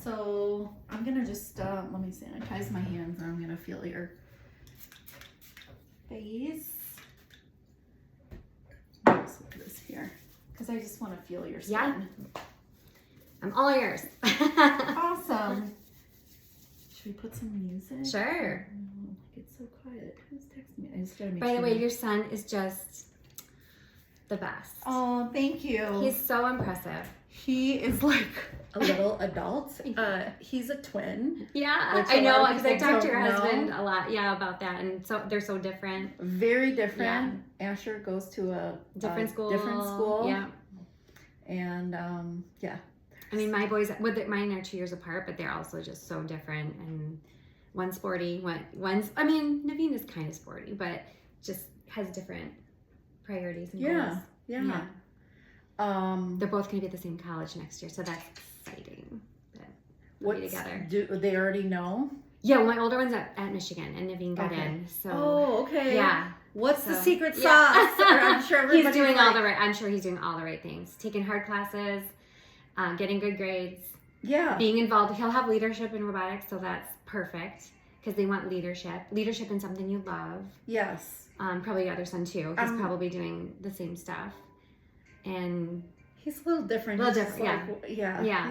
So I'm gonna just let me sanitize my hands and I'm gonna feel your face. Let's put this here because I just want to feel your skin. Yeah. I'm all ears. Awesome. Should we put some music? Sure. Oh, it's so quiet. Who's texting me? I just gotta make By the sure. way, your son is just the best. Oh, thank you. He's so impressive. He is like a little adult. He's a twin. Yeah, Which I a know lot of because I people talked to your don't husband know. a lot. Yeah, about that, and so they're so different. Very different. Asher goes to a Different school. Different school. Yeah. And yeah. I mean, my boys, mine are 2 years apart, but they're also just so different. And one's sporty, one's. I mean, Naveen is kind of sporty, but just has different priorities and goals. Yeah. They're both going to be at the same college next year, so that's exciting. That they'll be together. Do they already know? Yeah, well, my older one's at Michigan, and Naveen got in. So okay. yeah. What's the So, secret yeah. sauce? Or I'm sure he's everybody's doing like, all the right. I'm sure he's doing all the right things. Taking hard classes, getting good grades, being involved. He'll have leadership in robotics, so that's perfect because they want leadership in something you love. Yes. Probably your other son too. He's probably doing the same stuff, and he's a little different. Yeah.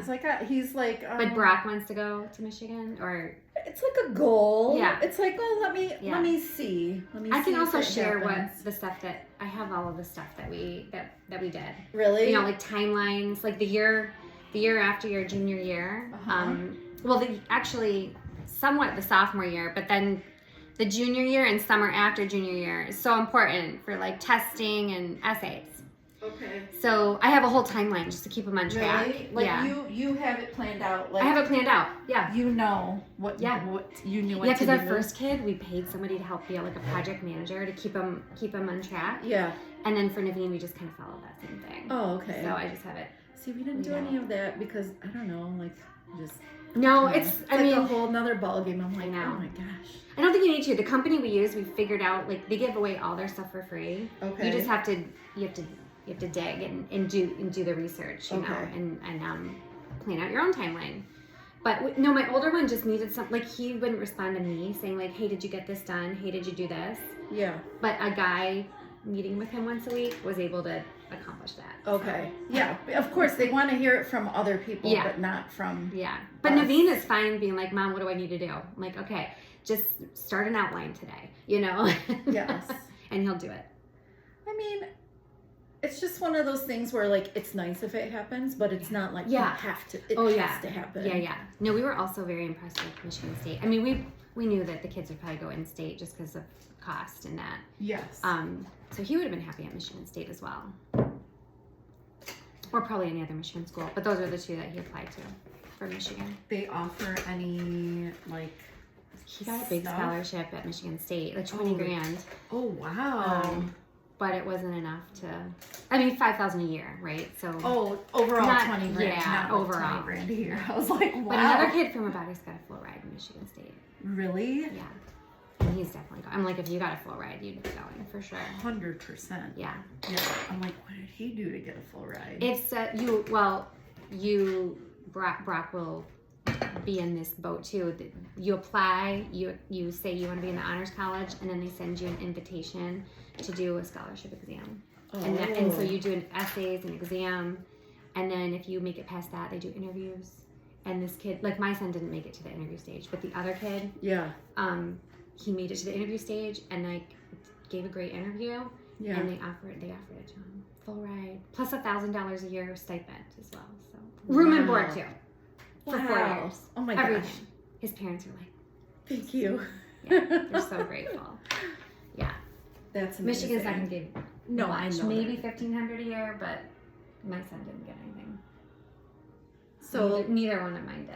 He's like. But Brock wants to go to Michigan, or it's like a goal. Yeah. It's like, let me see. I can also share happens. what the stuff that I have, all of the stuff that we did. Really? You know, like timelines, like the year after your junior year. Actually somewhat the sophomore year, but then the junior year and summer after junior year is so important for like testing and essays. Okay. So I have a whole timeline just to keep them on track. Really? Like you have it planned out. Like I have it planned out. Yeah. You know what? Yeah. What you knew. Yeah, because our first kid, we paid somebody to help be like a project manager to keep them on track. Yeah. And then for Naveen, we just kind of followed that same thing. Oh, okay. So I just have it. See, we didn't do any of that because I don't know, like just. No, it's I mean a whole nother ball game. I'm like, I know. oh my gosh. I don't think you need to. The company we use, we figured out like they give away all their stuff for free. Okay. You just have to dig and do the research, you know, and plan out your own timeline. But no, my older one just needed something. Like he wouldn't respond to me saying like, "Hey, did you get this done? Hey, did you do this?" Yeah. But a guy meeting with him once a week was able to accomplish that. Okay. So. Yeah. Of course, they want to hear it from other people, but not from. Yeah. But us. Naveen is fine being like, "Mom, what do I need to do?" I'm like, "Okay, just start an outline today," you know. Yes. And he'll do it. I mean, it's just one of those things where like it's nice if it happens, but it's not like you have to. It has to happen. Yeah. No, we were also very impressed with Michigan State. I mean, we knew that the kids would probably go in state just because of cost and that. Yes. So he would have been happy at Michigan State as well, or probably any other Michigan school. But those are the two that he applied to for Michigan. They offer any like. He got a big scholarship at Michigan State, like $20,000. Oh wow! But it wasn't enough to. I mean, $5,000 a year, right? So. Oh, overall $20,000. Yeah, not overall $20,000 a year. I was like, wow. But another kid from robotics got a full ride in Michigan State. Really? Yeah. And he's definitely going. I'm like, if you got a full ride, you'd be going for sure. 100%. Yeah. Yeah. I'm like, what did he do to get a full ride? It's Brock will be in this boat too. You apply, you say you want to be in the honors college, and then they send you an invitation to do a scholarship exam. Oh. And so you do an essays, an exam, and then if you make it past that, they do interviews. And this kid, like my son didn't make it to the interview stage, but the other kid, he made it to the interview stage and like gave a great interview. Yeah. And they offered it to him, full ride, plus $1,000 a year stipend as well. So room and board too. For 4 years. Oh my Everything. gosh. His parents are like, thank you. Yeah, they're so grateful. Yeah. That's amazing. Michigan's not going to give no, much. I know maybe $1,500 a year, but my son didn't get anything. So neither one of mine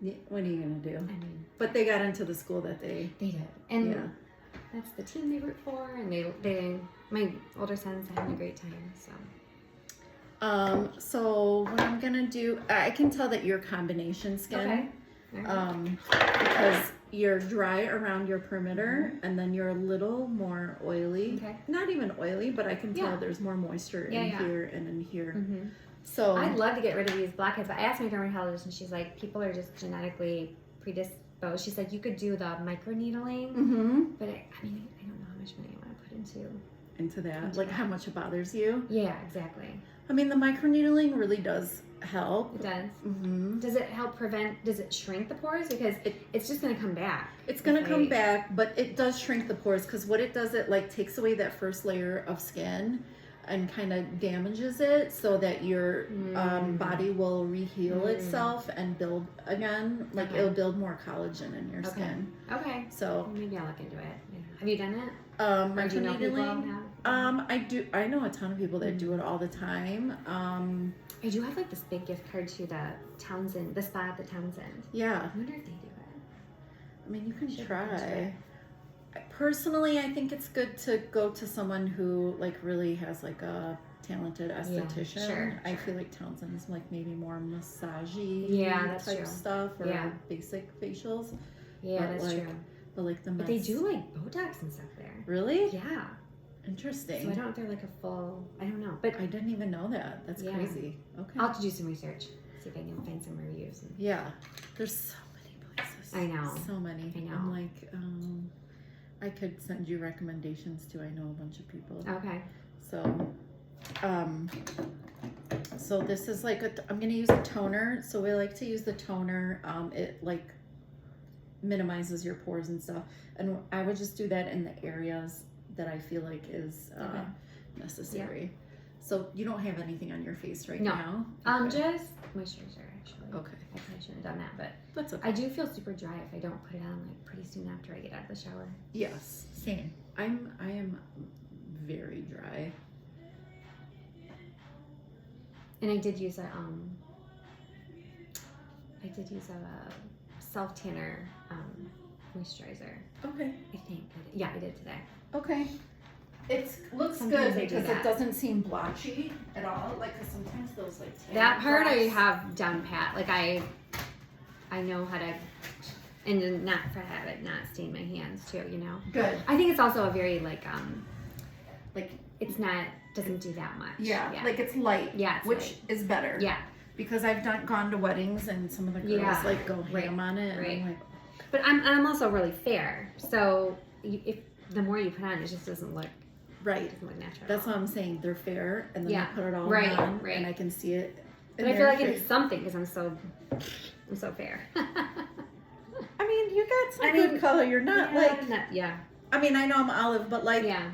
did. What are you going to do? I mean. But they got into the school that they did. And that's the team they root for. And my older son's having a great time, so. So what I'm gonna do, I can tell that you're combination skin, because you're dry around your perimeter, and then you're a little more oily. Okay. Not even oily, but I can tell there's more moisture in here and in here. So I'd love to get rid of these blackheads, but I asked my dermatologist, and she's like, people are just genetically predisposed. She's like, you could do the microneedling, but I mean, I don't know how much money I want to put into that, like how much it bothers you. Yeah, exactly. I mean, the microneedling really does help. It does. Does it help prevent? Does it shrink the pores? Because it's just going to come back. It's going to come back, but it does shrink the pores because what it does, it like takes away that first layer of skin and kind of damages it so that your body will reheal itself and build again. Like it'll build more collagen in your skin. Okay. So maybe I'll look into it. Yeah. Have you done it? Microneedling. I do. I know a ton of people that do it all the time. I do have like this big gift card to the Townsend, the spa at the Townsend. Yeah. I wonder if they do it. I mean, you can try. Personally, I think it's good to go to someone who like really has like a talented esthetician. Yeah, sure. I feel like Townsend's like maybe more massagey that's type true. stuff or basic facials. Yeah, that's true. But like but they do like Botox and stuff there. Really? Yeah. Interesting. So I don't know if they're like a full. I don't know, but I didn't even know that. That's crazy. Okay. I'll have to do some research. See if I can find some reviews. Yeah. There's so many places. I know. So many. I know. I'm like, I could send you recommendations too. I know a bunch of people. Okay. So this is like I'm gonna use a toner. So we like to use the toner. It like minimizes your pores and stuff. And I would just do that in the areas that I feel like is necessary. Yeah. So you don't have anything on your face right now? Okay. Just moisturizer actually. Okay. I probably shouldn't have done that, but that's okay. I do feel super dry if I don't put it on like pretty soon after I get out of the shower. Yes, same. I am very dry. And I did use a self tanner moisturizer. Okay. I think. Yeah, I did today. Okay. It looks Sometimes good because it doesn't seem blotchy at all. Like, cause sometimes those like that part I have down pat. Like I know how to, and then not for have it not stain my hands too. You know. Good. I think it's also a very like it's not doesn't do that much. Yeah. Like it's light. Yeah. It's which light. is better. Yeah. Because I've gone to weddings and some of the girls like go ham on it. And I'm like, but I'm also really fair. So if the more you put on, it just doesn't look. Right. It doesn't look natural. That's what I'm saying. They're fair, and then you put it all on, and I can see it. But I feel like it's something because I'm so fair. I mean, you got some good color. You're not I mean, I know I'm olive, but like. Yeah.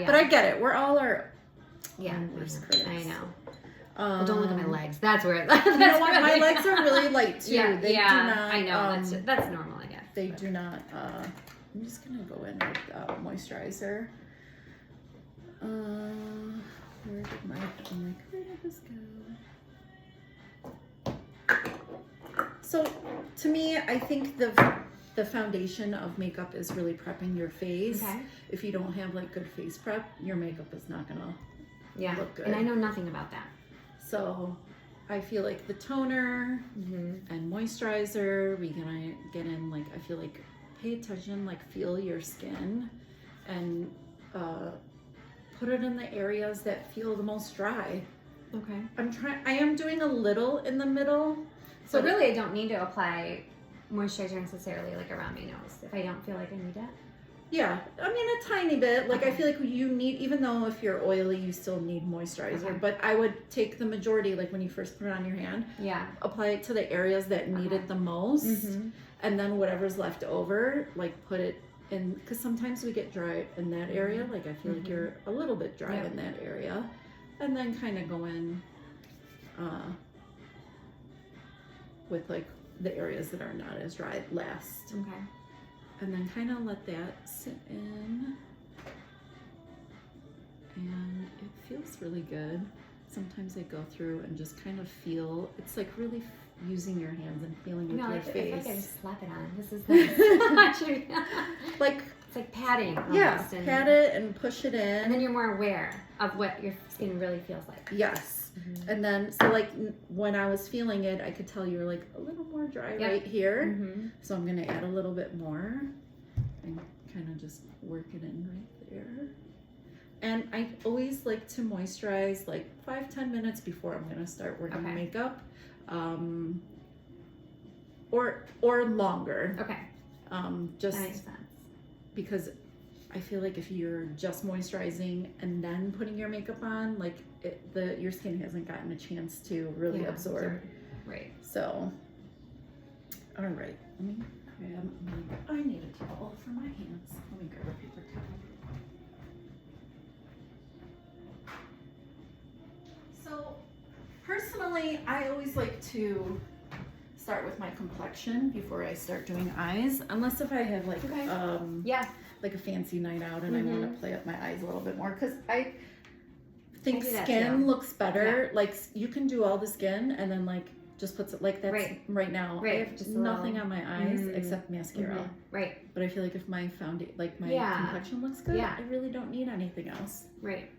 But I get it. We're all our. Worst critics. I know. Well, don't look at my legs. That's where. You know what? My legs are really light too. They do not. I know. That's normal, I guess. They do not. I'm just gonna go in with moisturizer. Where did this go? So, to me, I think the foundation of makeup is really prepping your face. Okay. If you don't have like good face prep, your makeup is not gonna look good. And I know nothing about that. So, I feel like the toner and moisturizer, we gonna get in like I feel like. Pay attention, like feel your skin and put it in the areas that feel the most dry. Okay. I am doing a little in the middle. So really I don't need to apply moisturizer necessarily like around my nose if I don't feel like I need it. Yeah, I mean a tiny bit. Like I feel like you need, even though if you're oily, you still need moisturizer. But I would take the majority, like when you first put it on your hand. Yeah. Apply it to the areas that need it the most, and then whatever's left over, like put it in. Because sometimes we get dry in that area. Like I feel like you're a little bit dry in that area, and then kind of go in with like the areas that are not as dry last. Okay. And then kind of let that sit in. And it feels really good. Sometimes I go through and just kind of feel, it's like really using your hands and feeling with your face. I feel like I just slap it on. This is nice. Like, it's like padding. Pat it and push it in. And then you're more aware of what your skin really feels like. Yes. And then, so like when I was feeling it, I could tell you were like a little more dry right here. So I'm going to add a little bit more and kind of just work it in right there. And I always like to moisturize like 5-10 minutes before I'm gonna start wearing Okay. makeup, or longer. Okay, Just that makes sense. because I feel like if you're just moisturizing and then putting your makeup on, like your skin hasn't gotten a chance to really Yeah, absorb. Right. So, all right, let me grab I need a towel for my hands. Let me grab a paper towel. So, personally, I always like to start with my complexion before I start doing eyes, unless if I have like Okay. yeah, like a fancy night out and I want to play up my eyes a little bit more, because I think I do that skin too. looks better. Like you can do all the skin and then like just puts it like that's right now. Right. I have Just a nothing little- on my eyes except mascara. Right. But I feel like if my my Yeah. complexion looks good, Yeah. I really don't need anything else. Right.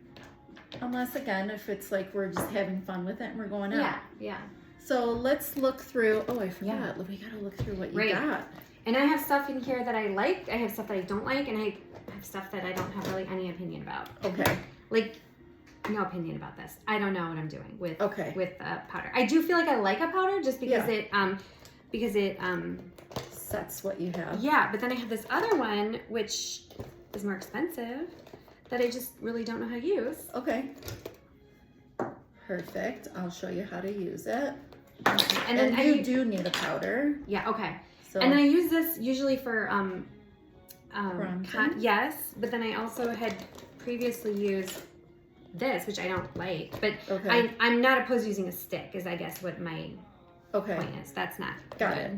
Unless again, if it's like we're just having fun with it and we're going out. Yeah. Yeah. So let's look through. Oh, I forgot. Yeah. We gotta look through what you Right. got. And I have stuff in here that I like. I have stuff that I don't like, and I have stuff that I don't have really any opinion about. Okay. Like, no opinion about this. I don't know what I'm doing with Okay. with powder. I do feel like I like a powder just because Yeah. it That's what you have. yeah. But then I have this other one which is more expensive that I just really don't know how to use. Okay. Perfect. I'll show you how to use it. And then you do need a powder. yeah. Okay. So And then I use this usually for Bronzing? yes, but then I also had previously used this, which I don't like, but okay. I'm not opposed to using a stick, is I guess what my Okay. point is. That's not Got good. it.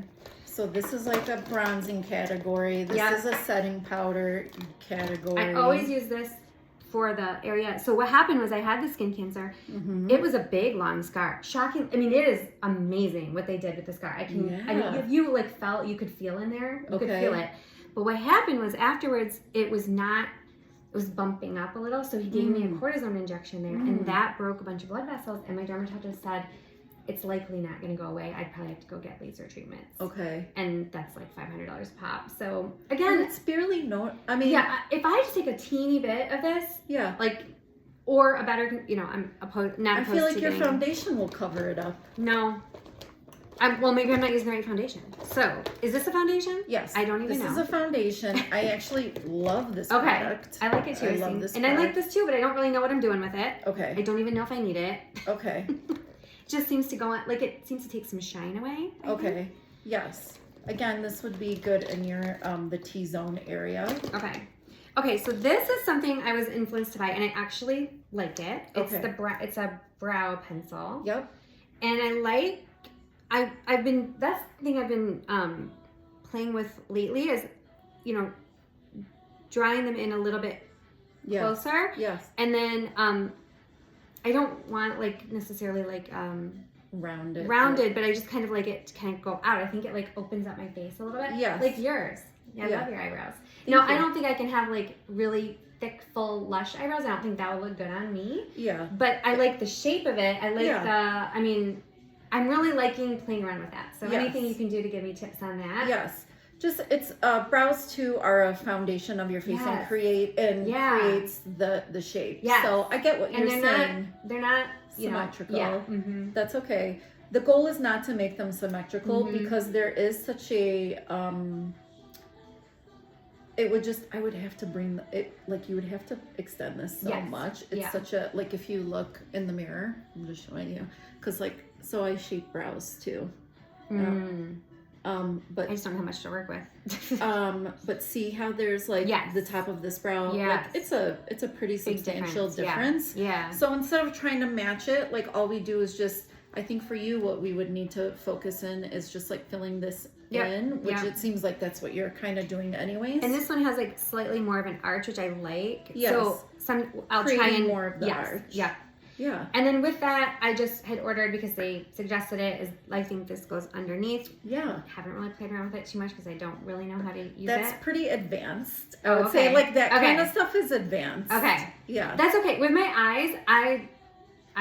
So this is like a bronzing category. This Yeah. is a setting powder category. I always use this for the area. So what happened was I had the skin cancer. Mhm. It was a big, long scar. Shocking. I mean, it is amazing what they did with the scar. I mean, Yeah. if you like felt, you could feel in there. You could Okay. feel it. But what happened was afterwards, it was bumping up a little. So he gave me a cortisone injection there, and that broke a bunch of blood vessels. And my dermatologist said, it's likely not going to go away. I'd probably have to go get laser treatments. Okay. And that's like $500 a pop. So And again, it's barely I mean, yeah, if I just take a teeny bit of this, yeah. like, or a better, I'm not opposed I feel like to your getting, foundation will cover it up. No. Well, maybe I'm not using the right foundation. So, is this a foundation? Yes. I don't even know. This is a foundation. I actually love this product. I like it too. I love this and I like product. this too, but I don't really know what I'm doing with it. I Okay. don't even know if I need it. Okay. It just seems to go on, like it seems to take some shine away. I think. Okay. Yes. Again, this would be good in your the T-zone area. Okay. Okay, so this is something I was influenced by, and I actually like it. It's Okay. it's a brow pencil. Yep. And that's the thing I've been playing with lately is, drawing them in a little bit Yes. closer. Yes. And then I don't want necessarily rounded, but I just kind of like it to kind of go out. I think it opens up my face a little bit. Yes. Like yours. Yeah, I Yeah. love your eyebrows. Thank I you. don't think I can have really thick, full, lush eyebrows. I don't think that would look good on me. Yeah. But I like the shape of it. I like I'm really liking playing around with that. So Yes. anything you can do to give me tips on that. Yes. Just it's brows too are a foundation of your face and Yes. creates the shape. Yes. So I get what And you're they're saying. they're not Symmetrical. Yeah. Mm-hmm. That's okay. The goal is not to make them symmetrical Mhm. because there is such a I would have to bring it, you would have to extend this so Yes. much. It's Yeah. such a, if you look in the mirror, I'm just showing you, because so I shape brows too. Mm. But I just don't have much to work with. but see how there's Yes. the top of this brow, Yes. it's a pretty Big substantial difference. Yeah. difference. Yeah. So instead of trying to match it, all we do is just, I think for you, what we would need to focus in is just filling this Yep. in, which Yep. it seems like that's what you're kind of doing anyways. And this one has slightly more of an arch, which I like. Yes. So I'll try Creating and more of the yes, arch. Yeah. Yeah. And then with that, I just had ordered because they suggested it. I think this goes underneath. Yeah. Haven't really played around with it too much because I don't really know how to use That's it. pretty advanced. I Oh, would say okay. that Okay. kind of stuff is advanced. Okay. Yeah. That's okay. With my eyes, I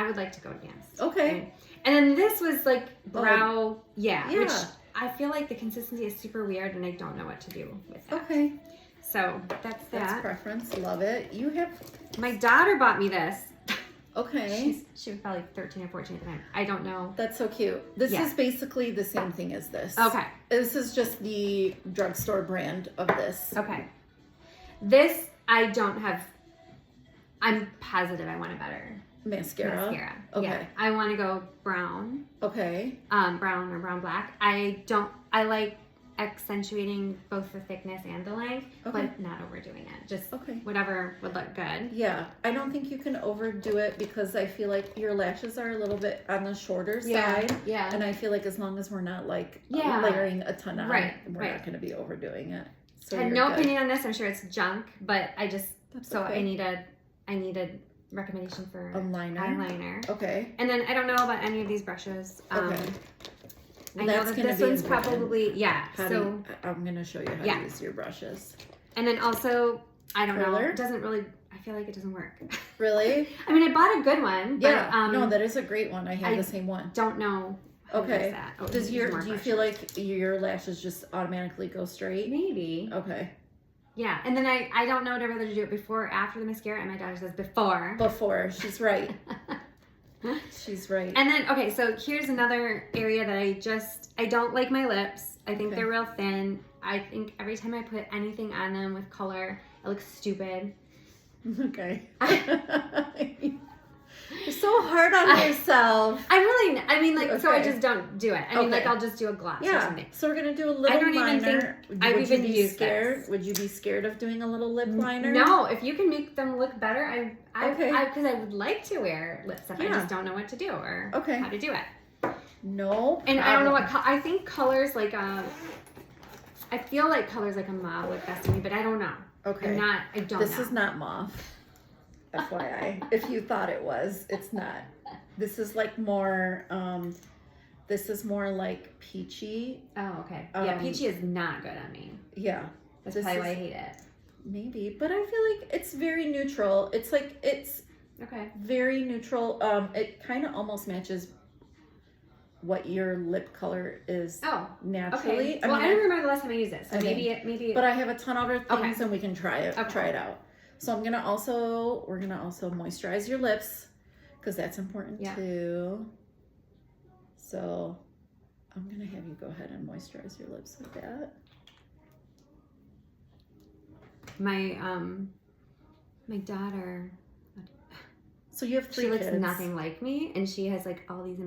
would like to go advanced. Okay. Right? And then this was brow, Yeah. which I feel like the consistency is super weird and I don't know what to do with that. Okay. So that's That's that. preference. Love it. You have, My daughter bought me this. okay. She was probably 13 or 14 at the time. I don't know. That's so cute. This Yeah. is basically the same thing as this. Okay. This is just the drugstore brand of this. Okay. This I don't have. I'm positive I want a better mascara. Okay. Yeah. I want to go brown. Okay. Brown or brown black. I like accentuating both the thickness and the length, Okay. but not overdoing it. Just Okay. whatever would look good. Yeah, I don't think you can overdo it because I feel like your lashes are a little bit on the shorter side. Yeah. And I feel like as long as we're not like Yeah. layering a ton on, Right, we're right. not going to be overdoing it. So I had you're no good. opinion on this. I'm sure it's junk, but I just That's so okay. I need a recommendation for A liner. eyeliner. Okay. And then I don't know about any of these brushes. Okay. I know That's that gonna this be one's important. probably I'm going to show you how Yeah. to use your brushes. and then also I don't know. Curler? It doesn't really. I feel like it doesn't work. Really? I mean, I bought a good one. Yeah. But, No, that is a great one. I have I the same one. don't know. How to use Okay. that. Oh, Do use you more feel brushes. like your lashes just automatically go straight? Maybe. Okay. Yeah, and then I don't know whether to do it before or after the mascara, and my daughter says before. Before. She's right. She's right. And then, okay, so here's another area that I don't like my lips. I think Okay. they're real thin. I think every time I put anything on them with color, it looks stupid. Okay. You're so hard on yourself. I mean, so I Okay. just don't do it. I mean, like, Okay. I'll just do a gloss or Yeah. something. So we're gonna do a little don't even liner. I've Would you even be used scared? this. Would you be scared of doing a little lip liner? No, if you can make them look better, Okay. because I would like to wear lip stuff. I Yeah. just don't know what to do or Okay. how to do it. No. And I don't know problem. what I think colors like I feel like colors like a mauve look best to me, but I don't know. Okay. I don't This know. is not mauve. FYI. If you thought it was, it's not. This is like more this is more like peachy. Oh, okay. Yeah, Um, peachy is not good on me. Yeah. That's this probably is- why I hate it. Maybe. But I feel like it's very neutral. It's like it's Okay. very neutral. It kind of almost matches what your lip color is Oh, naturally. okay. Well, I don't remember the last time I used it, so I maybe. But I have a ton of other things Okay. and we can try it Okay. out. So we're gonna also moisturize your lips because that's important Yeah. too. So I'm gonna have you go ahead and moisturize your lips with that. My daughter, So you have three she looks kids. nothing like me, and she has like all these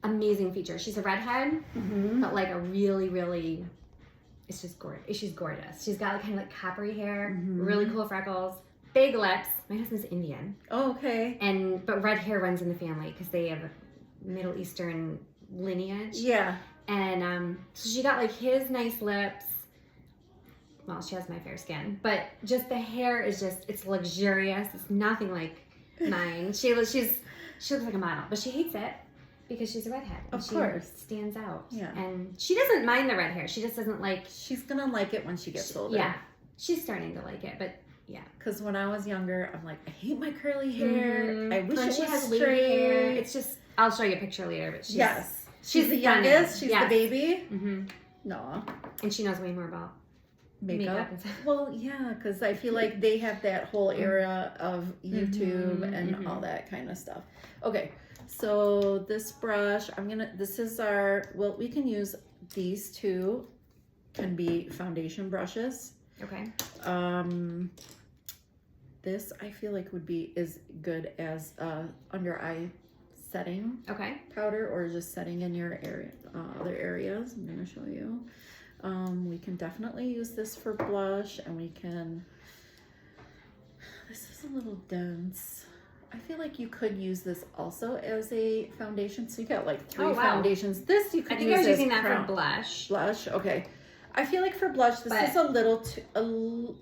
amazing features. She's a redhead, Mm-hmm. but like a really, it's just gorgeous. She's gorgeous. She's got like kind of like coppery hair, Mhm. really cool freckles, big lips. My husband's Indian, Oh, okay. but red hair runs in the family because they have a Middle Eastern lineage. Yeah. And so she got like his nice lips. Well, she has my fair skin, but just the hair is it's luxurious. It's nothing like mine. She looks like a model, but she hates it because she's a redhead. And Of course. she stands out. Yeah. And she doesn't mind the red hair. She just doesn't like. She's gonna like it when she gets older. Yeah, she's starting to like it, but yeah. Because when I was younger, I'm like, I hate my curly hair. Mhm. I wish When it she was has wavy straight. hair. It's just. I'll show you a picture later, but she's Yes. She's the stunning. youngest. She's Yes. the baby. Mm-hmm. No. And she knows way more about makeup and stuff. Well, yeah, because I feel like they have that whole era of YouTube Mhm, and mhm. all that kind of stuff. Okay, so this brush, this is we can use these two, can be foundation brushes. Okay. This I feel like is good as under eye setting Okay. powder or just setting in your area, other areas. I'm gonna show you. We can definitely use this for blush, and this is a little dense. I feel like you could use this also as a foundation. So you got like three Oh, wow. foundations. This you could I think use I was as using that crown. for blush. Blush, okay. I feel like for blush, this But- is a little too.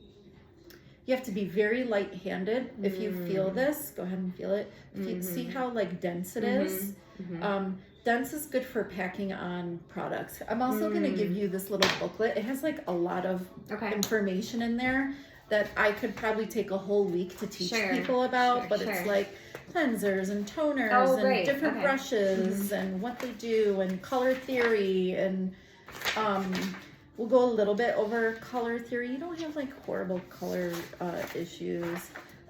You have to be very light-handed. If you feel this, go ahead and feel it. If you see how like dense it is. Mhm. Dense is good for packing on products. I'm also going to give you this little booklet. It has like a lot of Okay. information in there that I could probably take a whole week to teach Sure, people about, sure, but sure. it's like cleansers and toners Oh, and great. different Okay. brushes and what they do and color theory and we'll go a little bit over color theory. You don't have like horrible color issues.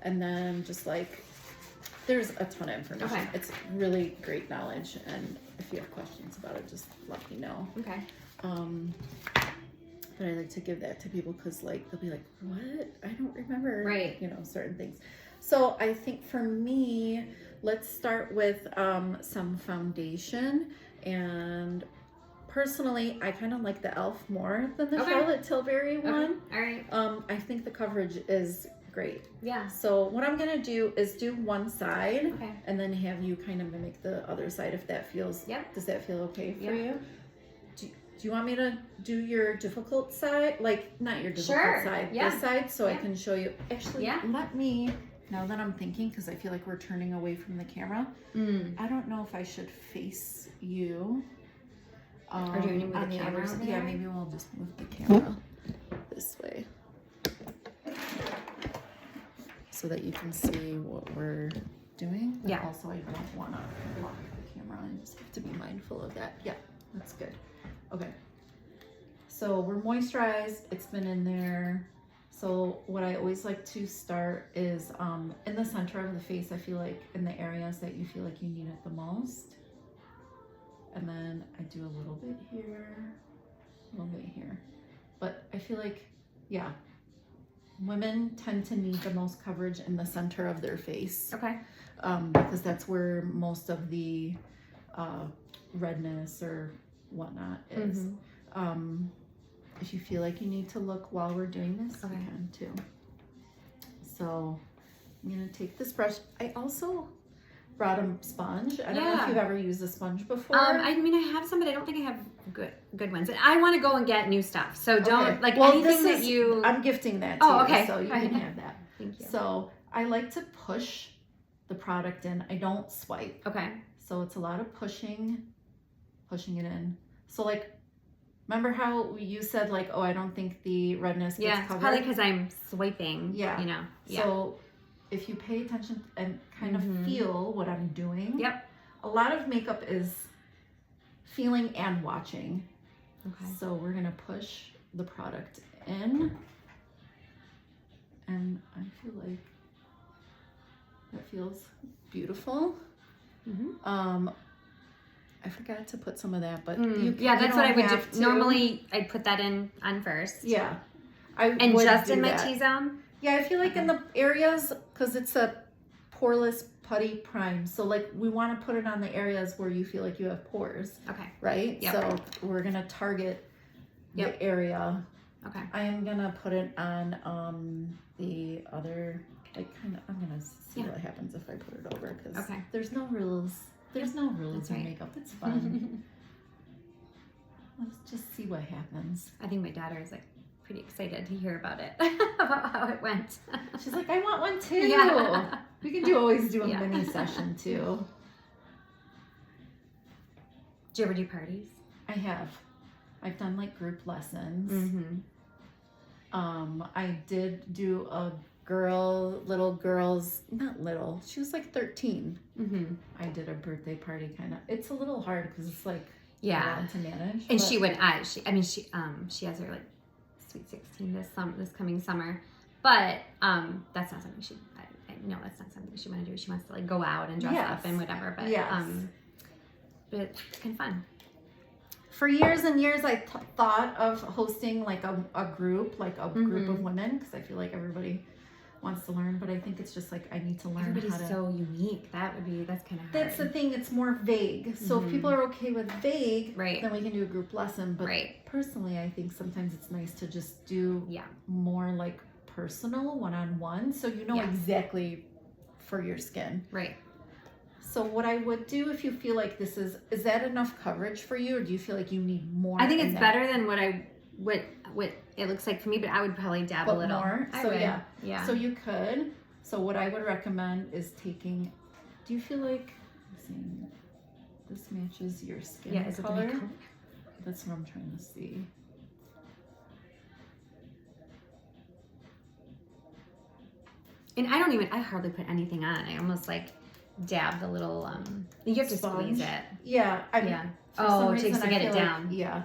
And then just like, there's a ton of information. Okay. It's really great knowledge. And if you have questions about it, just let me know. Okay. But I like to give that to people because like they'll be like, what? I don't remember, Right. you know, certain things. So I think for me, let's start with some foundation. And personally, I kind of like the e.l.f. more than the Okay. Charlotte Tilbury one. All right. I think the coverage is great. Yeah. So what I'm gonna do is do one side Okay. and then have you kind of mimic the other side if that feels. Yep. Does that feel okay for Yep. you? Do you want me to do your difficult side? Like, not your difficult Sure. side, Yeah. this side, so I Yeah. can show you. Actually, Yeah. let me, now that I'm thinking, because I feel like we're turning away from the camera, I don't know if I should face you. Or do you move the on camera other over Yeah, there? maybe we'll just move the camera this way. So that you can see what we're doing. But Yeah. also, I don't want to block the camera. I just have to be mindful of that. Yeah, that's good. Okay. So we're moisturized. It's been in there. So what I always like to start is in the center of the face. I feel like in the areas that you feel like you need it the most. And then I do a little bit here, a little bit here. But I feel like, yeah, women tend to need the most coverage in the center of their face. Okay. Because that's where most of the redness or whatnot is. If you feel like you need to look while we're doing this, Okay. you can too. So I'm gonna take this brush. I also brought a sponge. I don't know Yeah. if you've ever used a sponge before. I mean, I have some, but I don't think I have good ones. And I want to go and get new stuff. So don't Okay. like Well, anything this that you. I'm gifting that to Oh, you, okay. so you can have that. Thank you. So I like to push the product in. I don't swipe. Okay. So it's a lot of pushing it in. So like, remember how you said like, oh, I don't think the redness gets Yeah, it's covered? probably because I'm swiping. Yeah. You know. Yeah. So if you pay attention and kind of feel what I'm doing. Yep. A lot of makeup is feeling and watching. Okay. So we're gonna push the product in. And I feel like that feels beautiful. I forgot to put some of that, but Yeah, that's what I would have do. to. Normally, I'd put that in on first. Yeah, I And would just do in my that. T-zone. Yeah, I feel like in the areas, because it's a poreless putty prime, so like we want to put it on the areas where you feel like you have pores, Okay. right? Yep. So we're gonna target the area. Okay. I am gonna put it on the other, like kind of. I'm gonna see what happens if I put it over, because Okay. there's no rules. There's no rules That's in right. makeup. It's fun. Let's just see what happens. I think my daughter is like pretty excited to hear about it, about how it went. She's like, I want one too. Yeah. We can always do a Yeah. mini session too. Do you ever do parties? I have. I've done like group lessons. I did do a little girl's, not little, she was like 13. I did a birthday party kind of. It's a little hard because it's like a lot to manage. And but she would, she has her like sweet 16 this coming summer, but that's not something I know that's not something she want to do. She wants to like go out and dress up and whatever, but but it's kind of fun. For years and years, I thought of hosting like a group, like a group of women, because I feel like everybody wants to learn, but I think it's just like I need to learn Everybody's how to. so unique. That's kind of hard. That's the thing. It's more vague. So if people are okay with vague, Right. then we can do a group lesson. But Right. personally, I think sometimes it's nice to just do Yeah. more like personal, one-on-one, so you know Yeah. exactly for your skin. Right. So what I would do if you feel like this is that enough coverage for you, or do you feel like you need more? I think in it's that? better than what it looks like for me, but I would probably dab a But little more. I So would. yeah. So you could. So what I would recommend is taking. Do you feel like? I'm saying this matches your skin Yeah, is it the color? right color? That's what I'm trying to see. And I hardly put anything on. I almost like dab the little you have to Sponge? squeeze it. Yeah. Yeah. For some Oh, it takes reason, to I get it feel like- down. yeah.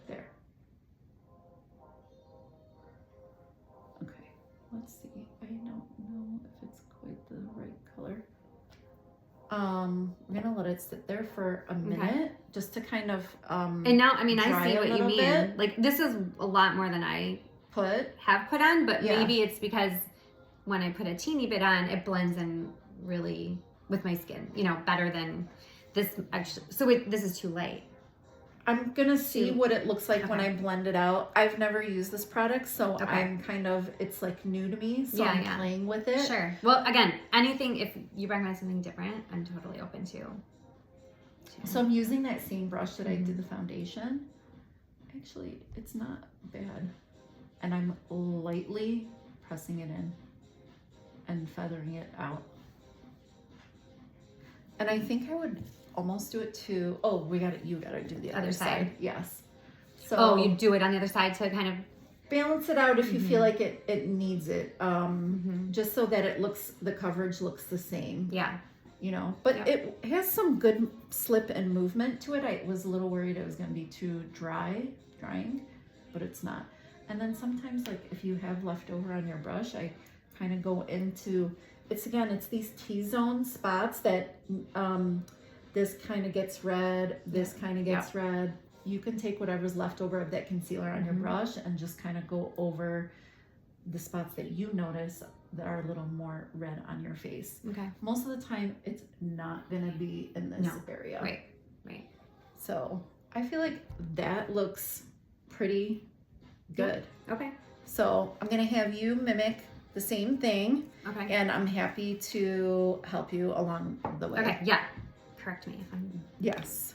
There. we're gonna let it sit there for a minute just to kind of And now, I mean, I dry see a what you little mean. bit. Like, this is a lot more than I put. have put on, but Yeah. maybe it's because when I put a teeny bit on, it blends in really with my skin, you know, better than this actually. So this is too light. I'm gonna see what it looks like when Okay. I blend it out. I've never used this product, so Okay. I'm kind of, it's like new to me, so Yeah, I'm yeah. playing with it. Sure. Well, again, anything, if you recommend something different, I'm totally open to. So I'm using that same brush that I did the foundation. Actually, it's not bad. And I'm lightly pressing it in and feathering it out. And I think I would almost do it too. Oh, you gotta do the other side. Yes. So Oh, you do it on the other side to kind of balance it out if you feel like it needs it. Just so that the coverage looks the same. Yeah. You know, but Yep. it has some good slip and movement to it. I was a little worried it was going to be too drying, but it's not. And then sometimes, like if you have leftover on your brush, I kind of go into, it's these T-zone spots that this kind of gets red, this kind of gets red. You can take whatever's left over of that concealer on your brush and just kind of go over the spots that you notice that are a little more red on your face. Okay. Most of the time, it's not gonna be in this area. Right. So I feel like that looks pretty good. Okay. So I'm gonna have you mimic the same thing, Okay. and I'm happy to help you along the way. Okay. Yeah. Correct me if I'm. Yes.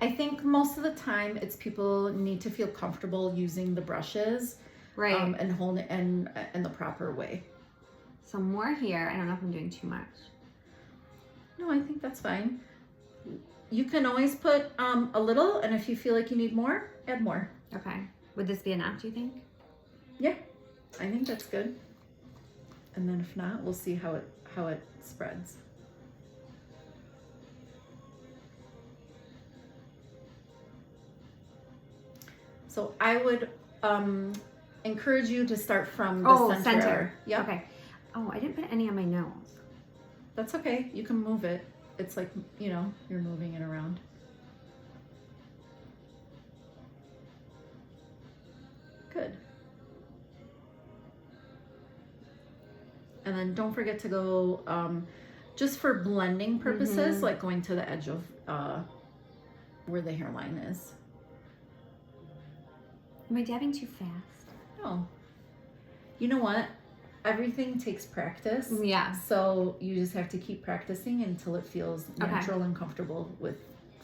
I think most of the time, it's people need to feel comfortable using the brushes. Right. And hold it in the proper way. So more here. I don't know if I'm doing too much. No, I think that's fine. You can always put a little, and if you feel like you need more, add more. Okay. Would this be enough, do you think? Yeah, I think that's good. And then if not, we'll see how it spreads. So I would encourage you to start from the center. Yeah. Okay. Oh, I didn't put any on my nose. That's okay. You can move it. It's like, you're moving it around. Good. And then don't forget to go, just for blending purposes, like going to the edge of where the hairline is. Am I dabbing too fast? No. You know what? Everything takes practice. Yeah. So you just have to keep practicing until it feels natural and comfortable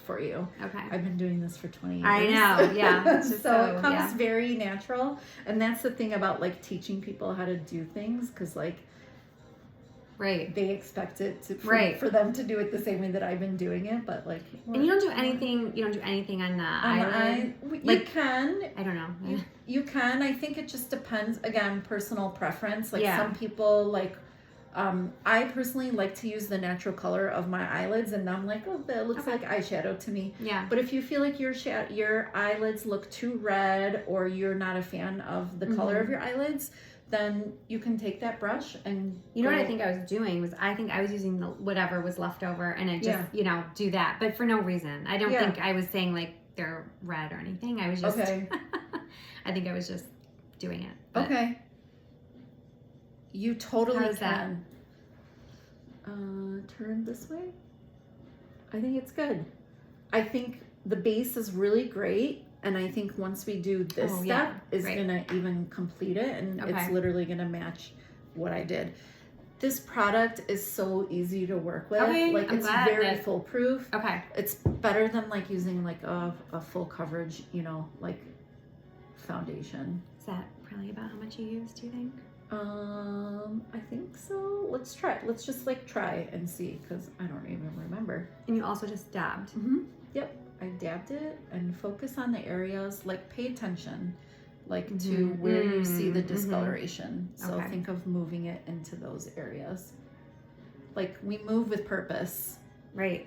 for you. Okay. I've been doing this for 20 years. I know, yeah. So it comes very natural. And that's the thing about like teaching people how to do things, because like right. they expect it to Right. for them to do it the same way that I've been doing it, but like And you don't do anything on the eyelid? You Like- can. I don't know. You can. I think it just depends, again, personal preference. Like Yeah. some people like I personally like to use the natural color of my eyelids, and I'm like, oh, that looks like eyeshadow to me. Yeah. But if you feel like your eyelids look too red, or you're not a fan of the color of your eyelids, then you can take that brush and You know what I think I was doing was I think I was using whatever was left over and I just, do that. But for no reason. I don't think I was saying like they're red or anything. I was just I think I was just doing it. But okay. You totally How is that? can. Turn this way. I think it's good. I think the base is really great, and I think once we do this step is gonna even complete it, and it's literally gonna match what I did. This product is so easy to work with. Okay, like I'm it's glad very that- foolproof. Okay. It's better than like using like a full coverage, like foundation. Is that probably about how much you use, do you think? I think so. Let's try. Let's just like try and see, because I don't even remember. And you also just dabbed. Yep, I dabbed it, and focus on the areas, like pay attention, like to where you see the discoloration. So think of moving it into those areas. Like we move with purpose. Right.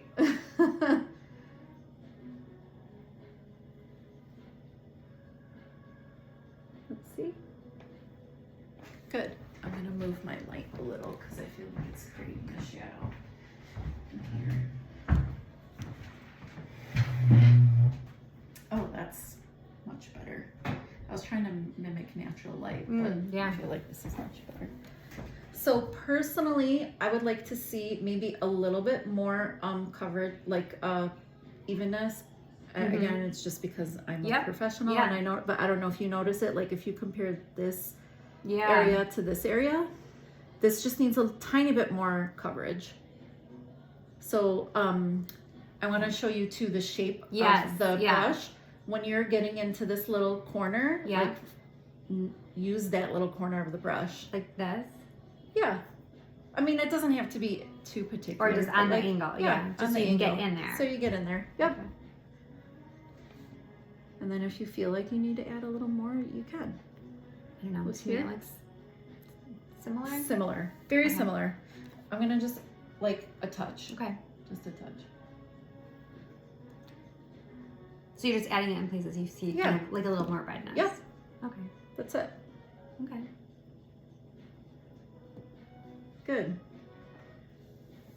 Let's see. Good. I'm gonna move my light a little because I feel like it's creating a shadow. like natural light, yeah. I feel like this is much better. So personally, I would like to see maybe a little bit more coverage, like evenness. Again, it's just because I'm a professional and I know, but I don't know if you notice it. Like if you compare this area to this area, this just needs a tiny bit more coverage. So I want to show you too the shape of the brush. When you're getting into this little corner, like use that little corner of the brush. Like this? Yeah. I mean, it doesn't have to be too particular. Or just on the angle. Just so you can get in there. So you get in there. Yep. Okay. And then if you feel like you need to add a little more, you can. I don't know. What's To me, here? it looks similar. Similar. Very similar. I'm going to just like a touch. Okay. Just a touch. So you're just adding it in places you see kind of like a little more redness. Yep. Okay. That's it. Okay. Good.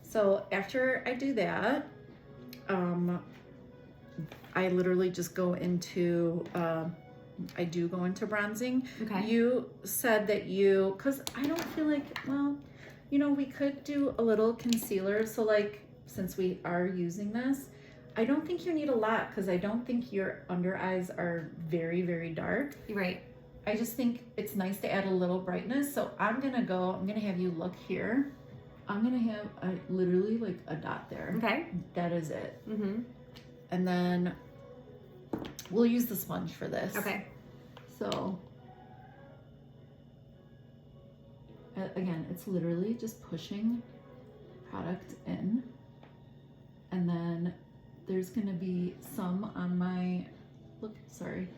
So after I do that, I literally just go into, I do go into bronzing. Okay. You said that because I don't feel like, well, you know, we could do a little concealer. So like, since we are using this, I don't think you need a lot because I don't think your under eyes are very, very dark. You're right. I just think it's nice to add a little brightness. So I'm going to have you look here. I'm going to have literally like a dot there. Okay. That is it. Mm-hmm. And then we'll use the sponge for this. Okay. So again, it's literally just pushing product in. And then there's going to be some on my, sorry.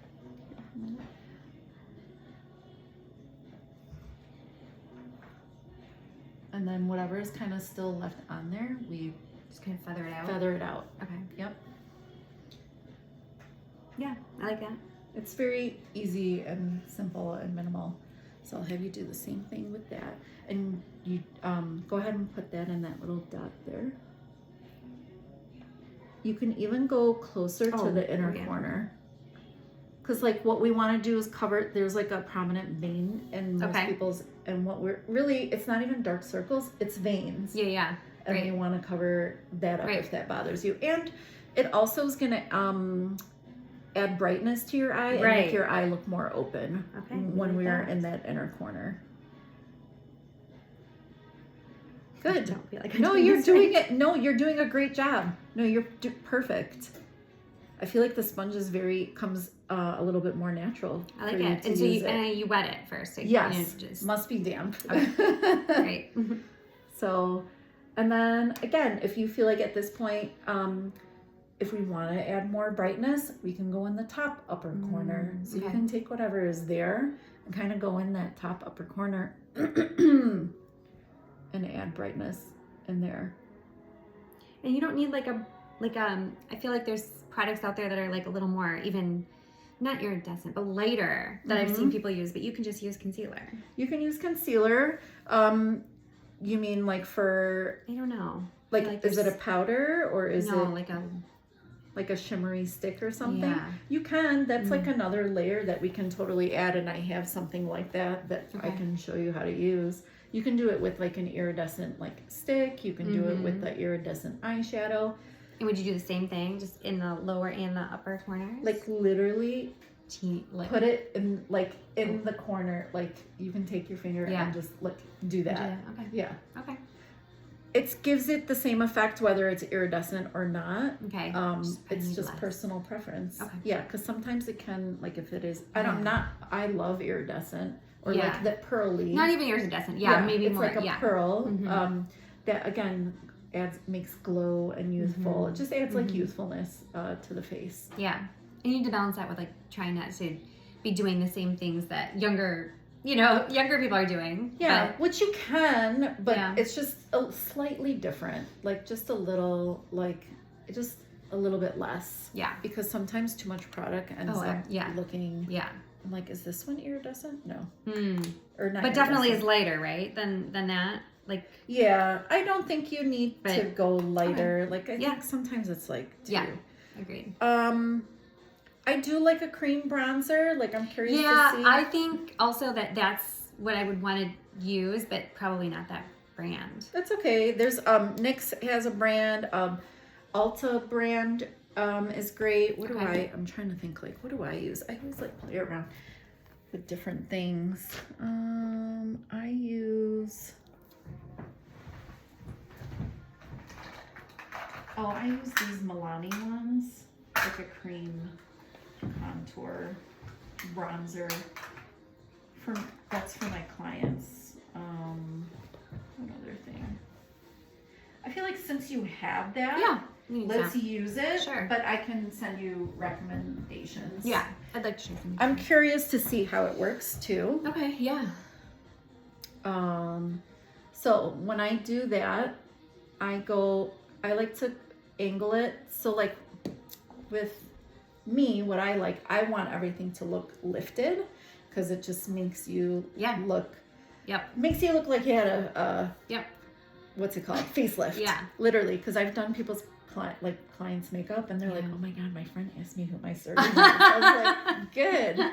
And then whatever is kind of still left on there, we Just kind of feather it out. feather it out. Okay. Yep. Yeah, I like that. It's very easy and simple and minimal. So I'll have you do the same thing with that. And you go ahead and put that in that little dot there. You can even go closer to the inner corner. Because like what we want to do is cover, there's like a prominent vein in most people's, and what we're really, it's not even dark circles, it's veins. Yeah. And we want to cover that up if that bothers you. And it also is going to add brightness to your eye and make your eye look more open when we are in that inner corner. Good. I don't feel like I'm No, doing you're this doing right. it. No, you're doing a great job. No, you're perfect. I feel like the sponge is comes a little bit more natural. I like it. And so you wet it first. Like, yes. Just... Must be damp. Okay. Great. So, and then again, if you feel like at this point, if we want to add more brightness, we can go in the top upper corner. So you can take whatever is there and kind of go in that top upper corner and add brightness in there. And you don't need I feel like there's products out there that are like a little more even, not iridescent, but lighter that I've seen people use, but you can just use concealer. You can use concealer. You mean like for... I don't know. Like is it a powder or is it... like a shimmery stick or something? Yeah. You can. That's like another layer that we can totally add, and I have something like that I can show you how to use. You can do it with like an iridescent like stick. You can do it with the iridescent eyeshadow. And would you do the same thing, just in the lower and the upper corners? Like literally put it in in the corner. Like you can take your finger and just do that. Okay. Yeah. Okay. It gives it the same effect whether it's iridescent or not. Okay. It's just personal preference. Okay. Yeah, because sometimes it can, like if it is, I love iridescent or like that pearly. Not even iridescent. Yeah, maybe it's more. It's like a pearl. That again makes glow and youthful. It just adds like youthfulness to the face. Yeah, and you need to balance that with like trying not to be doing the same things that younger people are doing. Yeah, which you can, but it's just slightly different. Like just a little, just a little bit less. Yeah. Because sometimes too much product ends up looking. Yeah. I'm like, is this one iridescent? No. Or not. But definitely is lighter, right? Than that. Like. Yeah, I don't think you need to go lighter. Okay. Like I think sometimes it's like. Yeah. Agreed. I do like a cream bronzer. Like, I'm curious Yeah, to see. I think also that's what I would want to use, but probably not that brand. That's okay. There's NYX has a brand. Ulta brand is great. What do Okay. I'm trying to think, like, what do I use? I always like play around with different things. I use these Milani ones, like a cream contour bronzer. That's for my clients. What other thing? I feel like since you have that, Yeah. you let's can. use it. Sure. But I can send you recommendations. Yeah, I'd like to share some. I'm curious to see how it works too. Okay, yeah. So when I do that, I like to angle it. So like with me, what I want everything to look lifted because it just makes you makes you look like you had a what's it called? Facelift. Yeah. Literally, because I've done people's clients' makeup and they're like, Yeah. oh my God, my friend asked me who my surgeon was. I was like, good.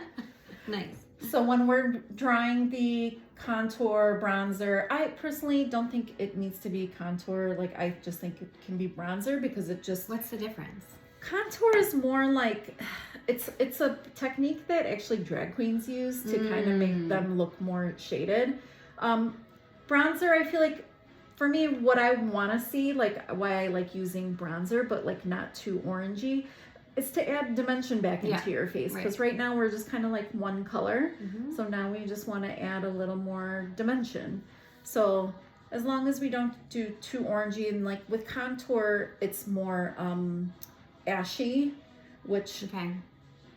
Nice. So when we're drawing the contour bronzer, I personally don't think it needs to be contour. Like, I just think it can be bronzer because it just... What's the difference? Contour is more like... It's a technique that actually drag queens use to kind of make them look more shaded. Bronzer, I feel like, for me, what I want to see, like why I like using bronzer, but like not too orangey, is to add dimension back into your face. Because right now we're just kind of like one color. So now we just want to add a little more dimension. So as long as we don't do too orangey, and like with contour, it's more ashy, which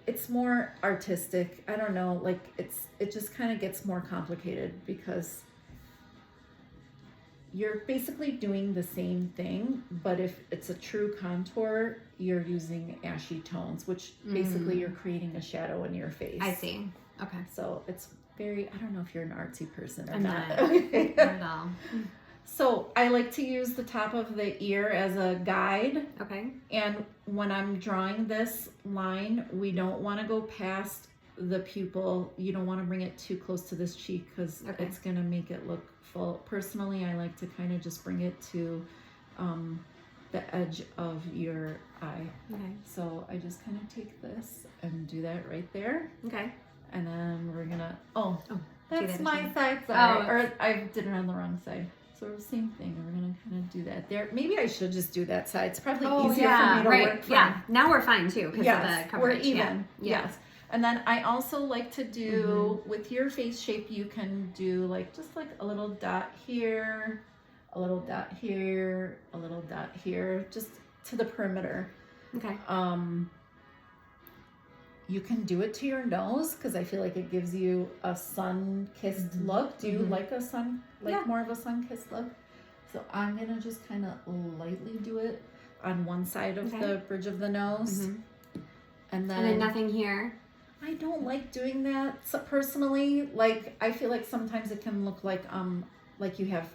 it's more artistic. I don't know, like it just kind of gets more complicated because you're basically doing the same thing, but if it's a true contour, you're using ashy tones, which basically you're creating a shadow in your face. I see. Okay. So it's very, I don't know if you're an artsy person or I'm not. not. Not at all. So I like to use the top of the ear as a guide. Okay. And when I'm drawing this line, we don't want to go past the pupil. You don't want to bring it too close to this cheek because it's going to make it look full. Personally, I like to kind of just bring it to the edge of your eye. Okay. So I just kind of take this and do that right there. Okay. And then we're going to, that's that my side. Or I did it on the wrong side. So same thing. We're gonna kind of do that there. Maybe I should just do that side. It's probably easier for me to work from. Yeah. Now we're fine too because of the coverage. We're even. Yeah. Yes. And then I also like to do with your face shape. You can do like just like a little dot here, a little dot here, a little dot here, just to the perimeter. Okay. You can do it to your nose because I feel like it gives you a sun-kissed look. Do you like more of a sun-kissed look? So I'm gonna just kind of lightly do it on one side of the bridge of the nose, and then nothing here. I don't like doing that. So personally, like I feel like sometimes it can look like you have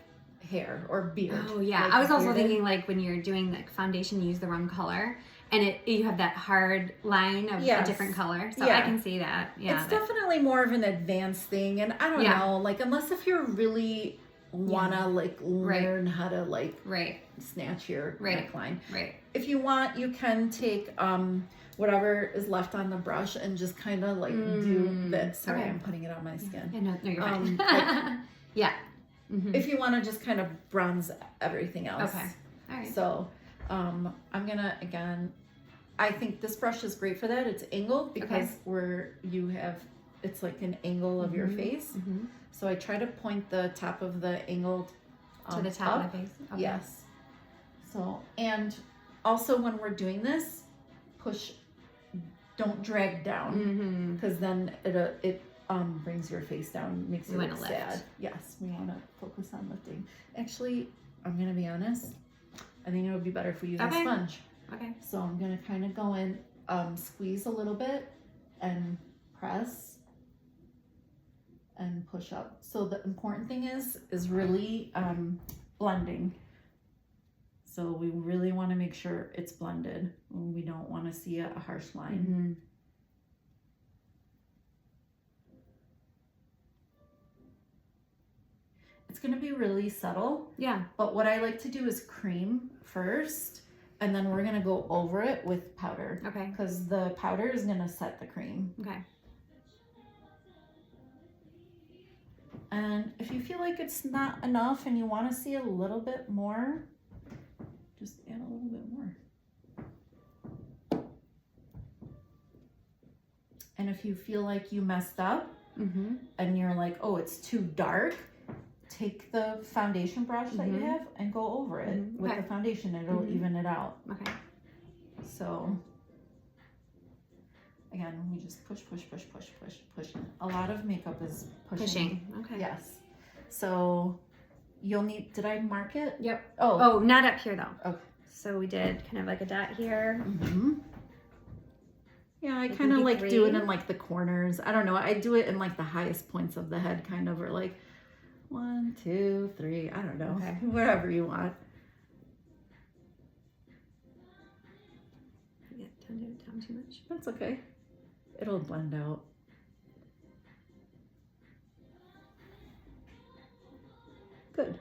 hair or beard. Oh yeah, like I was also bearded. thinking like when you're doing like foundation, you use the wrong color. And you have that hard line of a different color. So I can see that. Yeah. It's definitely more of an advanced thing. And I don't know, like unless if you're really wanna like learn how to like snatch your neckline. Right. If you want, you can take whatever is left on the brush and just kind of like do that. Sorry, I'm putting it on my skin. Yeah, no, you're fine. Yeah. If you want to just kind of bronze everything else. Okay. All right. So I'm gonna again. I think this brush is great for that. It's angled because it's like an angle of your face. So I try to point the top of the angled to the top up. of the face. Okay. Yes. So, and also when we're doing this, don't drag down because then it brings your face down, makes you look sad. Yes, we want to focus on lifting. Actually, I'm gonna be honest. I think it would be better if we use a sponge. Okay. So I'm gonna kind of go in, squeeze a little bit, and press, and push up. So the important thing is really blending. So we really want to make sure it's blended. We don't want to see a harsh line. it's going to be really subtle. Yeah. But what I like to do is cream first, and then we're going to go over it with powder. Okay. Because the powder is going to set the cream. Okay. And if you feel like it's not enough and you want to see a little bit more, just add a little bit more. And if you feel like you messed up and you're like, oh, it's too dark, take the foundation brush that you have and go over it with the foundation. It'll even it out. Okay. So again, we just push. A lot of makeup is pushing. Okay. Yes. So you'll need, did I mark it? Yep. Oh. Oh, not up here though. Okay. So we did kind of like a dot here. Yeah, I Like kind of maybe like do it 3? in like the corners. I don't know. I do it in like the highest points of the head kind of, or like 1, 2, 3. I don't know. Okay. Wherever you want. Yeah, toned it down too much. That's okay. It'll blend out. Good.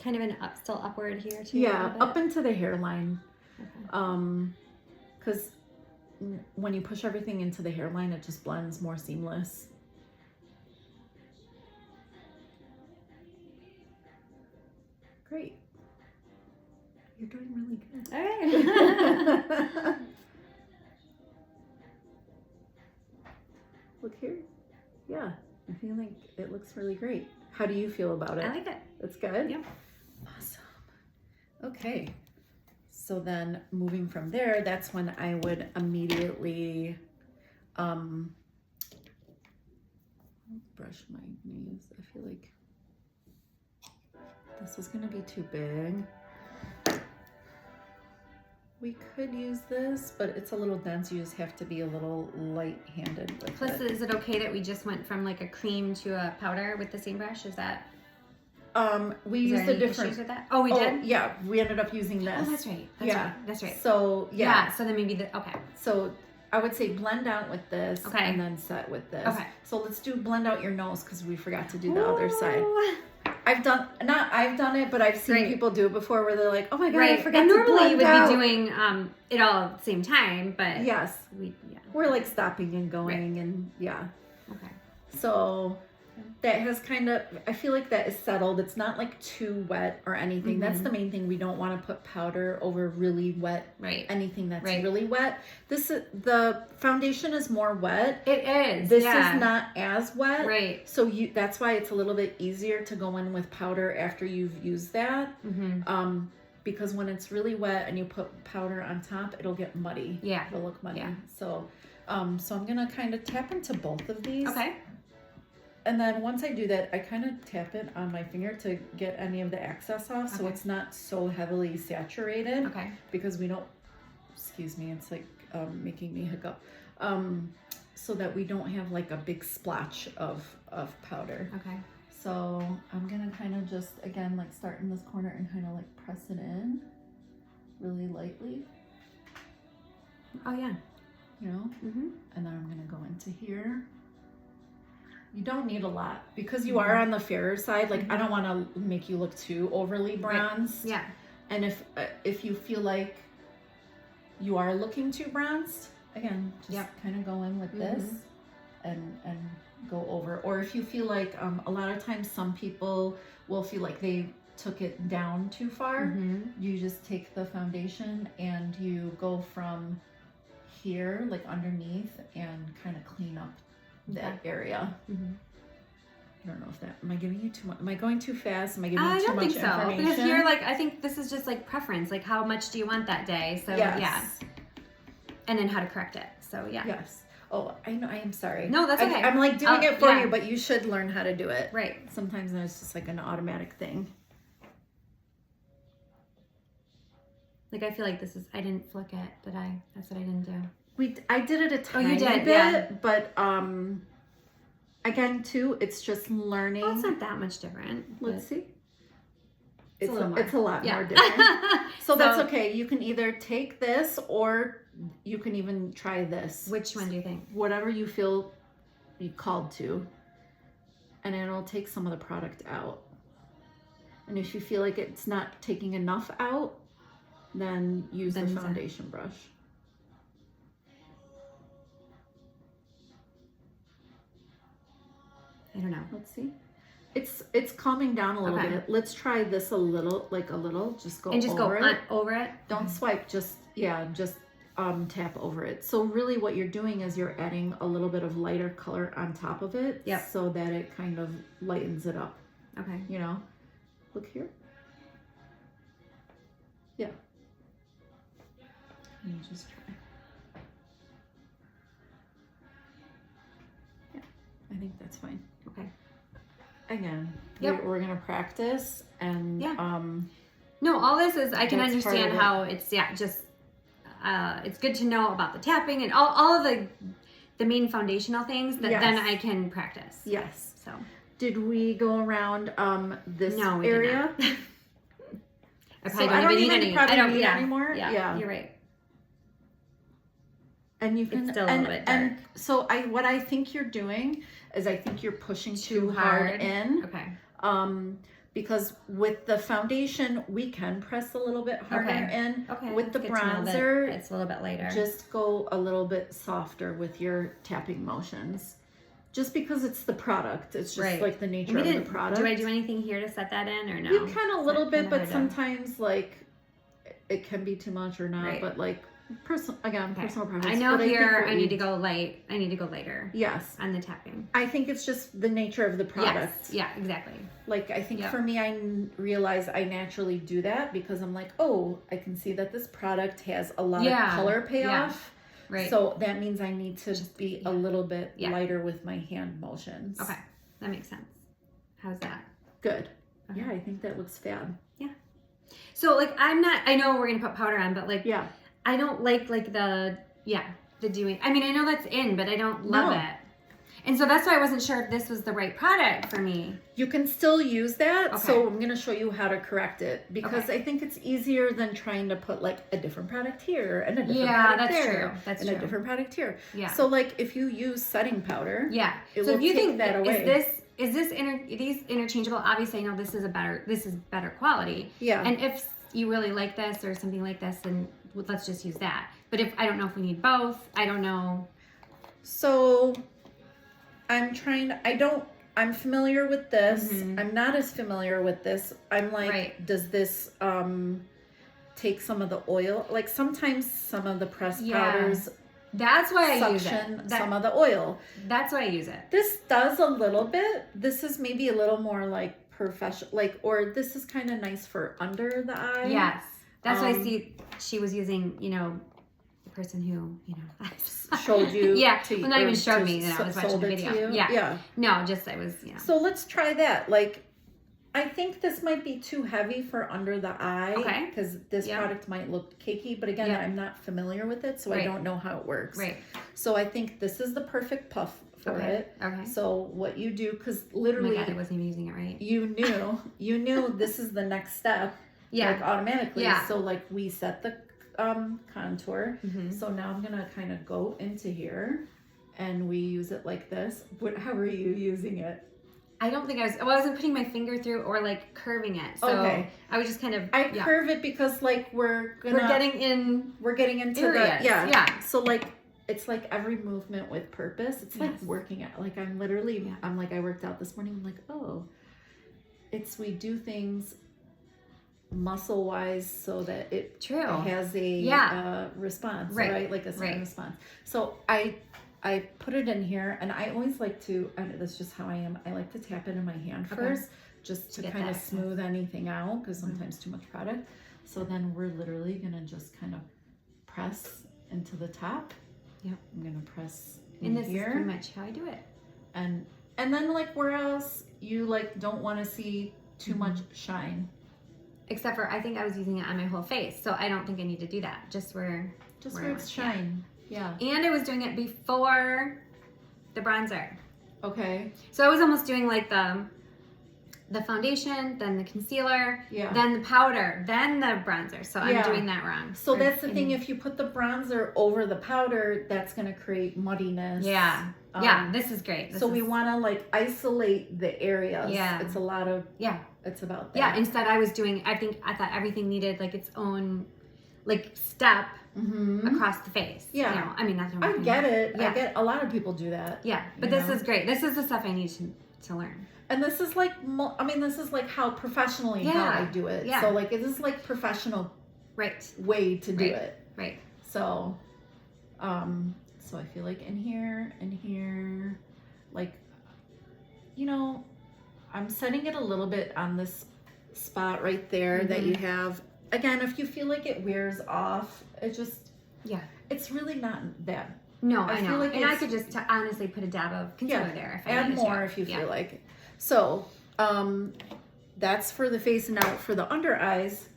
Kind of an still upward here too. Yeah, up into the hairline. Okay. Because when you push everything into the hairline, it just blends more seamless. Great. You're doing really good. All right. Look here. Yeah, I feel like it looks really great. How do you feel about it? I like it. It's good? Yep. Awesome. Okay. So then moving from there, that's when I would immediately brush my nails. I feel like this is gonna be too big. We could use this, but it's a little dense. You just have to be a little light-handed with Plus, it. is it okay that we just went from like a cream to a powder with the same brush? Is that? We Is used there a any different. issues with that? Oh, we did. Yeah, we ended up using this. Oh, that's right. That's Yeah. right. That's right. So Yeah. So then maybe the okay. So I would say blend out with this Okay. and then set with this. Okay. So let's do blend out your nose because we forgot to do the other side. Ooh. I've done it, but I've seen Right. people do it before where they're like, oh my God, I Right. forgot And to normally blend you would out. be doing it all at the same time, but Yes. yeah. We're like stopping and going and yeah. Okay. So that has kind of, I feel like that is settled. It's not like too wet or anything. That's the main thing. We don't want to put powder over really wet, Right. anything that's Right. really wet. The foundation is more wet. It is. This yeah. is not as wet. Right. So that's why it's a little bit easier to go in with powder after you've used that. Because when it's really wet and you put powder on top, it'll get muddy. Yeah. It'll look muddy. Yeah. So I'm gonna kind of tap into both of these. Okay. And then once I do that, I kind of tap it on my finger to get any of the excess off, so Okay. it's not so heavily saturated. Okay. Because we don't, excuse me, it's like making me hiccup. So that we don't have like a big splotch of powder. Okay. So I'm gonna kind of just, again, like start in this corner and kind of like press it in really lightly, Oh yeah. you know? Mhm. And then I'm gonna go into here. You don't need a lot because you are on the fairer side. Like I don't want to make you look too overly bronzed. Yeah. And if you feel like you are looking too bronzed, again, just kind of go in with this and go over. Or if you feel like a lot of times some people will feel like they took it down too far, you just take the foundation and you go from here, like underneath, and kind of clean up that area. I don't know if that, am I giving you too much? Am I going too fast? Am I giving you I too don't much think so information? because you're like I think this is just like preference, like how much do you want that day? So Yes. yeah, and then how to correct it. So yeah. Yes. Oh, I know. I am sorry. No, that's okay. I'm like doing it for yeah. you, but you should learn how to do it. Right. Sometimes it's just like an automatic thing. Like I feel like this is I didn't flick it, did I? That's what I didn't do. I did it a tiny you did, bit, yeah. but Again, too, it's just learning. Well, it's not that much different. Let's see. It's a little more. It's a lot Yeah. more different. So that's okay. You can either take this or you can even try this. Which one do you think? Whatever you feel you called to. And it'll take some of the product out. And if you feel like it's not taking enough out, then use the foundation brush. I don't know. Let's see. It's calming down a little bit. Let's try this a little. Just go and just over go it. Over it. Don't swipe. Just tap over it. So really, what you're doing is you're adding a little bit of lighter color on top of it. Yep. So that it kind of lightens it up. Okay. You know, look here. Yeah. Let me just try. Yeah, I think that's fine. Okay. Again, Yep. we're gonna practice and No, all this is I can That's part understand of it. how it's just it's good to know about the tapping and all of the main foundational things that then Yes. I can practice. yes. So Did we go around this no, we did area? not. I So probably I don't don't even even need any. probably I don't need yeah. anymore? Yeah, Yeah. you're right. And you can It's still a little bit and dark. so what I think you're doing is I think you're pushing too hard in. Okay. Because with the foundation we can press a little bit harder in. Okay. With the Good to know that bronzer, it's a little bit later. just go a little bit softer with your tapping motions. Just because it's the product. It's just like the nature of the product. Do I do anything here to set that in or no? You can a little bit, but hard to- sometimes like it can be too much or not. Right. But like personal preference. I know But think here what I we- need to go light. I need to go lighter Yes, on the tapping. I think it's just the nature of the product. Yes. Yeah, exactly. Like I think Yep. for me, realize I naturally do that because I'm like, oh, I can see that this product has a lot of color payoff. Right. So that means I need to be a little bit Yeah. lighter with my hand motions. Okay, that makes sense. How's that? Good. Okay. Yeah, I think that looks fab. So like I know we're gonna put powder on, but like Yeah. I don't like the doing. I mean, I know that's in, but I don't love No. it. And so that's why I wasn't sure if this was the right product for me. You can still use that. Okay. So I'm going to show you how to correct it because Okay. I think it's easier than trying to put like a different product here and a different Yeah, product that's there true. That's and true. a different product here. Yeah. So like if you use setting powder, Yeah. it So will if you take think that away. is this these interchangeable? Obviously, I know this is better quality. Yeah. And if you really like this or something like this, then let's just use that. But if I don't know if we need both, I don't know. So I'm I'm familiar with this. Mhm. I'm not as familiar with this. I'm like, Right. does this take some of the oil? Like sometimes some of the pressed Yeah. powders That's why I use suction it. some of the oil. That's why I use it. This does a little bit. This is maybe a little more like professional, like, or this is kind of nice for under the eye. Yes. That's why I Um, see she was using, the person who, Showed you. Yeah. to- Well, not even or showed to me that I was watching sold the it to video. you? Yeah. Yeah. No, just I was, So let's try that. Like, I think this might be too heavy for under the eye. Okay. Because this Yeah. product might look cakey, but again, Yeah. I'm not familiar with it, so I Right. don't know how it works. Right. So I think this is the perfect puff for Okay. it. Okay. So what you do, because Oh my literally God, I wasn't even using it right. you knew this is the next step. Yeah. Like automatically. Yeah. So like we set the contour. Mhm. So now I'm gonna kind of go into here and we use it like this. How are you using it? I don't think I wasn't putting my finger through or like curving it. So Okay. I was just kind of, I curve it because like we're getting into areas. the Yeah. So like it's like every movement with purpose. It's like Yes. working out. Like I'm literally Yeah. I'm like I worked out this morning. I'm like, oh, we do things muscle wise so that it True. has a Yeah. response, Right. right? Like a certain Right. response. So I put it in here, and I always like to. And that's just how I am. I like to tap it in my hand Okay. first, just to Get kind of that. smooth anything out, because Mhm. sometimes too much product. So then we're literally gonna just kind of press into the top. Yep. I'm gonna press in And this is here, pretty much how I do it. and then like where else you like don't want to see too Mhm. much shine. Except for I think I was using it on my whole face. So I don't think I need to do that. Just where Just Where where I it's want, yeah. shine. Yeah. And I was doing it before the bronzer. Okay. So I was almost doing like the foundation, then the concealer, Yeah. then the powder, then the bronzer. So I'm Yeah. doing that wrong. So that's the thing. If you put the bronzer over the powder, that's going to create muddiness. Yeah. Yeah. This is great. So we want to like isolate the areas. Yeah. It's a lot of. Yeah. It's about that. Yeah. Instead, I thought everything needed like its own like step across the face. Yeah. You know, I mean, nothing. I get it. Yeah. I get a lot of people do that. Yeah. But this is great. This is the stuff I need to learn. And this is like, this is like how professionally how I do it. Yeah. So like, this is like professional way to do it. Right. So, so I feel like in here, like, you know, I'm setting it a little bit on this spot right there that you have. Again, if you feel like it wears off, it just, it's really not that. No, I feel know. like And I could just honestly put a dab of concealer there. If I add needed more to. if you feel like it. So, that's for the face. And now for the under eyes,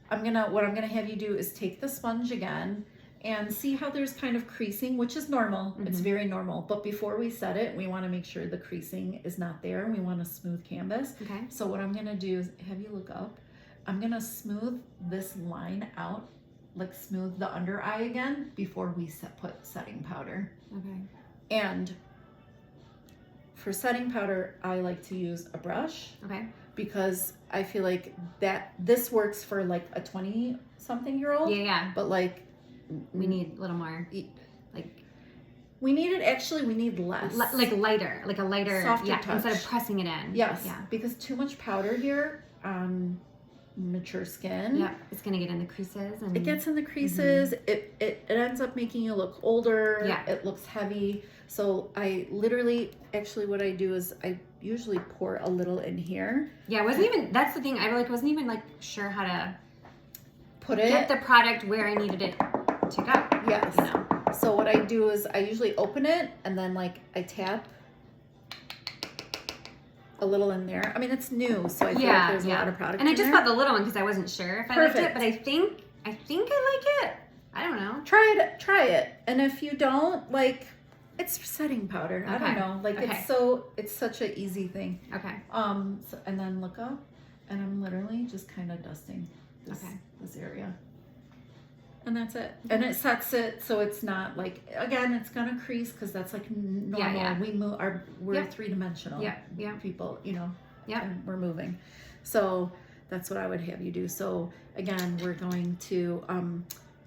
what I'm gonna have you do is take the sponge again and see how there's kind of creasing, which is normal. It's very normal. But before we set it, we want to make sure the creasing is not there. We want a smooth canvas. Okay. So what I'm gonna do is have you look up. I'm gonna smooth this line out, like smooth the under eye again before we put setting powder. Okay. And for setting powder, I like to use a brush. Okay. Because I feel like this works for like a 20-something-year-old. Yeah. But like we need a little more, like we need less, like lighter, like a lighter, softer touch. instead of pressing it in. Yes. Yeah. Because too much powder here on mature skin. Yeah. It's gonna get in the creases, and it gets in the creases. It ends up making you look older. Yeah. It looks heavy. So I literally, actually, what I do is I usually pour a little in here. Yeah. It wasn't even. That's the thing. I wasn't even like sure how to get the product where I needed it to go. Yes. You know? So what I do is I usually open it and then like I tap a little in there. I mean, it's new, so I feel like there's a lot of product. And I in just there. bought the little one because I wasn't sure if I liked it, but I think I like it. I don't know. Try it. And if you don't, like, it's setting powder. I don't know. Like it's such an easy thing. Okay. So, and then look up, and I'm literally just kind of dusting this area. And that's it. And it sets it so it's not like, again, it's gonna crease because that's like normal. Yeah. We're three-dimensional. Yeah. People, you know. Yeah. And we're moving. So that's what I would have you do. So again, we're going to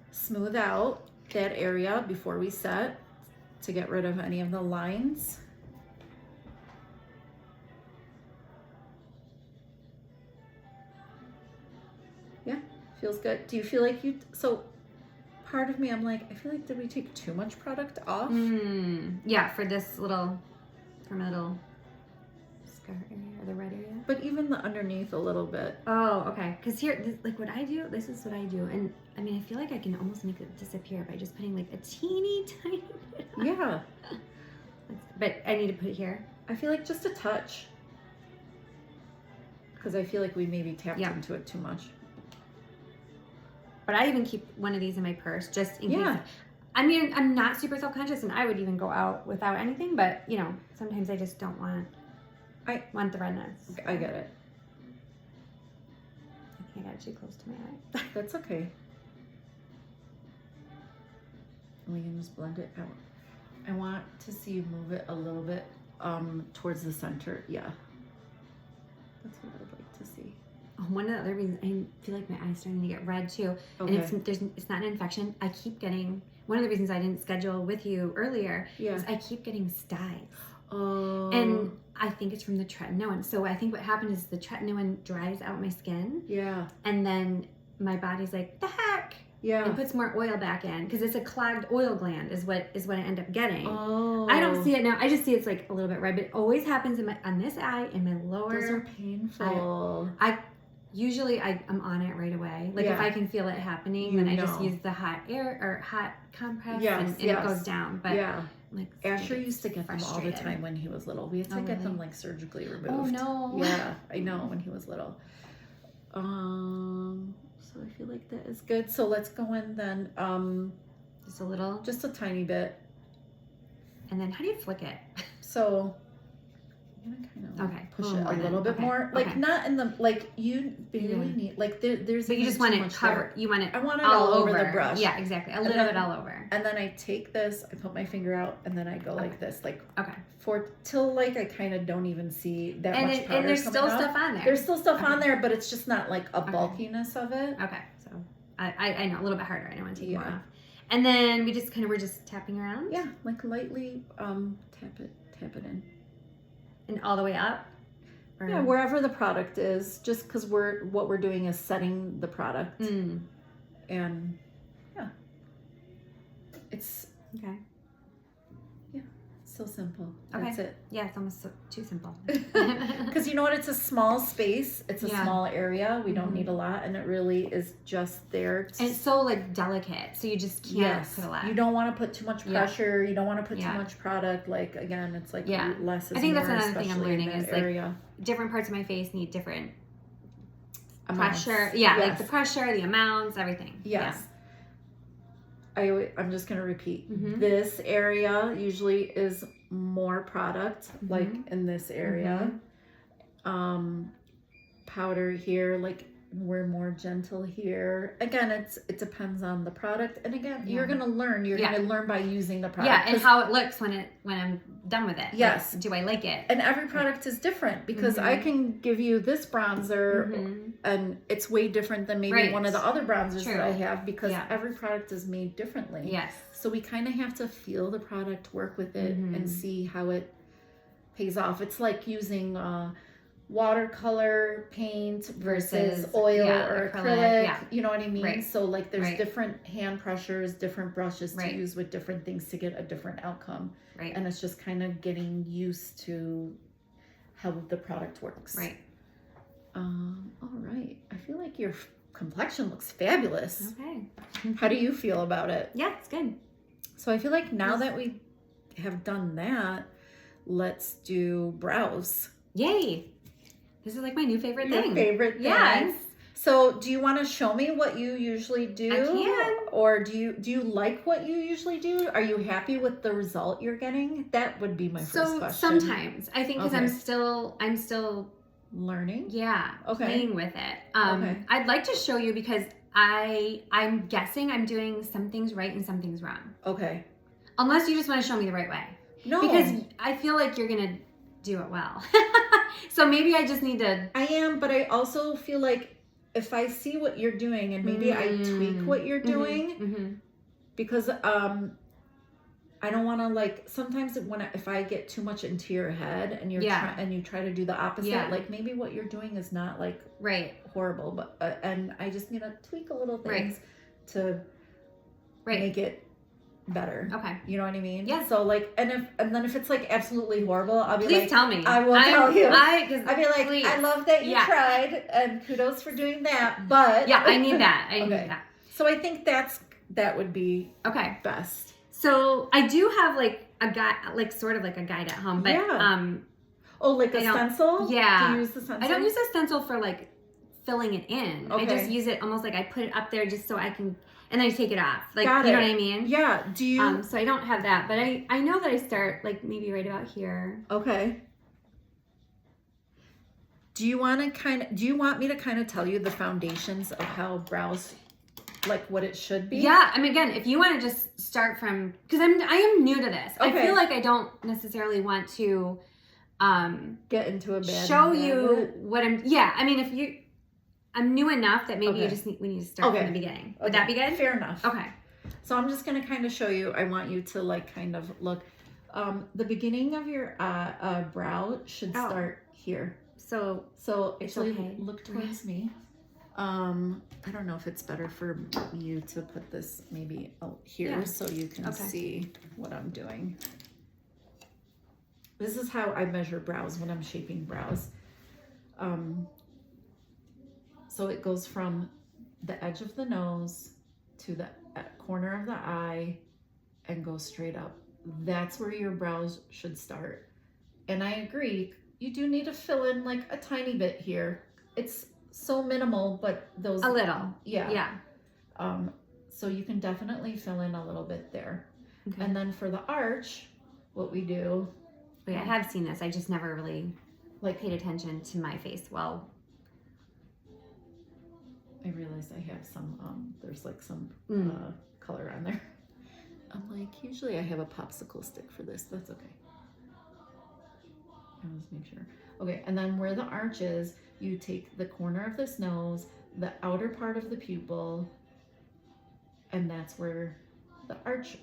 smooth out that area before we set to get rid of any of the lines. Yeah, feels good. Do you feel like part of me, I'm like, I feel like, did we take too much product off? Yeah, for this little skirt area or the red area. But even the underneath a little bit. Oh, okay. Because here, what I do, this is what I do. And I mean, I feel like I can almost make it disappear by just putting like a teeny tiny bit on. Yeah. But I need to put it here. I feel like just a touch. Because I feel like we maybe tapped into it too much. But I even keep one of these in my purse just in case. I mean, I'm not super self-conscious, and I would even go out without anything. But you know, sometimes I just don't want the redness. I get it. I think I got it too close to my eye. That's okay. We can just blend it out. I want to see you move it a little bit towards the center. Yeah. That's what I'd like to see. Oh, one of the other reasons I feel like my eye's starting to get red too, and it's not an infection. I keep getting, one of the reasons I didn't schedule with you earlier is I keep getting styes. Oh. And I think it's from the tretinoin. So I think what happened is the tretinoin dries out my skin. Yeah. And then my body's like, the heck? Yeah. And puts more oil back in because it's a clogged oil gland is what I end up getting. Oh. I don't see it now. I just see it's like a little bit red, but it always happens on this eye, in my lower. Those are painful. Usually I'm on it right away. Like if I can feel it happening, then I just use the hot air or hot compress and it goes down. But like Asher used to get them all the time when he was little. We had to get them like surgically removed. Oh no. Yeah, I know, when he was little. So I feel like that is good. So let's go in then. Just a little. Just a tiny bit. And then how do you flick it? So gonna kind of Okay. push A little it more a little then. bit Okay. more, like Okay. not in the like you barely Yeah. need like there's. But you even just want too it much covered. there. You want it I want it all over the brush. Yeah, exactly. A little then- bit all over. And then I take this, I put my finger out, and then I go like this, like Okay. till like I kind of don't even see that And much it, powder and there's coming still out. stuff on there. There's still stuff on Okay. there, but it's just not like a Okay. bulkiness of it. Okay. So I know a little bit harder. I don't want to take more Yeah. off. And then we're just tapping around. Yeah, like lightly tap it in. And all the way up. Or- Yeah, wherever the product is, just because what we're doing is setting the product, Mm. and yeah, it's Okay. so simple. Okay. That's it. Yeah, it's almost too simple. Because you know what? It's a small space. It's a Yeah. small area. We don't Mhm. need a lot, and it really is just there. To And it's so like delicate, so you just can't put a lot. You don't want to put too much Yeah. pressure. You don't want to put Yeah. too much product. Like again, it's like Yeah. less is I think that's more, another thing I'm especially in learning that is, like, area. Different parts of my face need different Amounts. pressure. Yeah, like Yes. the pressure, the amounts, everything. Yes. I'm just gonna repeat. Mhm. This area usually is more product, like Mhm. in this area. Powder here, like we're more gentle here. Again, it depends on the product, and again, Yeah. you're gonna learn. You're Yeah. gonna learn by using the product. Yeah, and 'Cause- how it looks when I'm done with it. Yes. Like, do I like it? and every product is different because Mhm. I can give you this bronzer Mhm. and it's way different than maybe Right. one of the other bronzers True. that I have because Yeah. every product is made differently. Yes. So we kind of have to feel the product, work with it, Mhm. and see how it pays off. It's like using watercolor paint versus Versus, oil yeah, or acrylic, acrylic. yeah. You know what I mean? Right. So like there's Right. different hand pressures, different brushes Right. to use with different things to get a different outcome. Right. And it's just kind of getting used to how the product works. Right. All right. I feel like your complexion looks fabulous. Okay. How do you feel about it? Yeah, it's good. So I feel like now that we have done that, let's do brows. Yay. This is like my new favorite Your thing. favorite thing. Yes. So do you want to show me what you usually do? I can. Or do you like what you usually do? Are you happy with the result you're getting? That would be my first So question. sometimes I think because Okay. I'm still Learning? Okay. Playing with it. Okay. I'd like to show you because I'm guessing I'm doing some things right and some things wrong. Okay. Unless you just want to show me the right way. No. Because I feel like you're gonna do it well. So maybe I just need to. I am, but I also feel like if I see what you're doing and maybe I tweak what you're doing, because I don't want to like sometimes if I get too much into your head and you try to do the opposite, like maybe what you're doing is not like Right. horrible, but and I just need to tweak a little things to Right. make it better. Okay. You know what I mean? Yeah. So like, and then if it's like absolutely horrible, I'll be Please like, tell me. I will tell you. I'll be like, please. I love that you Yeah. tried, and kudos for doing that. But Yeah, I need that. I need Okay. that. So I think that would be Okay. best. So I do have like a guide, like sort of like a guide at home, but Yeah. Oh, like a I don't- stencil? yeah. Do you use the stencil? I don't use a stencil for like filling it in. I just Okay. use it almost like I put it up there just so I can, and then I take it off. Like, Got you know it. what I mean? Yeah. Do you? So I don't have that, but I know that I start like maybe right about here. Okay. Do you want me to kind of tell you the foundations of how brows, like what it should be? Yeah, I mean, again, if you want to just start from, because I am new to this. I Okay. feel like I don't necessarily want to Get into a bad show habit. you what I'm. Yeah, I mean, I'm new enough that maybe Okay. we need to start Okay. from the beginning. Would that be good? Fair enough. Okay. So I'm just going to kind of show you. I want you to like kind of look. The beginning of your brow should Oh. start here. So So It's actually okay. look towards me. I don't know if it's better for you to put this maybe here Yeah. so you can Okay. see what I'm doing. This is how I measure brows when I'm shaping brows. So it goes from the edge of the nose to the corner of the eye and goes straight up. That's where your brows should start. And I agree, you do need to fill in like a tiny bit here. It's so minimal, but those a little. yeah. Yeah. So you can definitely fill in a little bit there. Okay. And then for the arch, what we do Wait, I have seen this. I just never really Like, paid attention to my face. Well, I realized I have some, there's like some Mm. color on there. I'm like, usually I have a popsicle stick for this. That's okay. I'll just make sure. Okay, and then where the arch is, you take the corner of this nose, the outer part of the pupil, and that's where the arch,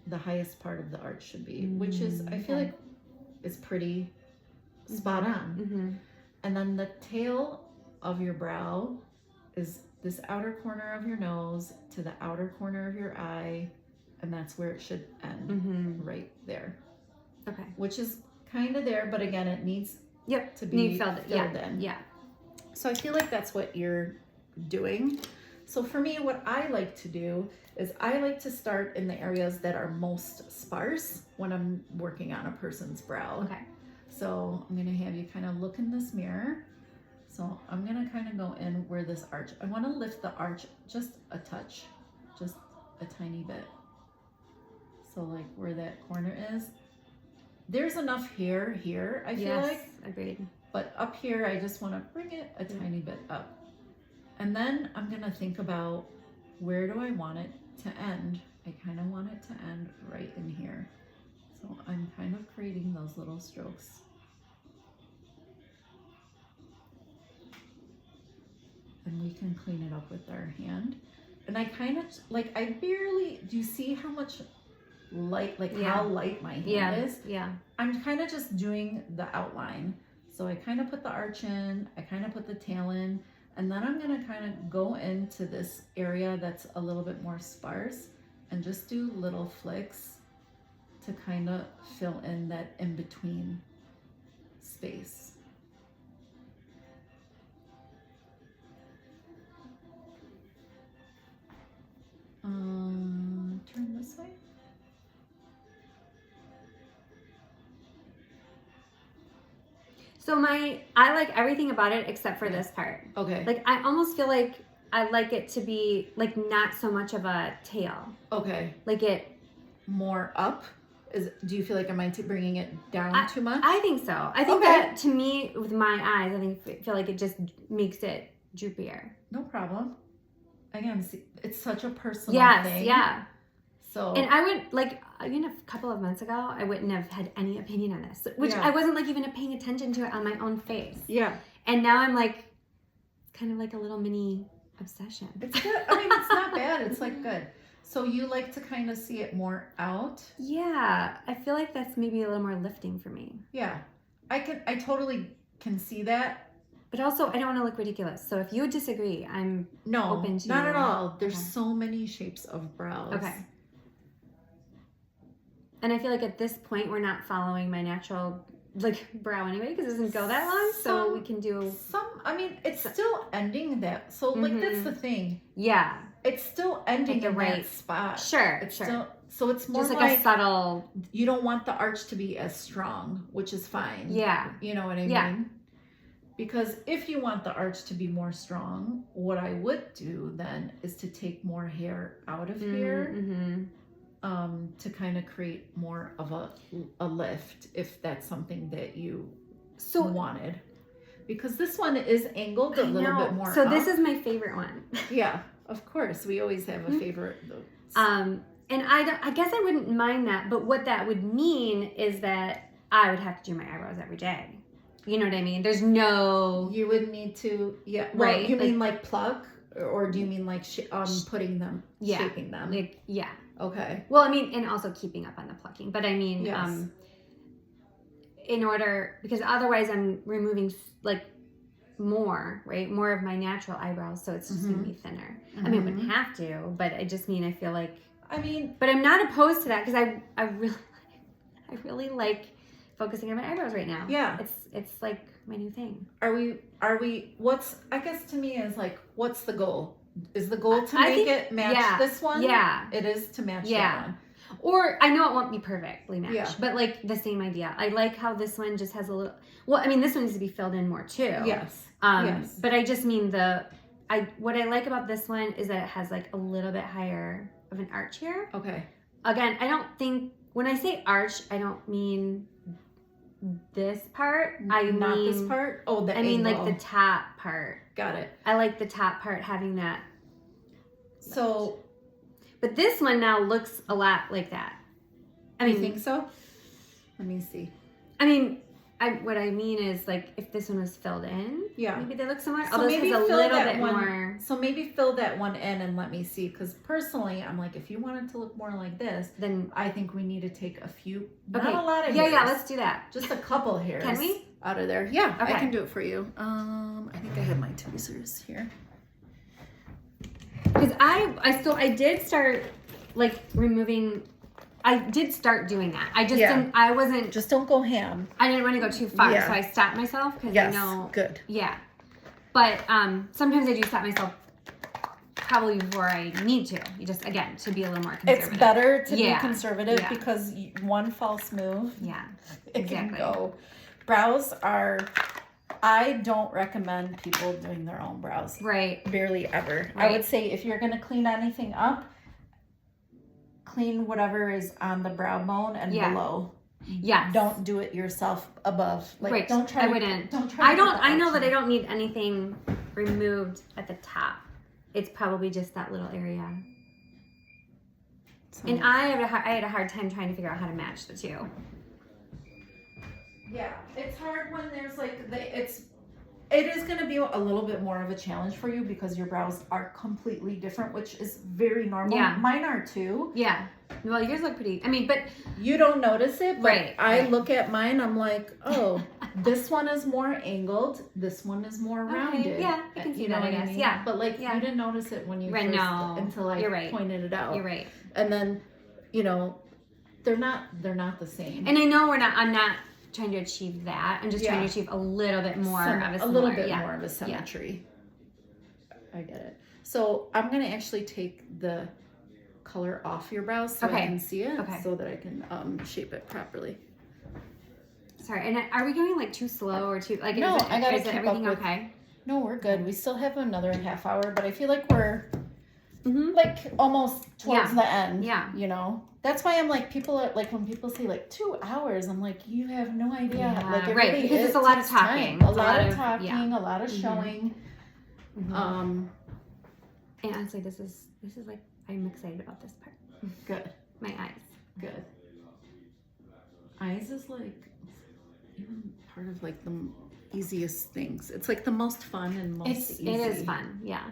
the highest part of the arch should be, which is, I feel Okay. like, is pretty spot on. Mm-hmm. And then the tail of your brow is this outer corner of your nose to the outer corner of your eye, and that's where it should end, Mm-hmm. right there. Okay. Which is kind of there, but again, it needs Yep. to be Need filled filled yeah. in. Yeah. So I feel like that's what you're doing. So for me, what I like to do is I like to start in the areas that are most sparse when I'm working on a person's brow. Okay. So I'm gonna have you kind of look in this mirror. So I'm gonna kind of go in where this arch, I wanna lift the arch just a touch, just a tiny bit. So like where that corner is, there's enough hair here, I feel Yes. like, Agreed. but up here, I just wanna bring it a tiny bit up. And then I'm gonna think about where do I want it to end? I kind of want it to end right in here. So I'm kind of creating those little strokes. And we can clean it up with our hand. And I kind of, like, I barely, do you see how much light, like Yeah. how light my hand Yeah. is? Yeah. I'm kind of just doing the outline. So I kind of put the arch in, I kind of put the tail in, and then I'm gonna kind of go into this area that's a little bit more sparse and just do little flicks to kind of fill in that in-between space. Turn this way. So I like everything about it except for this part. Okay. Like I almost feel like I like it to be like not so much of a tail. Okay. Like it. More up? Do you feel like am I bringing it down too much? I think so. I think Okay. that to me with my eyes, I feel like it just makes it droopier. No problem. Again, see, it's such a personal Yes. thing. Yeah. So And I would like even a couple of months ago, I wouldn't have had any opinion on this, which Yeah. I wasn't like even paying attention to it on my own face. yeah, And now I'm like, kind of like a little mini obsession. it's good. I mean, it's not bad. It's like good. So you like to kind of see it more out? Yeah, I feel like that's maybe a little more lifting for me. Yeah, I totally can see that. But also, I don't want to look ridiculous. So if you disagree, I'm No, open to not at all. There's Okay. so many shapes of brows. okay. And I feel like at this point, we're not following my natural like brow anyway because it doesn't go that long. So we can do I mean, it's still ending that. So like that's Mhm. the thing. yeah, It's still ending the in right that spot. sure, It's sure. still, so it's more Just like, like a subtle you don't want the arch to be as strong, which is fine. yeah. You know what I Yeah. mean? Because if you want the arch to be more strong, what I would do then is to take more hair out of here Mm-hmm. to kind of create more of a lift if that's something that you So wanted. Because this one is angled a I little know. bit more So up. this is my favorite one. Yeah, of course. We always have a Mhm. favorite. And I guess I wouldn't mind that, but what that would mean is that I would have to do my eyebrows every day. You know what I mean? There's no You would need to, yeah. Well, Right, you like- mean like pluck, or do you mean like putting them, Yeah. shaping them? like yeah. Okay. Well, I mean, and also keeping up on the plucking. But I mean, Yes. in order because otherwise I'm removing like more, right? More of my natural eyebrows, so it's just Mhm. gonna be thinner. I mean, I wouldn't have to, but I just mean I feel like. I mean, But I'm not opposed to that because I really like focusing on my eyebrows right now. Yeah. It's like my new thing. are we? What's I guess to me is like, what's the goal? Is the goal to I make think- it match yeah, this one? yeah. It is to match Yeah. that one. Or I know it won't be perfectly matched, Yeah. but like the same idea. I like how this one just has a little. Well, I mean, this one needs to be filled in more too. Yes. Yes. But I just mean what I like about this one is that it has like a little bit higher of an arch here. Okay. Again, I don't think when I say arch, I don't mean this part. I Not mean, this part. Oh, the I mean, like angle. the top part. Got it. I like the top part having that. So, But this one now looks a lot like that. I mean, you think so? Let me see. I mean, what I mean is like if this one was filled in, Yeah. maybe they look similar. So Although this maybe has a fill little that bit one- more. So maybe fill that one in and let me see. Because personally, I'm like, if you want it to look more like this, Then I think we need to take a few, okay. not a lot of yeah, hairs. yeah. Let's do that. Just a couple hairs. Can we? Out of there. Yeah, I Okay. can do it for you. I think I have my tweezers here. Because I did start like removing. I did start doing that. I just Yeah. didn't. I wasn't. Just don't go ham. I didn't want to go too far, Yeah. so I stopped myself because Yes. I know. Good. Yeah, but sometimes I do stop myself probably before I need to. You just again to be a little more conservative. It's better to Yeah. be conservative Yeah. because one false move, Yeah. it Exactly. can go. Brows are. I don't recommend people doing their own brows. Right. Barely ever. I Right. would say if you're gonna clean anything up, clean whatever is on the brow bone and Yeah. below. Yes. Don't do it yourself above. Like Right. don't try. I to, wouldn't. Don't try. I to don't. put the I know that I outside. don't need anything removed at the top. It's probably just that little area. So- And I had a hard time trying to figure out how to match the two. Yeah, it's hard when there's like it is going to be a little bit more of a challenge for you because your brows are completely different, which is very normal. Yeah. Mine are too. Yeah. Well, yours look pretty. I mean, but You don't notice it, but Right, I right. look at mine, I'm like, oh, this one is more angled, this one is more Okay, rounded. yeah, I can see You that, know I what guess, mean? yeah, But like yeah. you didn't notice it when you Right, first no, until I you're right. pointed it out. you're right. And then, they're not the same. And I know I'm not trying to achieve that. I'm just trying Yeah. to achieve a little bit more of a a little similar- bit yeah. more of a symmetry. I get it. So I'm gonna actually take the color off your brows so I Okay. can see it, Okay. so that I can shape it properly. Sorry, and are we going like too slow or too like? No, I gotta is keep everything up with- okay? No, we're good. We still have another half hour, but I feel like we're Mm-hmm. like almost towards Yeah. the end. Yeah. You know, that's why I'm like, people are like, when people say like 2 hours, I'm like, you have no idea. Yeah, Like, it right, really because is. it's a lot of Takes time. talking. A It's lot of yeah. talking, a lot of Mhm. showing. Mhm. And honestly, this is like I'm excited about this part. Good, My eyes. good. Eyes is like even part of like the easiest things. It's like the most fun and most easy. It is fun. Yeah.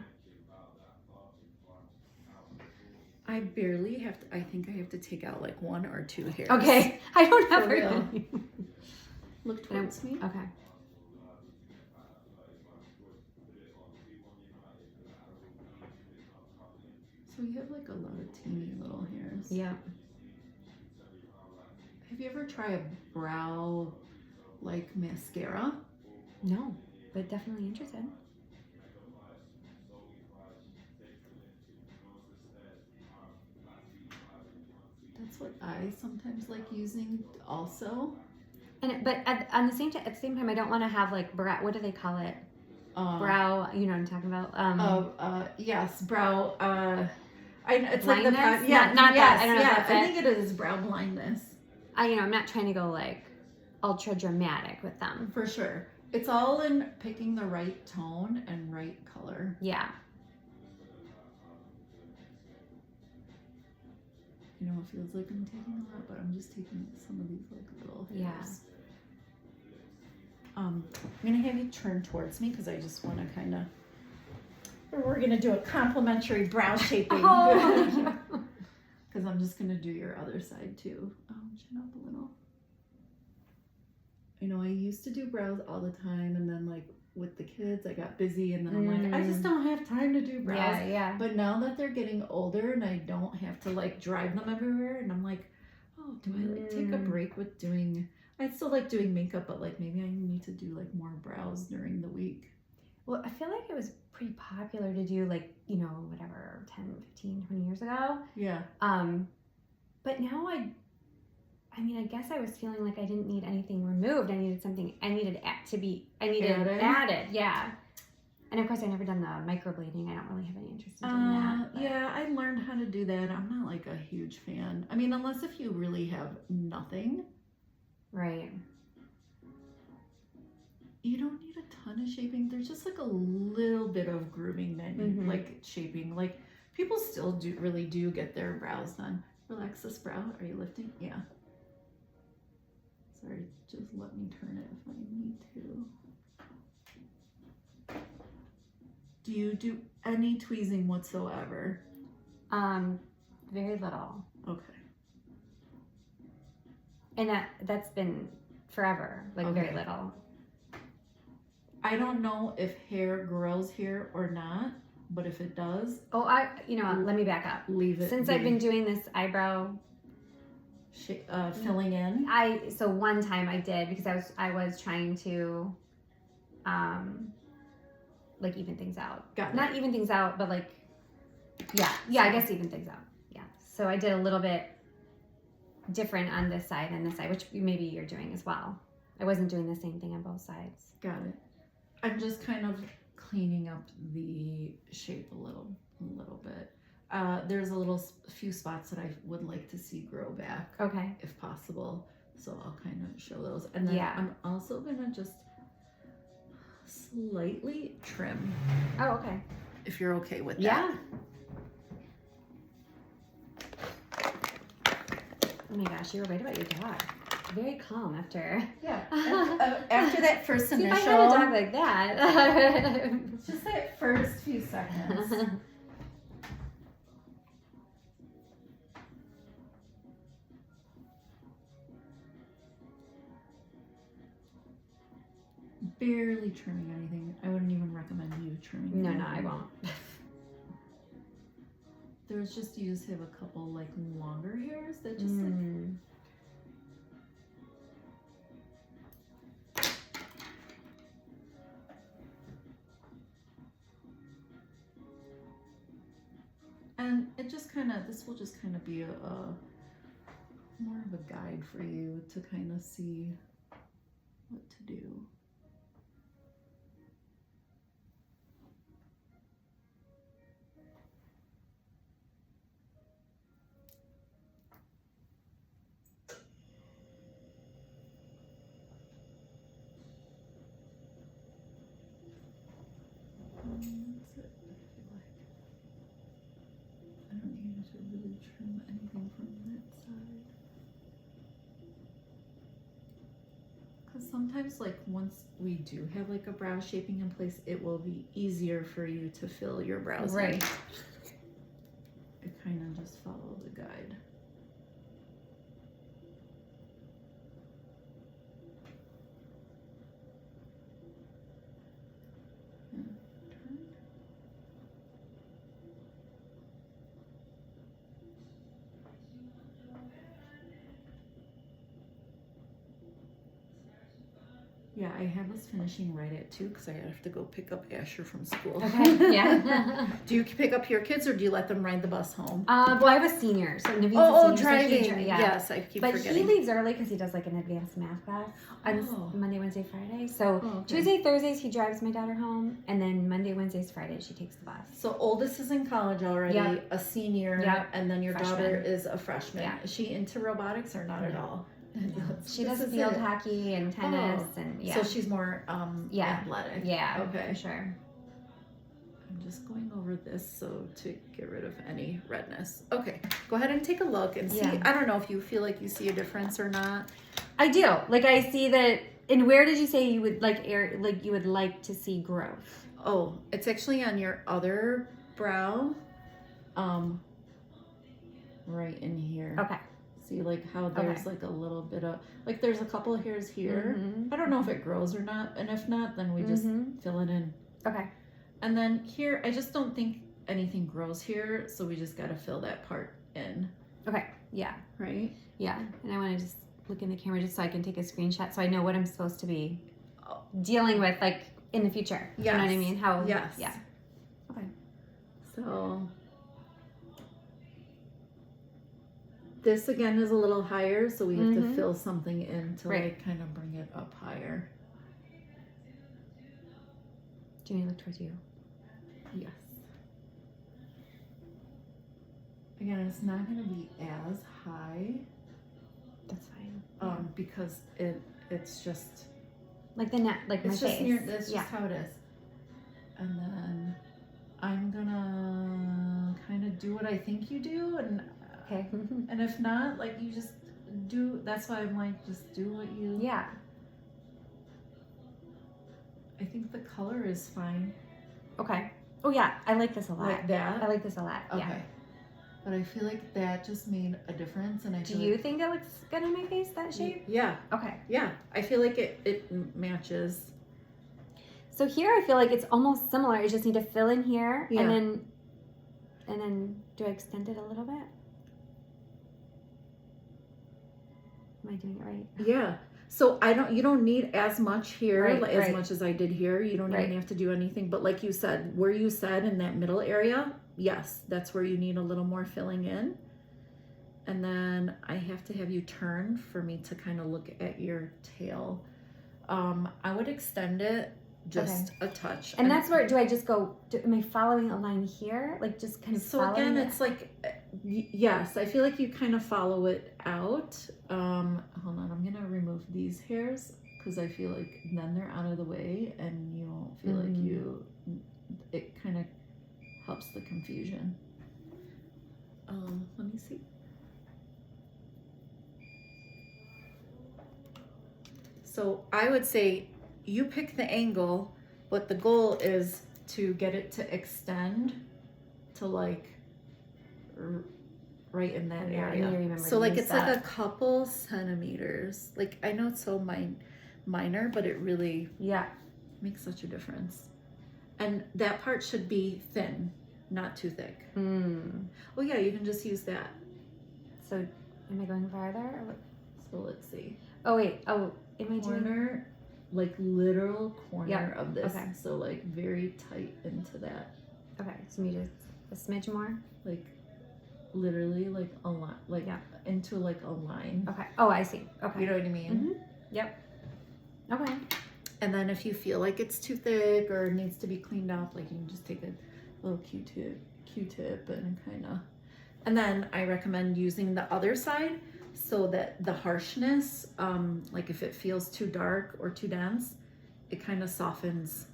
I barely have to, I think I have to take out like 1 or 2 hairs. Okay. I don't have For very real. many. Look towards me. Okay. So you have like a lot of teeny little hairs. Yeah. Have you ever tried a brow like mascara? No, but definitely interested. That's what I sometimes like using also. But at the same time, I don't want to have like brow. What do they call it? Brow. You know what I'm talking about. Yes, brow. It's like the Blindness? yeah, Not yes, that. I don't know if yeah, that's I it. think it is brow blindness I'm not trying to go like ultra dramatic with them. for sure. It's all in picking the right tone and right color. Yeah. You know, it feels like I'm taking a lot, but I'm just taking some of these like little hairs. Yeah. I'm gonna have you turn towards me because I just want to kind of. We're gonna do a complimentary brow shaping. Oh. Because I'm just gonna do your other side too. Chin up a little. You know, I used to do brows all the time, and then like with the kids, I got busy, and then I'm like, I just don't have time to do brows. Yeah. Yeah. But now that they're getting older, and I don't have to like drive them everywhere, and I'm like, oh, do I like take a break with doing? I still like doing makeup, but like maybe I need to do like more brows during the week. Well, I feel like it was pretty popular to do like, whatever, 10, 15, 20 years ago. Yeah. But now I guess I was feeling like I didn't need anything removed. I needed Added? added. Yeah. And of course I never done the microblading. I don't really have any interest in doing that. But- Yeah, I learned how to do that. I'm not like a huge fan. I mean, unless if you really have nothing. Right. you don't need a ton of shaping. There's just like a little bit of grooming that Mhm. like shaping. Like people still really do get their brows done. Relax this brow. Are you lifting? Yeah. Sorry, just let me turn it if I need to. Do you do any tweezing whatsoever? Very little. Okay. And that's been forever, like Okay. very little. I don't know if hair grows here or not, but if it does, Oh, let me back up. leave it. Since be. I've been doing this eyebrow, filling in. so one time I did because I was trying to, like even things out. Got it. Not even things out, but like, yeah, I guess even things out. Yeah. So I did a little bit different on this side and this side, which maybe you're doing as well. I wasn't doing the same thing on both sides. Got it. I'm just kind of cleaning up the shape a little bit. There's a few spots that I would like to see grow back, Okay. if possible. So I'll kind of show those, and then Yeah. I'm also gonna just slightly trim, Oh, okay. if you're okay with that. Yeah. Oh my gosh, you were right about your dog. Very calm after. Yeah. After that first See, if initial, I had a dog like that. just that first few seconds. Barely trimming anything. I wouldn't even recommend you trimming. No, anything. I won't. There's just, you just have a couple like longer hairs that just like. Mm. And it just kind of, this will just kind of be a more of a guide for you to kind of see what to do. That's it, I feel like. I don't need to really trim anything from that side. Because sometimes, like, once we do have like a brow shaping in place, it will be easier for you to fill your brows in. Right. I kind of just follow the guide. And turn. Yeah, I have us finishing right at 2 because I have to go pick up Asher from school. Okay. Yeah. Do you pick up your kids or do you let them ride the bus home? Well, I have a senior, so Naveen's a senior. Driving. So yeah. Yes, I keep But forgetting. he leaves early because he does like an advanced math class on Oh. Monday, Wednesday, Friday. So Okay. Tuesday, Thursdays he drives my daughter home, and then Monday, Wednesdays, Fridays she takes the bus. So oldest is in college already, Yep. a senior, Yep. and then your Freshman. daughter is a freshman. Yeah. Is she into robotics or not at No. all? She This does is field it. hockey and tennis and yeah. So she's more Yeah. athletic. yeah, Okay. for sure. I'm just going over this so to get rid of any redness. Okay, go ahead and take a look and see. Yeah. I don't know if you feel like you see a difference or not. I do. Like I see that. And where did you say you would you would like to see growth? Oh, it's actually on your other brow. Right in here. Okay. See like how there's Okay. like a little bit of, like there's a couple of hairs here. Mhm. I don't know if it grows or not. And if not, then we just Mhm. fill it in. Okay. And then here, I just don't think anything grows here. So we just got to fill that part in. Okay. Yeah. Right? Yeah. And I want to just look in the camera just so I can take a screenshot so I know what I'm supposed to be Oh. dealing with like in the future. You know what I Yes. mean? How? Yes. Yeah. Okay. So this again is a little higher, so we have to Mhm. fill something in to Right. like kind of bring it up higher. Do you want me to look towards you? Yes. Again, it's not going to be as high That's fine. because it's just like the neck, like It's my just face. that's just yeah. how it is. And then I'm gonna kind of do what I think you do, and Okay. and if not, like you just do. That's why I'm like, just do what you. yeah. I think the color is fine. Okay. Oh yeah, I like this a lot. Like that. I like this a lot. Okay. Yeah. But I feel like that just made a difference, and I Do feel you like, think it looks good on my face, that shape? Yeah, Okay. yeah. I feel like it matches. So here I feel like it's almost similar. I just need to fill in here Yeah. and then do I extend it a little bit? Am I doing it right? Yeah. So you don't need as much here, Right, like, as right. much as I did here. You don't Right. even have to do anything. But like you said, where you said in that middle area, yes, that's where you need a little more filling in. And then I have to have you turn for me to kind of look at your tail. I would extend it just a touch. And that's where, do I just go, am I following a line here? Like just kind of So following again, it? it's like, yes, I feel like you kind of follow it out. Hold on, I'm gonna remove these hairs because I feel like then they're out of the way and you won't feel like it kind of helps the confusion. Let me see. So I would say you pick the angle, but the goal is to get it to extend to like right in that Yeah, I need to area. remember So to like use it's like that. a couple centimeters. Like I know it's so minor, but it really Yeah. makes such a difference. And that part should be thin, not too thick. Oh yeah, you can just use that. So am I going farther? Or what? So let's see. Oh wait, am I doing? Corner, like literal corner Yep, of this. okay. So like very tight into that. Okay, so maybe just a smidge more. Like literally like a line, like Yeah. into like a line. Okay. Oh, I see. Okay. You know what I mean? Yep. Okay. And then if you feel like it's too thick or needs to be cleaned up, like you can just take a little Q-tip and kind of. And then I recommend using the other side so that the harshness, like if it feels too dark or too dense, it kind of softens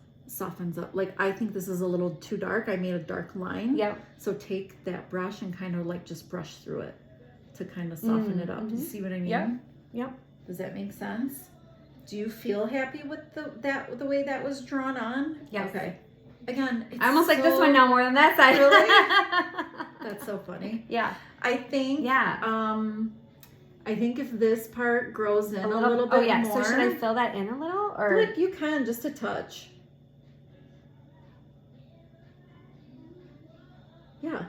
up. Like I think this is a little too dark. I made a dark line. Yep. So take that brush and kind of like just brush through it to kind of soften it up. You see what I mean? Yep. Yep. Does that make sense? Do you feel happy with the way that was drawn on? Yes. Okay. Again, it's I almost like this one now more than that side. Really? That's so funny. Yeah. I think. Yeah. I think if this part grows in a little bit Oh yeah. more. So should I fill that in a little or? Like you can just a touch. Yeah.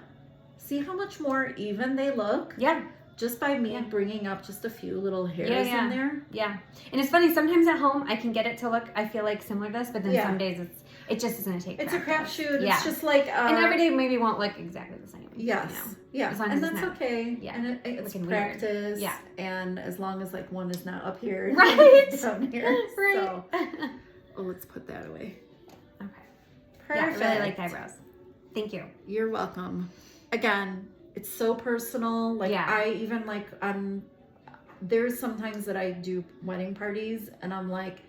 See how much more even they look? Yeah. Just by me Yeah. bringing up just a few little hairs Yeah. in there. Yeah. And it's funny. Sometimes at home I can get it to look. I feel like similar to this, but then Yeah. some days it just is gonna take. It's a practice. crapshoot. Yeah. It's just like. And every day maybe won't look exactly the same. Yes. You know? Yeah. As long And as it's that's not- okay. yeah, And it's looking weird. practice. Yeah. And as long as like one is not up here. Right. Down here. Right. So, oh, let's put that away. Okay. Perfect. Yeah, I really like the eyebrows. Thank you. You're welcome. Again, it's so personal. Like Yeah. I even like there's sometimes that I do wedding parties and I'm like,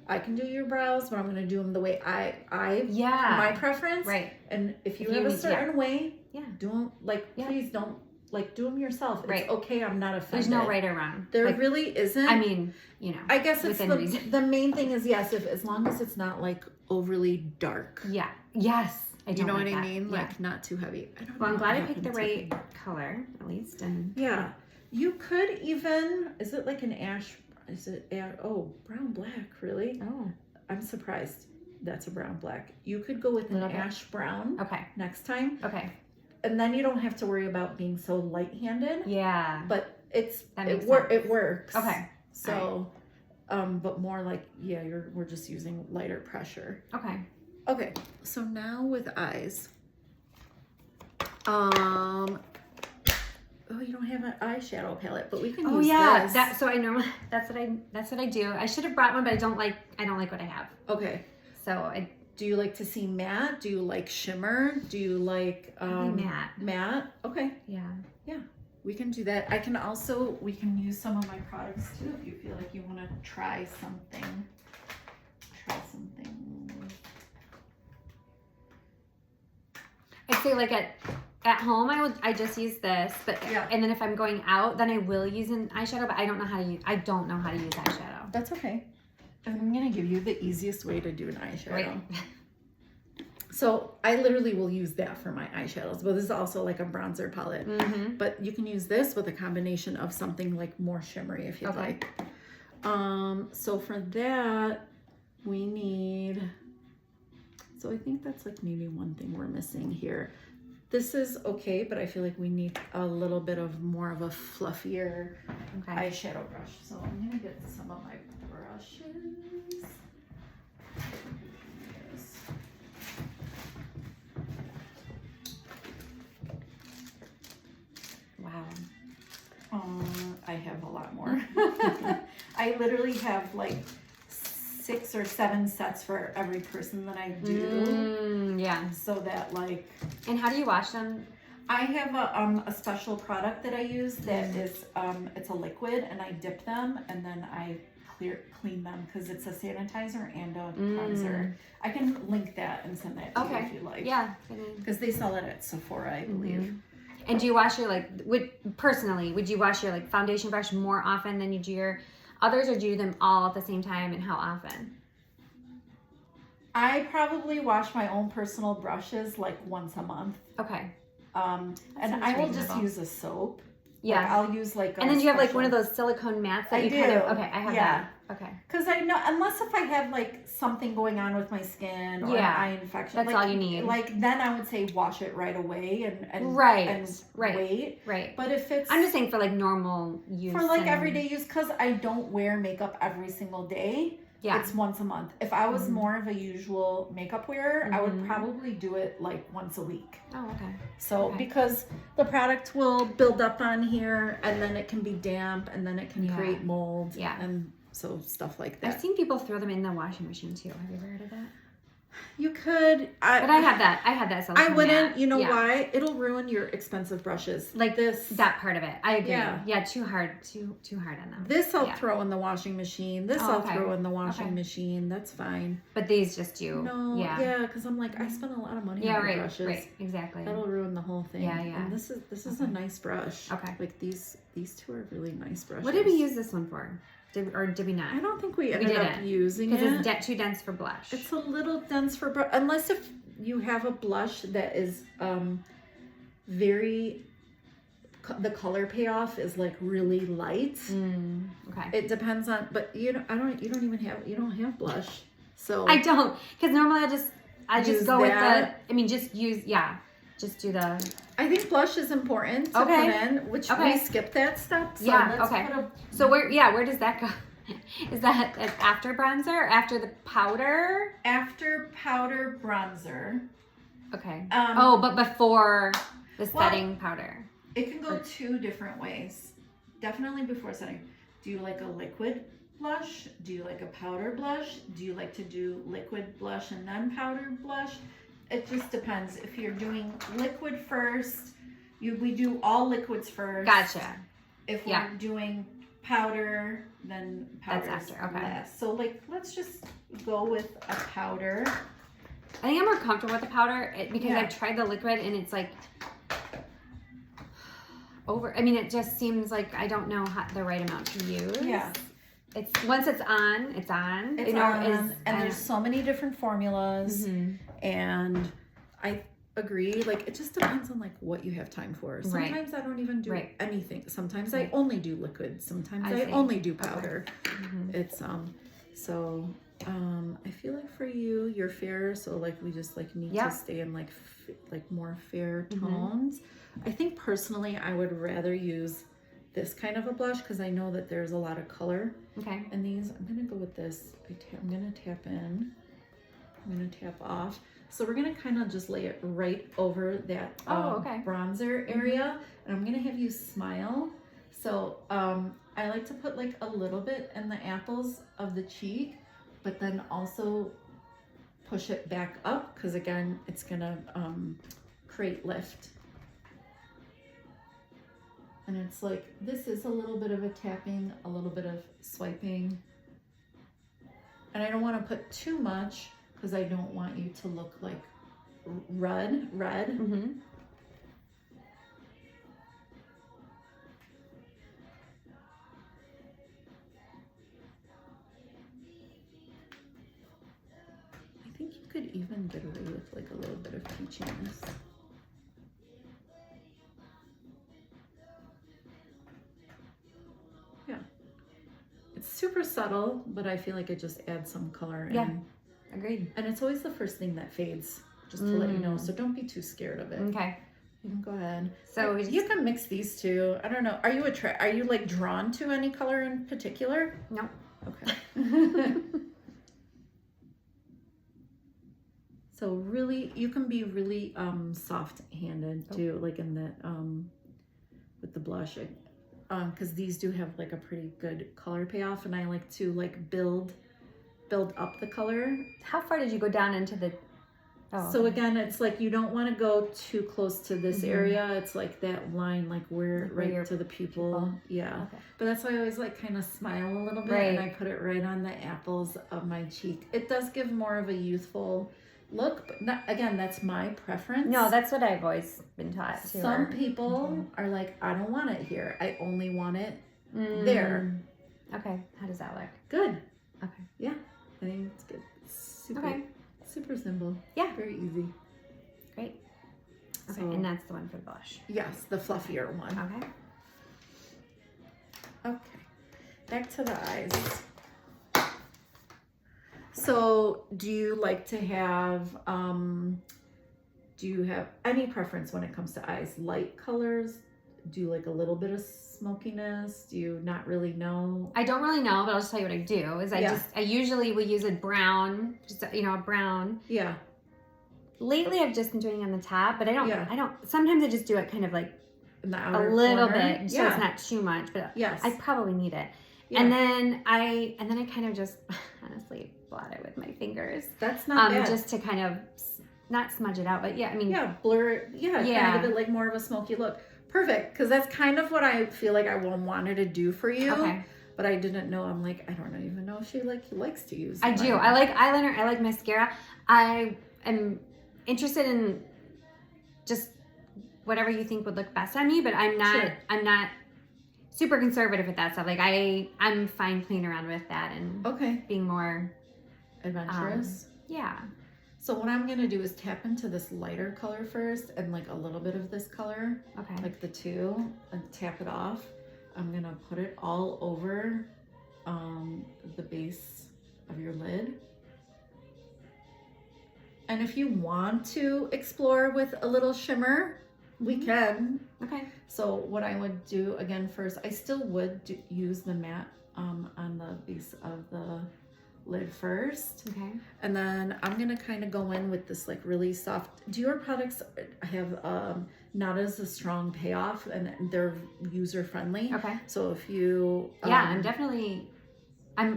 I can do your brows, but I'm gonna do them the way I Yeah. my preference. Right. And if you If have you a need- certain way, Yeah. do them like Yeah. please don't like do them yourself. It's Right. okay. I'm not offended. There's no right or wrong. There Like, really isn't. I mean, you know. I guess it's within reason. the main thing is yes, if as long as it's not like overly dark. Yeah. Yes. I don't You know like what I that. mean? Yeah. Like not too heavy. I don't Well, I'm know glad what I picked the happened right color, at least. And Yeah. You could even, is it like an ash, brown black, really? oh, I'm surprised that's a brown black. You could go with an Little bit. ash brown okay. next time. Okay. And then you don't have to worry about being so light-handed. Yeah. But That makes it works. Okay. So, but more like, yeah, we're just using lighter pressure. Okay. Okay, so now with eyes. Oh, you don't have an eyeshadow palette, but we can Oh use yeah. this. So I normally that's what I do. I should have brought one, but I don't like what I have. Okay. So Do you like to see matte? Do you like shimmer? Do you like Probably matte. Matte? Okay. Yeah. We can do that. We can use some of my products too if you feel like you want to try something. try something. I'd say like at home I just use this, but Yeah. and then if I'm going out, then I will use an eyeshadow, but I don't know how to use eyeshadow. That's okay. And I'm gonna give you the easiest way to do an eyeshadow. Right. So I literally will use that for my eyeshadows, but this is also like a bronzer palette. Mm-hmm. But you can use this with a combination of something like more shimmery if you'd Okay. like. So for that, we need, so I think that's like maybe one thing we're missing here. This is okay, but I feel like we need a little bit of more of a fluffier Okay. eyeshadow brush. So I'm gonna get some of my brushes. Yes. Wow. I have a lot more. I literally have like 6 or 7 sets for every person that I do. Yeah. So that like, And how do you wash them? I have a special product that I use that is, it's a liquid, and I dip them and then I clean them because it's a sanitizer and a cleanser. I can link that and send that to you if you like. Yeah. Because they sell it at Sephora, I believe. And do you wash your would you wash your like foundation brush more often than you do your others, or do you do them all at the same time, and how often? I probably wash my own personal brushes like once a month. Okay. And sounds I will just reasonable. use a soap. Yeah. Like, I'll use like a And then you have like special- one of those silicone mats that I you do. kind of okay, I have Yeah. that. Okay. Because I know, unless if I have like something going on with my skin or Yeah. an eye infection, That's like, all you need. Like then I would say wash it right away and Right. wait. Right. But if it's I'm just saying for like normal use. for like and- everyday use, because I don't wear makeup every single day. Yeah. It's once a month. If I was more of a usual makeup wearer, I would Mhm. probably do it like once a week. Oh, okay. So Okay. because the product will build up on here, and then it can be damp, and then it can Yeah. create mold, Yeah. and so stuff like I've that. seen people throw them in the washing machine too. Have you ever heard of that? You could, But I have that. I have that. I silicone wouldn't. mat. You know Yeah. why? It'll ruin your expensive brushes. Like this. That part of it. I agree. Yeah. Yeah. Too hard. Too hard on them. This I'll Yeah. throw in the washing machine. This Oh, I'll okay. throw in the washing Okay. machine. That's fine. But these just do. No, Yeah. because I'm like, I spend a lot of money Yeah. on my Right. brushes. Right. Exactly. That'll ruin the whole thing. Yeah, yeah. And this is a nice brush. Okay. Like these two are really nice brushes. What did we use this one for? Did we not? I don't think we ended up didn't. using it. Because it's too dense for blush. It's a little dense for brush, unless if you have a blush that is very, the color payoff is like really light. Okay. It depends on, but you don't have blush, so I don't, because normally I Use just go with that. just do the. I think blush is important to Okay. put in, which Okay. we skipped that step. So Yeah, let's okay. put a, So where does that go? Is that after bronzer or after the powder? after powder bronzer. Okay. Um, but before the well- setting powder. It can go 2 different ways. Definitely before setting. Do you like a liquid blush? Do you like a powder blush? Do you like to do liquid blush and then powder blush? It just depends. If you're doing liquid first, we do all liquids first. Gotcha. If Yeah. we're doing powder, then powder That's after, okay. last. So like, let's just go with a powder. I think I'm more comfortable with the powder because Yeah. I've tried the liquid and it's like over. I mean, it just seems like I don't know the right amount to use. Yeah. It's once it's on, it's on. It's on, and there's so many different formulas. Mhm. And I agree, like it just depends on like what you have time for. Right. Sometimes I don't even do Right. anything. Sometimes Right. I only do liquid. Sometimes I I see. only do powder. Mhm. It's so I feel like for you you're fair, so like we just like need Yeah. to stay in like more fair Mhm. tones. I think personally I would rather use this kind of a blush because I know that there's a lot of color Okay. in these. I'm gonna go with this. I'm gonna tap in. I'm gonna tap off. So we're gonna kind of just lay it right over that Okay. bronzer area, and I'm gonna have you smile. So I like to put like a little bit in the apples of the cheek, but then also push it back up because again, it's gonna create lift. And it's like, this is a little bit of a tapping, a little bit of swiping. And I don't want to put too much because I don't want you to look like red. Mm-hmm. I think you could even get away with like a little bit of peachiness. Yeah. It's super subtle, but I feel like it just adds some color. Yeah. Agreed. And it's always the first thing that fades, just to let you know. So don't be too scared of it. Okay. You can go ahead. So we you can mix these two. I don't know. Are you like drawn to any color in particular? No. Okay. So really, you can be really soft-handed too, like in the with the blush, because these do have like a pretty good color payoff, and I like to like build up the color. How far did you go down into the? Oh. So again, it's like you don't want to go too close to this area. It's like that line, like where right to the pupil. Yeah. Okay. But that's why I always like kind of smile a little bit, and I put it right on the apples of my cheek. It does give more of a youthful look, but not, again, that's my preference. No, that's what I've always been taught too. Some people are like, I don't want it here. I only want it there. Okay. How does that look? Good. Okay. Yeah. I think it's good. Super, super simple. Yeah. Very easy. Great. Okay. So, and that's the one for the blush. Yes, the fluffier one. Okay. Okay. Back to the eyes. So do you like to have, do you have any preference when it comes to eyes? Light colors? Do you like a little bit of smokiness? Do you not really know? I don't really know, but I'll just tell you what I do. Is I usually will use a brown, just a brown. Yeah. Lately, I've just been doing it on the top, but I don't. Sometimes I just do it kind of like In the a outer little corner. bit, so it's not too much. But yes, I probably need it. Yeah. And then I kind of just honestly blot it with my fingers. That's not bad. Just to kind of not smudge it out, but yeah, I mean, blur it. Yeah, kind of give it like more of a smoky look. Perfect, because that's kind of what I feel like I wanted to do for you. Okay. But I didn't know. I'm like, I don't even know if she likes to use. I do. I like eyeliner. I like mascara. I am interested in just whatever you think would look best on me, but I'm not. Sure. I'm not super conservative with that stuff. Like I'm fine playing around with that and being more adventurous. Yeah. So what I'm gonna do is tap into this lighter color first, and like a little bit of this color. Okay. Like the two, and tap it off. I'm gonna put it all over the base of your lid. And if you want to explore with a little shimmer, we can. Okay. So what I would do again first, I still would use the matte on the base of the lid first. Okay. And then I'm gonna kind of go in with this like really soft. Do your products have not as a strong payoff, and they're user friendly? Okay. So if you I'm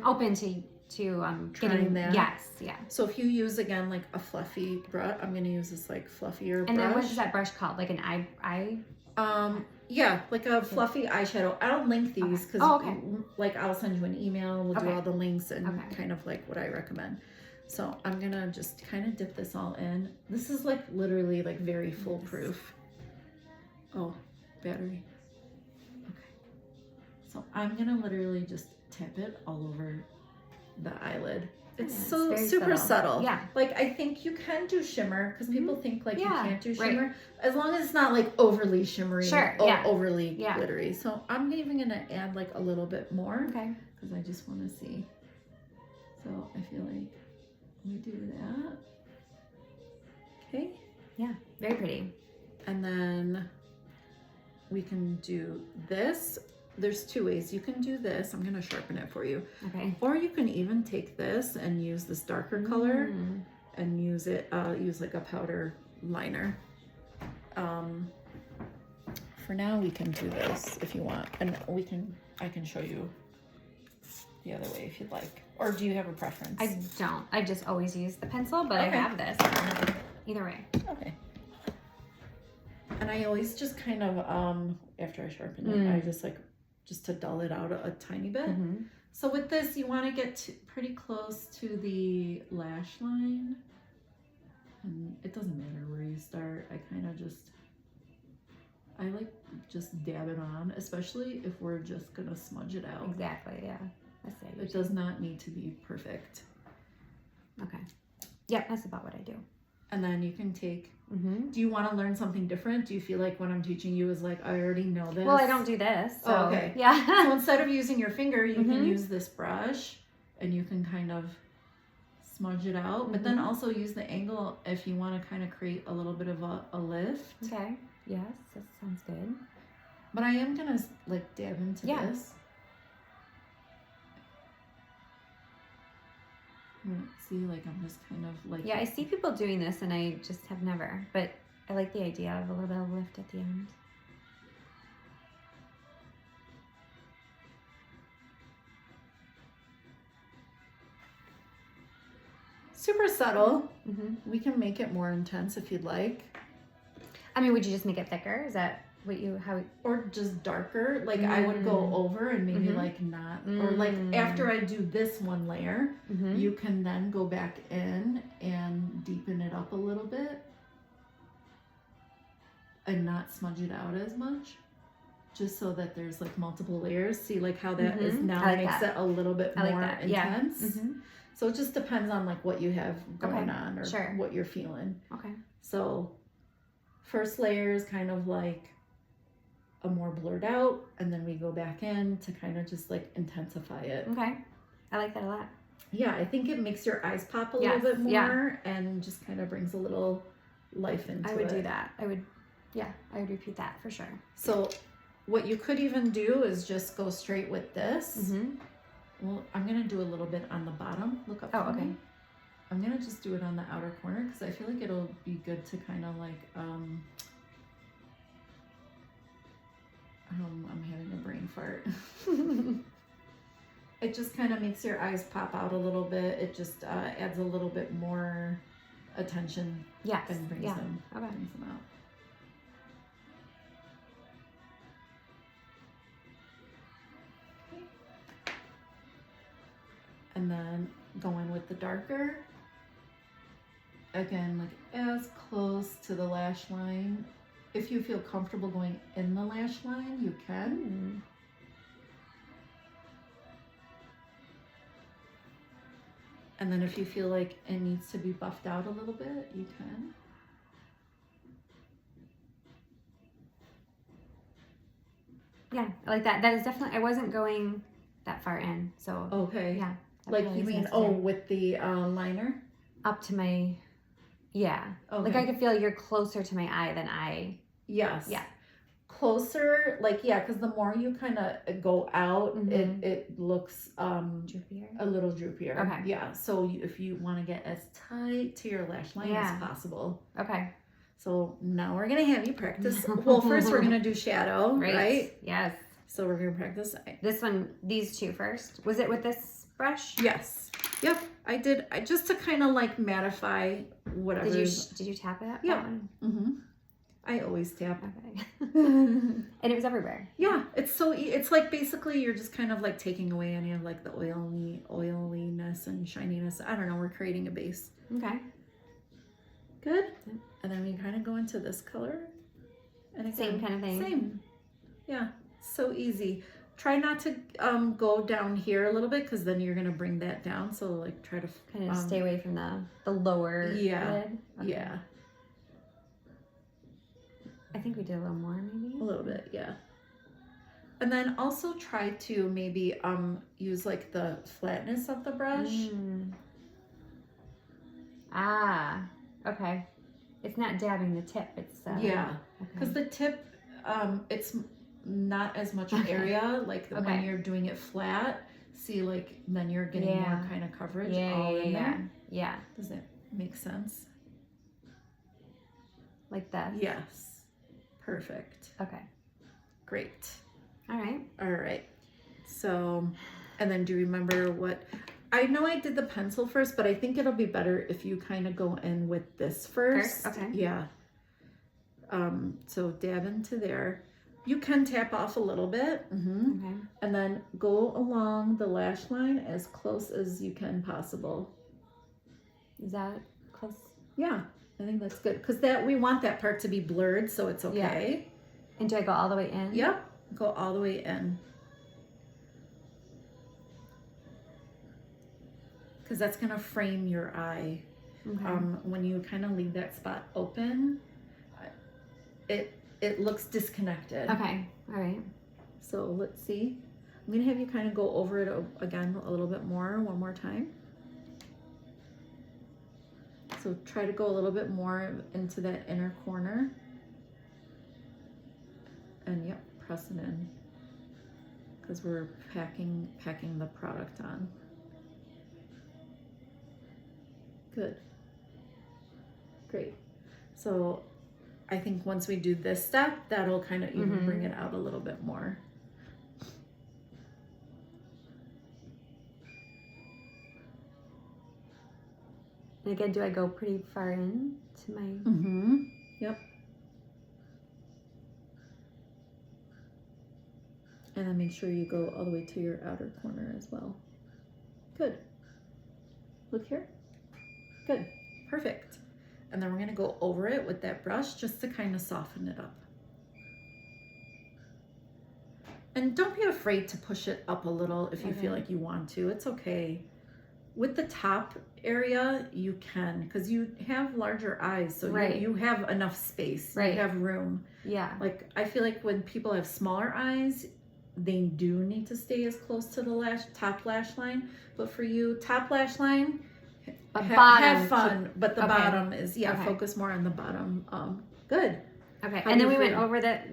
open to trying getting that. Yes. Yeah. So if you use again like a fluffy brush, I'm gonna use this like fluffier brush. And then what is that brush called? Like an eye? Yeah, like a fluffy eyeshadow. I'll link these because like I'll send you an email. We'll do all the links and kind of like what I recommend. So I'm gonna just kind of dip this all in. This is like literally like very foolproof. Oh, battery. Okay. So I'm gonna literally just tap it all over the eyelid. It's so super subtle. Yeah. Like I think you can do shimmer because people think like you can't do shimmer. Right. As long as it's not like overly shimmery or overly glittery. So I'm even gonna add like a little bit more. Okay. Because I just want to see. So I feel like we do that. Okay. Yeah. Very pretty. And then we can do this. There's two ways. You can do this. I'm going to sharpen it for you. Okay. Or you can even take this and use this darker color and use it, use like a powder liner. For now, we can do this if you want. And I can show you the other way if you'd like. Or do you have a preference? I don't. I just always use the pencil, but I have this. Either way. Okay. And I always just kind of, after I sharpen it, I just like just to dull it out a tiny bit. Mhm. So with this, you want to get pretty close to the lash line. And it doesn't matter where you start. I like just dab it on, especially if we're just gonna smudge it out. Exactly, yeah. That's the idea. It does not need to be perfect. Okay. Yep, that's about what I do. And then you can take, Mm-hmm. do you want to learn something different? Do you feel like what I'm teaching you is like, I already know this? Well, I don't do this. So, Oh, okay. Yeah. So instead of using your finger, you can Mhm. use this brush and you can kind of smudge it out. But then Mhm. also use the angle if you want to kind of create a little bit of a lift. Okay. Yes, that sounds good. But I am going to like dab into Yeah. this. See, like I'm just kind of like. Yeah, I see people doing this and I just have never. But I like the idea of a little bit of lift at the end. Super subtle. Mm-hmm. We can make it more intense if you'd like. I mean, would you just make it thicker? Is that what how? Or just darker. Like I would go over and maybe Mhm. like not. Or like after I do this one layer, Mm-hmm. you can then go back in and deepen it up a little bit. And not smudge it out as much. Just so that there's like multiple layers. See like how that is Mhm. now I like makes that. it a little bit I like more that. Yeah. intense. Mm-hmm. So it just depends on like what you have going Okay. on or Sure. what you're feeling. Okay. So first layer is kind of like a more blurred out, and then we go back in to kind of just like intensify it. Okay. I like that a lot. Yeah, I think it makes your eyes pop a little Yes, bit more yeah. and just kind of brings a little life into it. I would do that. I would repeat that for sure. So what you could even do is just go straight with this. Mm-hmm. Well, I'm gonna do a little bit on the bottom. Look up Oh, for okay. me. I'm gonna just do it on the outer corner because I feel like it'll be good to kind of like I'm having a brain fart. It just kind of makes your eyes pop out a little bit. It just adds a little bit more attention Yes. and brings Yeah. them Okay. out. And then going with the darker, again, like as close to the lash line. If you feel comfortable going in the lash line, you can. Mm. And then if you feel like it needs to be buffed out a little bit, you can. Yeah, I like that. That is definitely. I wasn't going that far in, so Okay. yeah. that Like really you is mean, nice oh, to- with the liner? up to my, yeah. Okay. Like I could feel you're closer to my eye than I. Yes. Yeah. Closer, like, yeah, because the more you kind of go out, Mhm. it looks Droopier. a little droopier. Okay. Yeah. So if you want to get as tight to your lash line Yeah. as possible. Okay. So now we're gonna have you practice. Well, first we're gonna do shadow, right? Yes. So we're gonna practice. This one, these two first. Was it with this brush? Yes. Yep. I did. I just to kind of like mattify whatever. Did you tap it? Yeah. That one? Mm-hmm. I always tap. Okay. And it was everywhere. Yeah, it's so it's like basically you're just kind of like taking away any of like the oiliness and shininess. I don't know. We're creating a base. Okay. Good. And then we kind of go into this color. And again, Same kind of thing. Same. Yeah. So easy. Try not to go down here a little bit because then you're gonna bring that down. So like try to Kind of stay away from the lower Yeah. lid. Okay. Yeah, I think we did a little more maybe. a little bit. Yeah. And then also try to maybe use like the flatness of the brush. Mm. Ah. Okay. It's not dabbing the tip. It's Yeah, Okay. because the tip, it's not as much Okay. area like when Okay. you're doing it flat. See, like then you're getting Yeah. more kind of coverage Yeah, all yeah, in yeah. there. Yeah. Does that make sense? Like that. Yes. Perfect. Okay. Great. All right. All right. So, and then do you remember what? I know I did the pencil first, but I think it'll be better if you kind of go in with this first. Okay. Yeah. So dab into there. You can tap off a little bit. Okay. And then go along the lash line as close as you can possible. Is that close? Yeah, I think that's good. Because we want that part to be blurred, so it's okay. And do I go all the way in? Yep, go all the way in. Because that's going to frame your eye. Okay. When you kind of leave that spot open, it looks disconnected. Okay. All right. So let's see. I'm going to have you kind of go over it again a little bit more, one more time. So try to go a little bit more into that inner corner. And yep, press it in. Because we're packing the product on. Good. Great. So I think once we do this step, that'll kind of even bring it out a little bit more. And again, do I go pretty far in to my... Yep. And then make sure you go all the way to your outer corner as well. Good. Look here. Good. Perfect. And then we're going to go over it with that brush just to kind of soften it up. And don't be afraid to push it up a little if you feel like you want to. It's okay. With the top area, you can, because you have larger eyes, so you have enough space. You have room. Yeah. Like, I feel like when people have smaller eyes, they do need to stay as close to the top lash line. But for you, top lash line, have fun. But the bottom is, focus more on the bottom. Good. Okay. And then we went over that.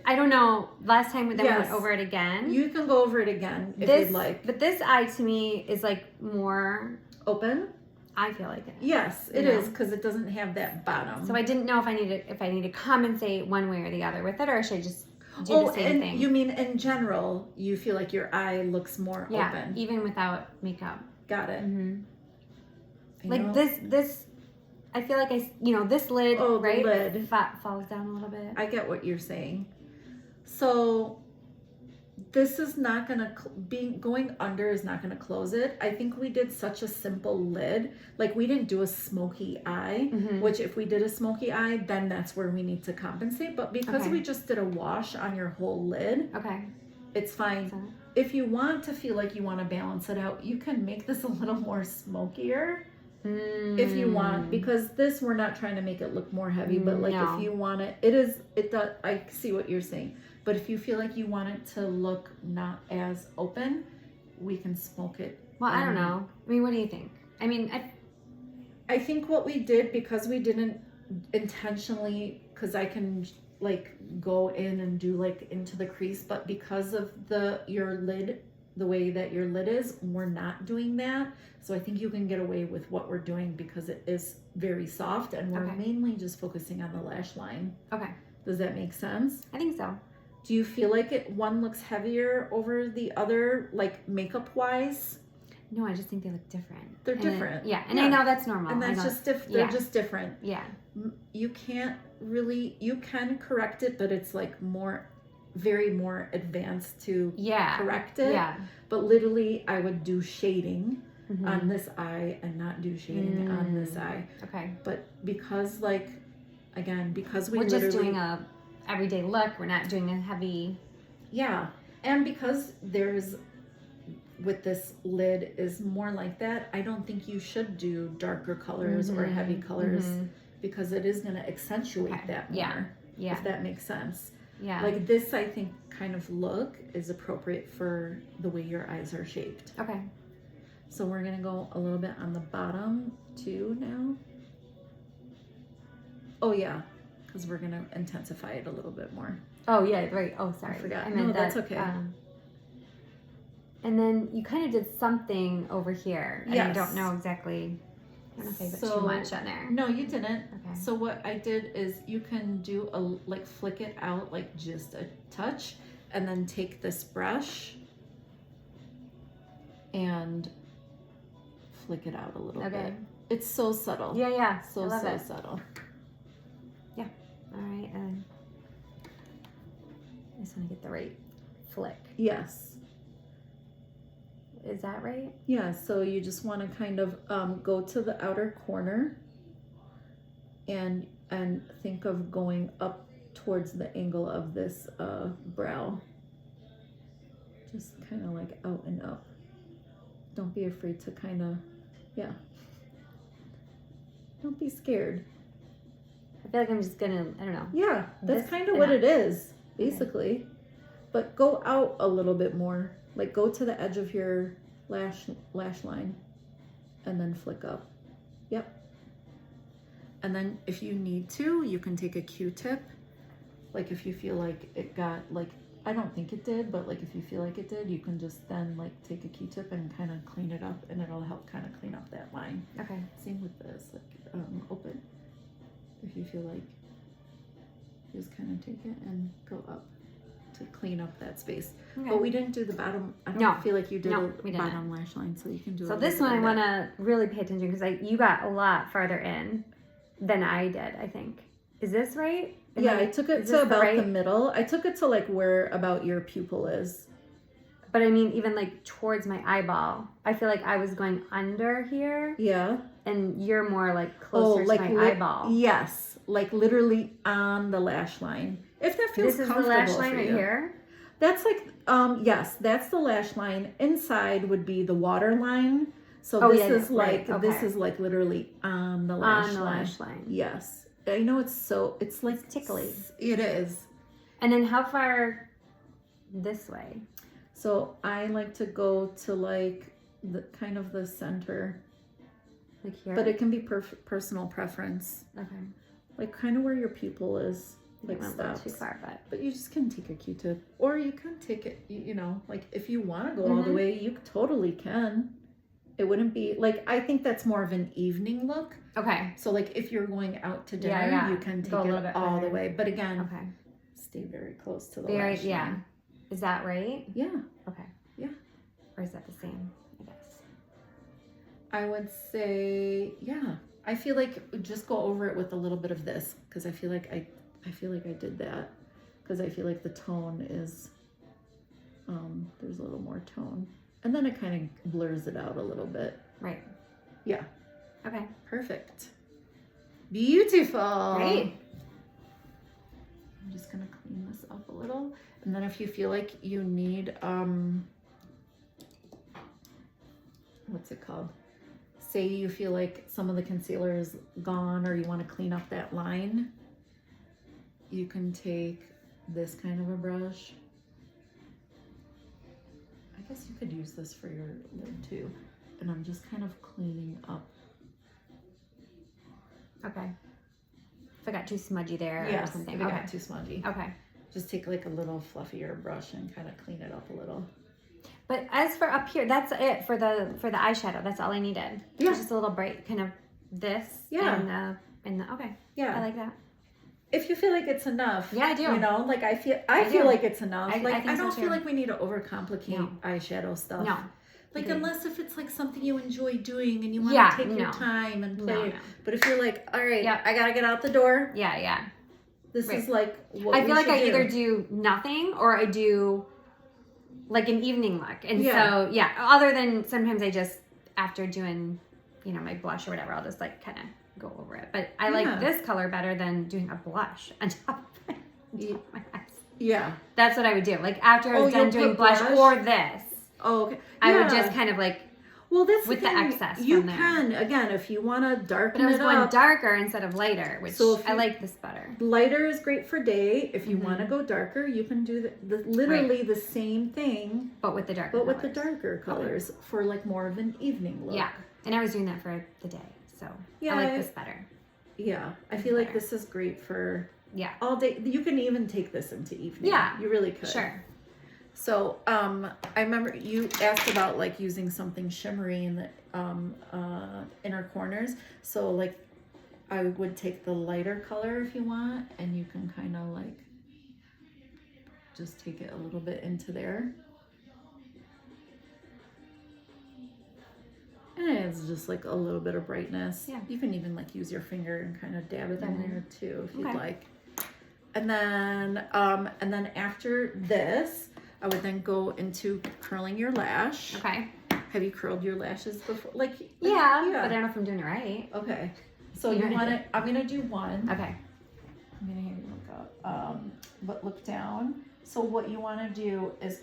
I don't know. Last time we went over it again. You can go over it again if you'd like. But this eye to me is like more open. I feel like it. Yes, it is, because it doesn't have that bottom. So I didn't know if I need to compensate one way or the other with it, or should I just do the same thing? You mean in general, you feel like your eye looks more open? Even without makeup. Got it. Like this. I feel like this lid, right? The lid falls down a little bit. I get what you're saying. So this is not gonna going under is not gonna close it. I think we did such a simple lid. Like, we didn't do a smoky eye, which if we did a smoky eye, then that's where we need to compensate. But because we just did a wash on your whole lid, it's fine. If you want to feel like you want to balance it out, you can make this a little more smokier. If you want, because this, we're not trying to make it look more heavy, but like if you want it does, I see what you're saying, but if you feel like you want it to look not as open, we can smoke it. Well, I don't know. I mean, what do you think? I mean, I think what we did, because we didn't intentionally, because I can like go in and do like into the crease, but because of your lid, the way that your lid is, we're not doing that. So I think you can get away with what we're doing because it is very soft, and we're mainly just focusing on the lash line. Okay. Does that make sense? I think so. Do you feel like one looks heavier over the other, like makeup wise? No, I just think they look different. They're different. And I know that's normal. And that's just they're just different. Yeah. You can correct it, but it's like more advanced to correct it. Yeah. But literally, I would do shading on this eye and not do shading on this eye. Okay. But because we're just doing a everyday look, we're not doing a heavy. Yeah. And because with this lid is more like that, I don't think you should do darker colors or heavy colors because it is going to accentuate that more. Yeah. If that makes sense. Yeah. Like this, I think, kind of look is appropriate for the way your eyes are shaped. Okay. So we're going to go a little bit on the bottom too now. Oh, yeah. Because we're going to intensify it a little bit more. Oh, yeah. Right. Oh, sorry. I forgot. I meant that's okay. And then you kind of did something over here. And yes. I don't know exactly. I don't know if I put too much on there. No, you didn't. Okay. So what I did is you can do flick it out like just a touch, and then take this brush and flick it out a little bit. It's so subtle. Yeah, yeah. So subtle. Yeah. All right. I just want to get the right flick. Yes. Is that right? Yeah, so you just want to kind of go to the outer corner and think of going up towards the angle of this brow. Just kind of like out and up. Don't be afraid to kind of, yeah. Don't be scared. I feel like I'm just gonna, I don't know. Yeah, that's This kind of and what up. it is, basically. But go out a little bit more. Like go to the edge of your lash line and then flick up. Yep. And then if you need to, you can take a Q-tip. Like if you feel like it got like, I don't think it did, but like if you feel like it did, you can just then like take a Q-tip and kind of clean it up, and it'll help kind of clean up that line. Okay. Same with this, like open. If you feel like, just kind of take it and go up to clean up that space. Okay. But we didn't do the bottom. I don't No. feel like you did No, a we didn't. bottom lash line, so you can do. So a this little one I bit of want that. to really pay attention because you got a lot farther in than I did, I think. Is this right? Yeah, I took it is to this about the right? middle. I took it to like where about your pupil is. But I mean, even like towards my eyeball, I feel like I was going under here, Yeah. and you're more like closer to my eyeball. Yes, like literally on the lash line. If that feels This is the comfortable lash line for right you. here. That's like yes, that's the lash line. Inside would be the water line. So Oh, this yeah, is yeah, like right, this okay. is like literally on the lash On the line. lash line. Yes. I know it's like It's tickly. It is. And then how far this way? So I like to go to like the kind of the center, Like here? but it can be personal preference. Okay. Like kind of where your pupil is, I like went a little stops. too far, but But you just can take a Q-tip, or you can take it. You know, like if you want to go all the way, you totally can. It wouldn't be like, I think that's more of an evening look. okay. So like if you're going out to dinner, Yeah. you can take Go a little it bit all the further. way. But again, Okay. stay very close to the Very, lash yeah. line. Is that right? Yeah. Okay. Yeah. Or is that the same? I guess. I would say, yeah. I feel like just go over it with a little bit of this, because I feel like I did that, because I feel like the tone is there's a little more tone, and then it kind of blurs it out a little bit. Right. Yeah. Okay. Perfect. Beautiful. Great. I'm just gonna clean this up a little, and then if you feel like you need what's it called? Say you feel like some of the concealer is gone, or you want to clean up that line, you can take this kind of a brush. I guess you could use this for your lid too. And I'm just kind of cleaning up. Okay. If I got too smudgy there or Yes, something. if it Okay. got too smudgy. Okay. Just take like a little fluffier brush and kind of clean it up a little. But as for up here, that's it for the eyeshadow. That's all I needed. Yeah. Just a little bright, kind of this. Yeah. And the okay. Yeah. I like that. If you feel like it's enough. Yeah, I do. You know, like I feel do. like it's enough. I Like think I so don't too. feel like we need to overcomplicate No. eyeshadow stuff. No. Like Agreed. unless if it's like something you enjoy doing and you want Yeah, to take your no. time and play. No. But if you're like, all right, Yep. I gotta get out the door. Yeah, yeah. This Right. is like what I we feel like should I do. either do nothing or I do like an evening look. And Yeah. so, yeah, other than sometimes I just, after doing, my blush or whatever, I'll just like kind of go over it. But I Yeah. like this color better than doing a blush on top of my eyes. Yeah. That's what I would do. Like after I was you'll done doing put blush blush? or this, Oh, okay. I would Yeah. just kind of like, well, that's with the thing. excess You from there. can again if you want to darken but I was it going up. darker instead of lighter, which So if I you- like this better. Lighter is great for day. If you Mhm. want to go darker, you can do literally the same thing, But with the darker but with the colors. darker colors for like more of an evening look. Yeah. And I was doing that for the day. So Yeah, I like this better. Yeah, I feel like Better. this is great for Yeah. all day. You can even take this into evening. Yeah. You really could. Sure. So, I remember you asked about like using something shimmery in the inner corners. So like, I would take the lighter color if you want, and you can kind of like just take it a little bit into there. And it's just like a little bit of brightness. Yeah. You can even like use your finger and kind of dab it in there too if you'd Okay. like. and then after this, I would then go into curling your lash. Okay. Have you curled your lashes before? Yeah, but I don't know if I'm doing it right. Okay. So You you wanna want to? I'm gonna do one. Okay. I'm gonna have you look up. But look down. So what you want to do is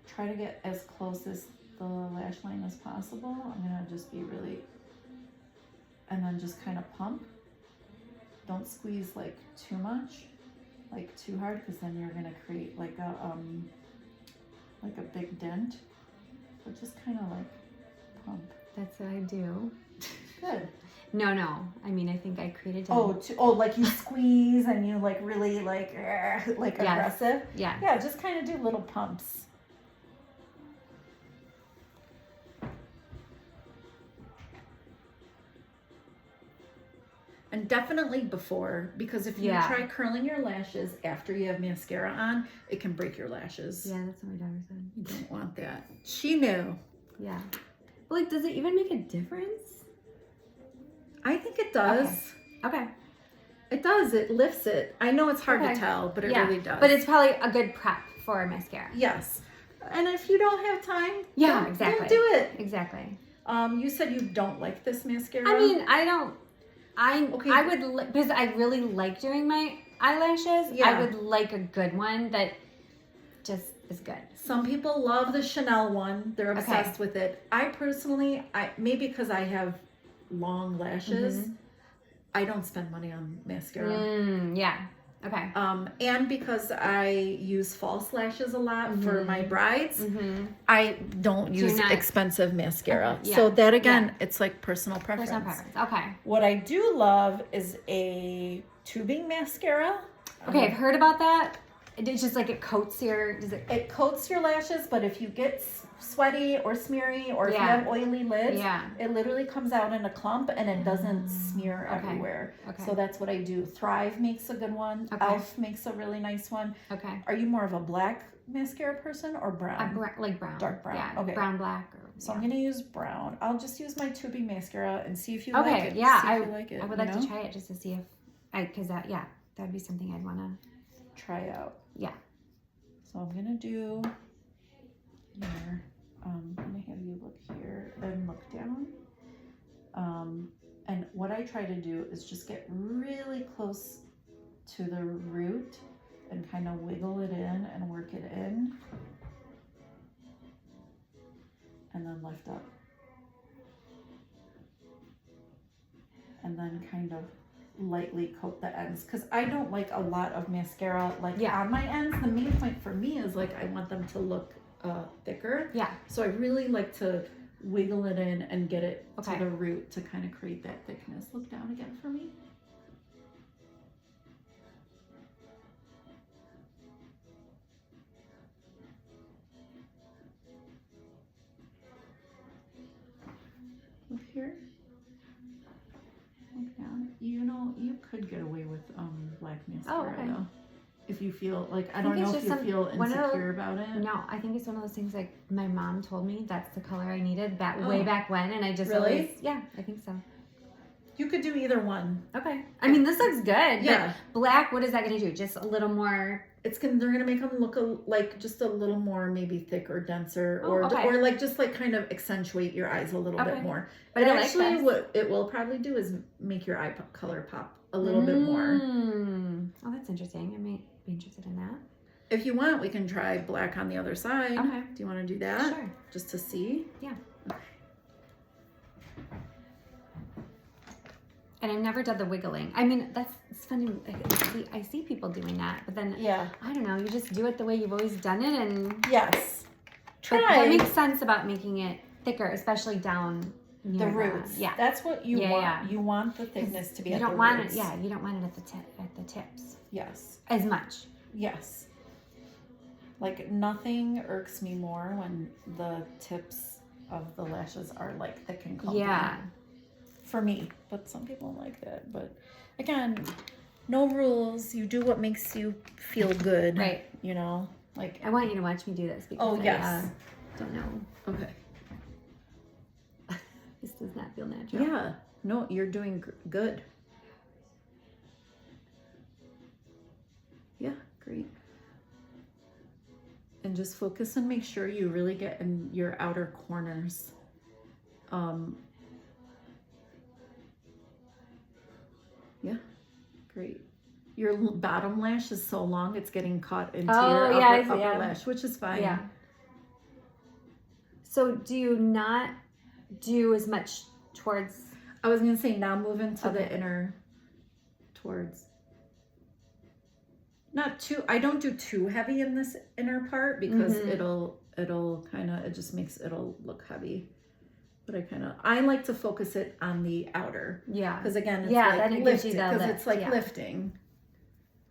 try to get as close as the lash line as possible. I'm gonna just be really, and then just kind of pump. Don't squeeze like too much, like too hard, because then you're gonna create like a big dent. But just kind of like pump. That's what I do. Good. No. I mean, I think I created. Like you squeeze and you like really like Yes. aggressive. Yeah. Yeah, just kind of do little pumps. And definitely before, because if you try curling your lashes after you have mascara on, it can break your lashes. Yeah, that's what my daughter said. You don't want that. She knew. Yeah. But like, does it even make a difference? I think it does. Okay. It does. It lifts it. I know it's hard Okay. to tell, but it really does. But it's probably a good prep for mascara. Yes. And if you don't have time, Yeah, don't exactly. do it. Exactly. You said you don't like this mascara. I mean, I don't. Okay. I would because I really like doing my eyelashes. Yeah. I would like a good one that just is good. Some people love the Chanel one. They're obsessed with it. I personally, maybe because I have long lashes, I don't spend money on mascara. Yeah. Okay. And because I use false lashes a lot for my brides, I don't use expensive mascara. Yeah. So that again, it's like personal preference. Personal preference. Okay. What I do love is a tubing mascara. Okay, I've heard about that. It's just like it coats your. Does it? It coats your lashes, but if you get sweaty or smeary, or if you have oily lids, it literally comes out in a clump and it doesn't smear everywhere. Okay. So that's what I do. Thrive makes a good one. Okay. Elf makes a really nice one. Okay. Are you more of a black mascara person or brown? Like brown. Dark brown. Yeah. Okay. Brown, black. So I'm gonna use brown. I'll just use my tubing mascara and see if you like it. Okay. Yeah. See if you like it, I would like to try it just to see if because that'd be something I'd want to try out. Yeah. So I'm gonna do here. I'm gonna have you look here and look down. And what I try to do is just get really close to the root and kind of wiggle it in and work it in. And then lift up. And then kind of lightly coat the ends, because I don't like a lot of mascara on my ends. The main point for me is like I want them to look thicker. Yeah. So I really like to wiggle it in and get it to the root to kind of create that thickness. Look down again for me. Look here. Look down. You could get away with black mascara though. If you feel like, I don't know if you feel insecure about it. No, I think it's one of those things like my mom told me that's the color I needed way back when, and I just always, I think so. You could do either one. Okay. I mean, this looks good. Yeah. But black, what is that going to do? Just a little more. They're gonna make them look like just a little more maybe thick or denser, or like just like kind of accentuate your eyes a little bit more. But actually, what it will probably do is make your eye color pop a little bit more. Oh, that's interesting. I might be interested in that. If you want, we can try black on the other side. Okay. Do you want to do that? Sure. Just to see. Yeah. And I've never done the wiggling. I mean, it's funny. I see people doing that, but then I don't know. You just do it the way you've always done it, and yes, try. That makes sense about making it thicker, especially down near the roots. Yeah, that's what you want. Yeah. You want the thickness to be. You don't want it. Yeah, you don't want it at the tips. Yes. As much. Yes. Like nothing irks me more when the tips of the lashes are like thick and clumpy. Yeah. For me, but some people don't like that. But again, no rules. You do what makes you feel good. Right. You know, like I want you to watch me do this because I don't know. Okay. This does not feel natural. Yeah. No, you're doing good. Yeah, great. And just focus and make sure you really get in your outer corners. Yeah, great. Your bottom lash is so long, it's getting caught into your upper lash, which is fine. Yeah. So do you not do as much towards... I was going to say now move into the inner towards. Not too, I don't do too heavy in this inner part because it'll kind of, it just makes it'll look heavy. But I like to focus it on the outer. Yeah. Because again, it's like then it lifting, gives you because it's like lifting.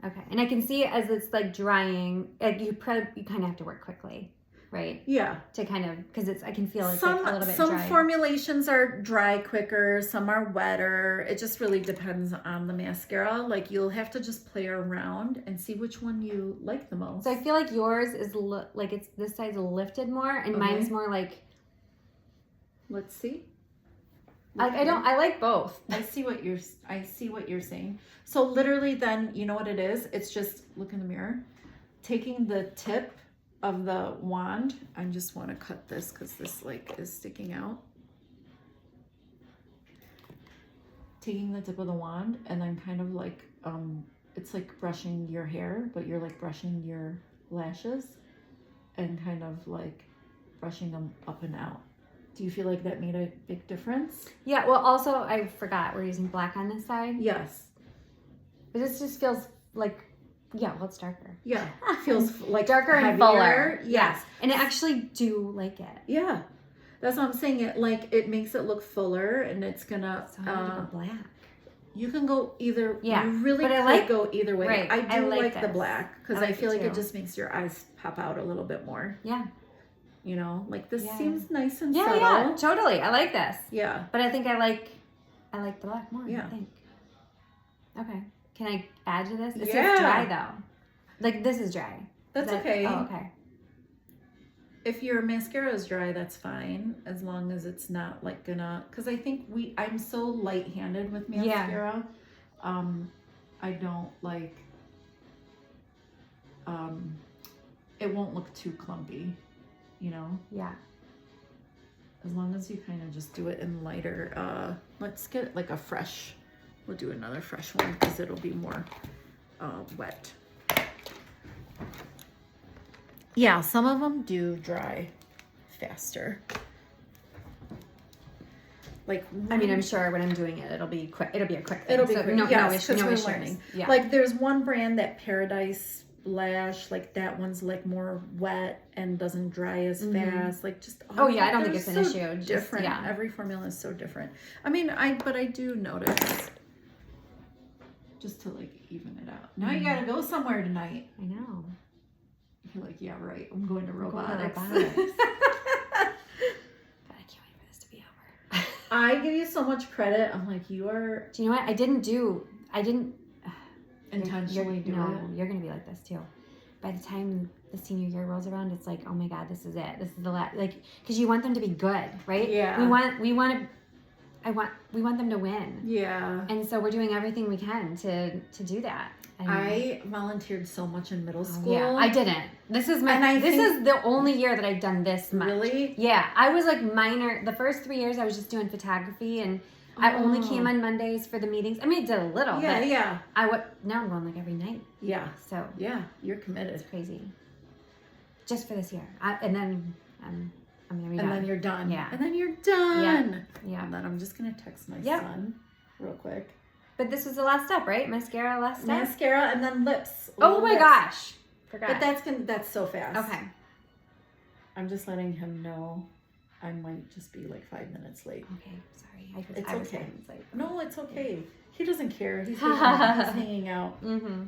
Okay. And I can see as it's like drying, like you kind of have to work quickly, right? Yeah. To kind of, because it's, I can feel it's some, like a little bit some dry. formulations are dry quicker, some are wetter. It just really depends on the mascara. Like you'll have to just play around and see which one you like the most. So I feel like yours is like it's this side's lifted more, and mine's more like. Let's see. I like both. I see what you're saying. So literally then, you know what it is? It's just, look in the mirror, taking the tip of the wand. I just want to cut this because this like is sticking out. Taking the tip of the wand and then kind of like, it's like brushing your hair, but you're like brushing your lashes and kind of like brushing them up and out. Do you feel like that made a big difference? Yeah, well, also, I forgot we're using black on this side. Yes. But this just feels like, yeah, well, it's darker. Yeah, feels like darker heavier. and fuller. Yes. And I actually do like it. Yeah, that's what I'm saying. It makes it look fuller, and it's gonna. So I'm gonna go black. You can go either. Yeah, you really but could go either way. Right, I do like the this. black because I feel like it just makes your eyes pop out a little bit more. Yeah. You know, like this seems nice and subtle. Yeah, totally. I like this. Yeah. But I think I like the black more. Yeah. I think. Okay. Can I add to this? It Yeah. says dry though. Like this is dry. That's okay. Oh, okay. If your mascara is dry, that's fine, as long as it's not like gonna, because I think I'm so light-handed with mascara. I don't like, it won't look too clumpy, you know? Yeah. As long as you kind of just do it in lighter, let's get like a fresh, we'll do another fresh one because it'll be more wet. Yeah, some of them do dry faster. Like, I mean, I'm sure when I'm doing it, it'll be quick. It'll be a quick thing. It'll be So quick. No, Yes, no, 'cause no we're issues. learning. Yeah. Like, there's one brand, that Paradise Lash, like that one's like more wet and doesn't dry as fast. Like, just Oh yeah, I don't think they're it's an so issue. Just, different. yeah. Every formula is so different. I mean, I do notice, just to like even it out. Now you gotta go somewhere tonight. I know. You're like, yeah, right. I'm going to robotics. God, I can't wait for this to be over. I give you so much credit. I'm like, you are Do you know what? I didn't intentionally doing No, it. you're gonna be like this too. By the time the senior year rolls around, it's like, oh my God, this is it. This is the last, like, because you want them to be good, right? Yeah. We want them to win. Yeah. And so we're doing everything we can to do that. And I volunteered so much in middle school. yeah, I didn't. This is this is the only year that I've done this much. Really? Yeah, I was like minor. The first 3 years I was just doing photography, and I only came on Mondays for the meetings. I mean, I did a little. Yeah, but yeah. Now I'm going like every night. Yeah. So Yeah, you're committed. it's crazy. Just for this year, and then I'm gonna be done. And then you're done. Yeah. And then you're done. Yeah. And then I'm just gonna text my Yep. son real quick. But this was the last step, right? Mascara, last step. Mascara and then lips. Oh my Lips. gosh, forgot. But that's so fast. Okay. I'm just letting him know I might just be like 5 minutes late. Okay, sorry. It's I was okay. like, No, it's okay. He doesn't care. He's hanging out. mm-hmm.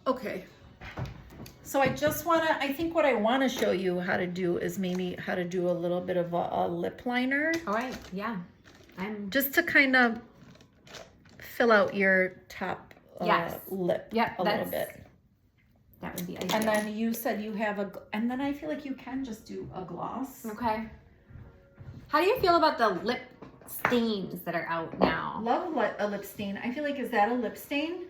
Okay. So I think what I want to show you how to do is maybe how to do a little bit of a lip liner. All right. Yeah. I'm Just to kind of fill out your top lip a little bit. That would be ideal. And then you said you have and then I feel like you can just do a gloss. Okay. How do you feel about the lip stains that are out now. Love a lip stain. I feel like, is that a lip stain?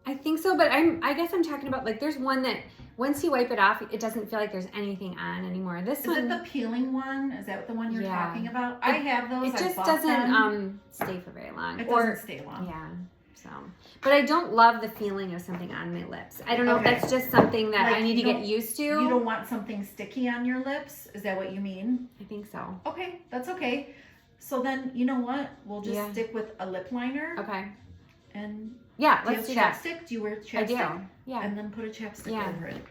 I think so, but I guess I'm talking about, like, there's one that once you wipe it off, it doesn't feel like there's anything on anymore. This Is one, it the peeling one? Is that the one you're Yeah. talking about? I have those. it I just bought doesn't them. stay for very long. It Or doesn't stay long. yeah, so. But I don't love the feeling of something on my lips. I don't know Okay. if that's just something that Like, I need to you get don't- used to. You don't want something sticky on your lips? Is that what you mean? I think so. Okay, that's okay. So then, you know what? We'll just Yeah. stick with a lip liner. Okay. And Yeah, do you let's do have that. chapstick? Do you wear I chapstick? do. Yeah. And then put a chapstick Yeah. over it.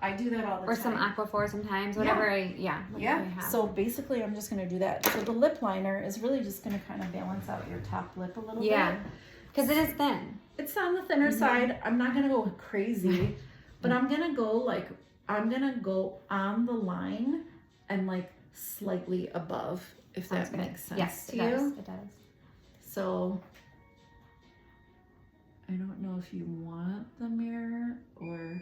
I do that all the Or time. some Aquaphor sometimes, whatever whatever I have. So basically, I'm just going to do that. So the lip liner is really just going to kind of balance out your top lip a little Yeah. bit. Because it is thin. It's on the thinner Mhm. side. I'm not going to go crazy, but I'm going to go on the line and like slightly above, if Sounds that good. makes sense Yes, to it you. does. It does. So I don't know if you want the mirror or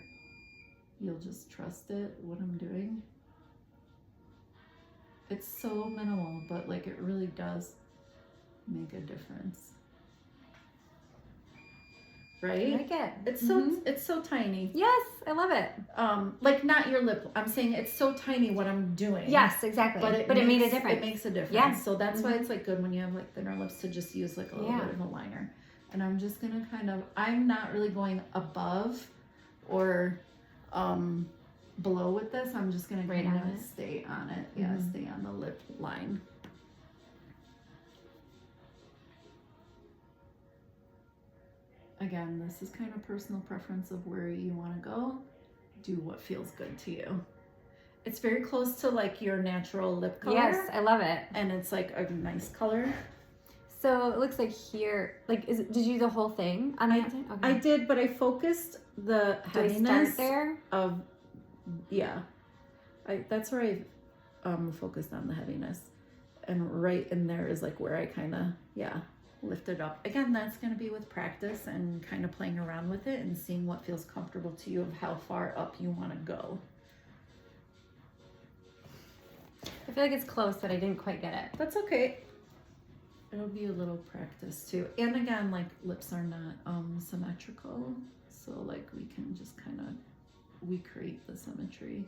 you'll just trust it, what I'm doing. It's so minimal, but like it really does make a difference. I Right? like it. It's so tiny. Yes, I love it. Like not your lip. I'm saying it's so tiny what I'm doing. Yes, exactly. But it made a difference. It makes a difference. Yeah. So that's why Mhm. it's like good when you have like thinner lips to just use like a little Yeah. bit of a liner. And I'm just gonna I'm not really going above or below with this. I'm just gonna Right kind on of it. stay on it. Yeah, Mhm. stay on the lip line. Again, this is kind of personal preference of where you want to go. Do what feels good to you. It's very close to like your natural lip color. Yes, I love it. And it's like a nice color. So it looks like here, like, did you do the whole thing on the outside? Okay. I did, but I focused the Do I heaviness start there? of, yeah. That's where I focused on the heaviness. And right in there is like where I kind of, lift it up. Again, that's going to be with practice and kind of playing around with it and seeing what feels comfortable to you of how far up you want to go. I feel like it's close, but I didn't quite get it. That's okay. It'll be a little practice too. And again, like lips are not symmetrical. So like we can just kind of, we create the symmetry.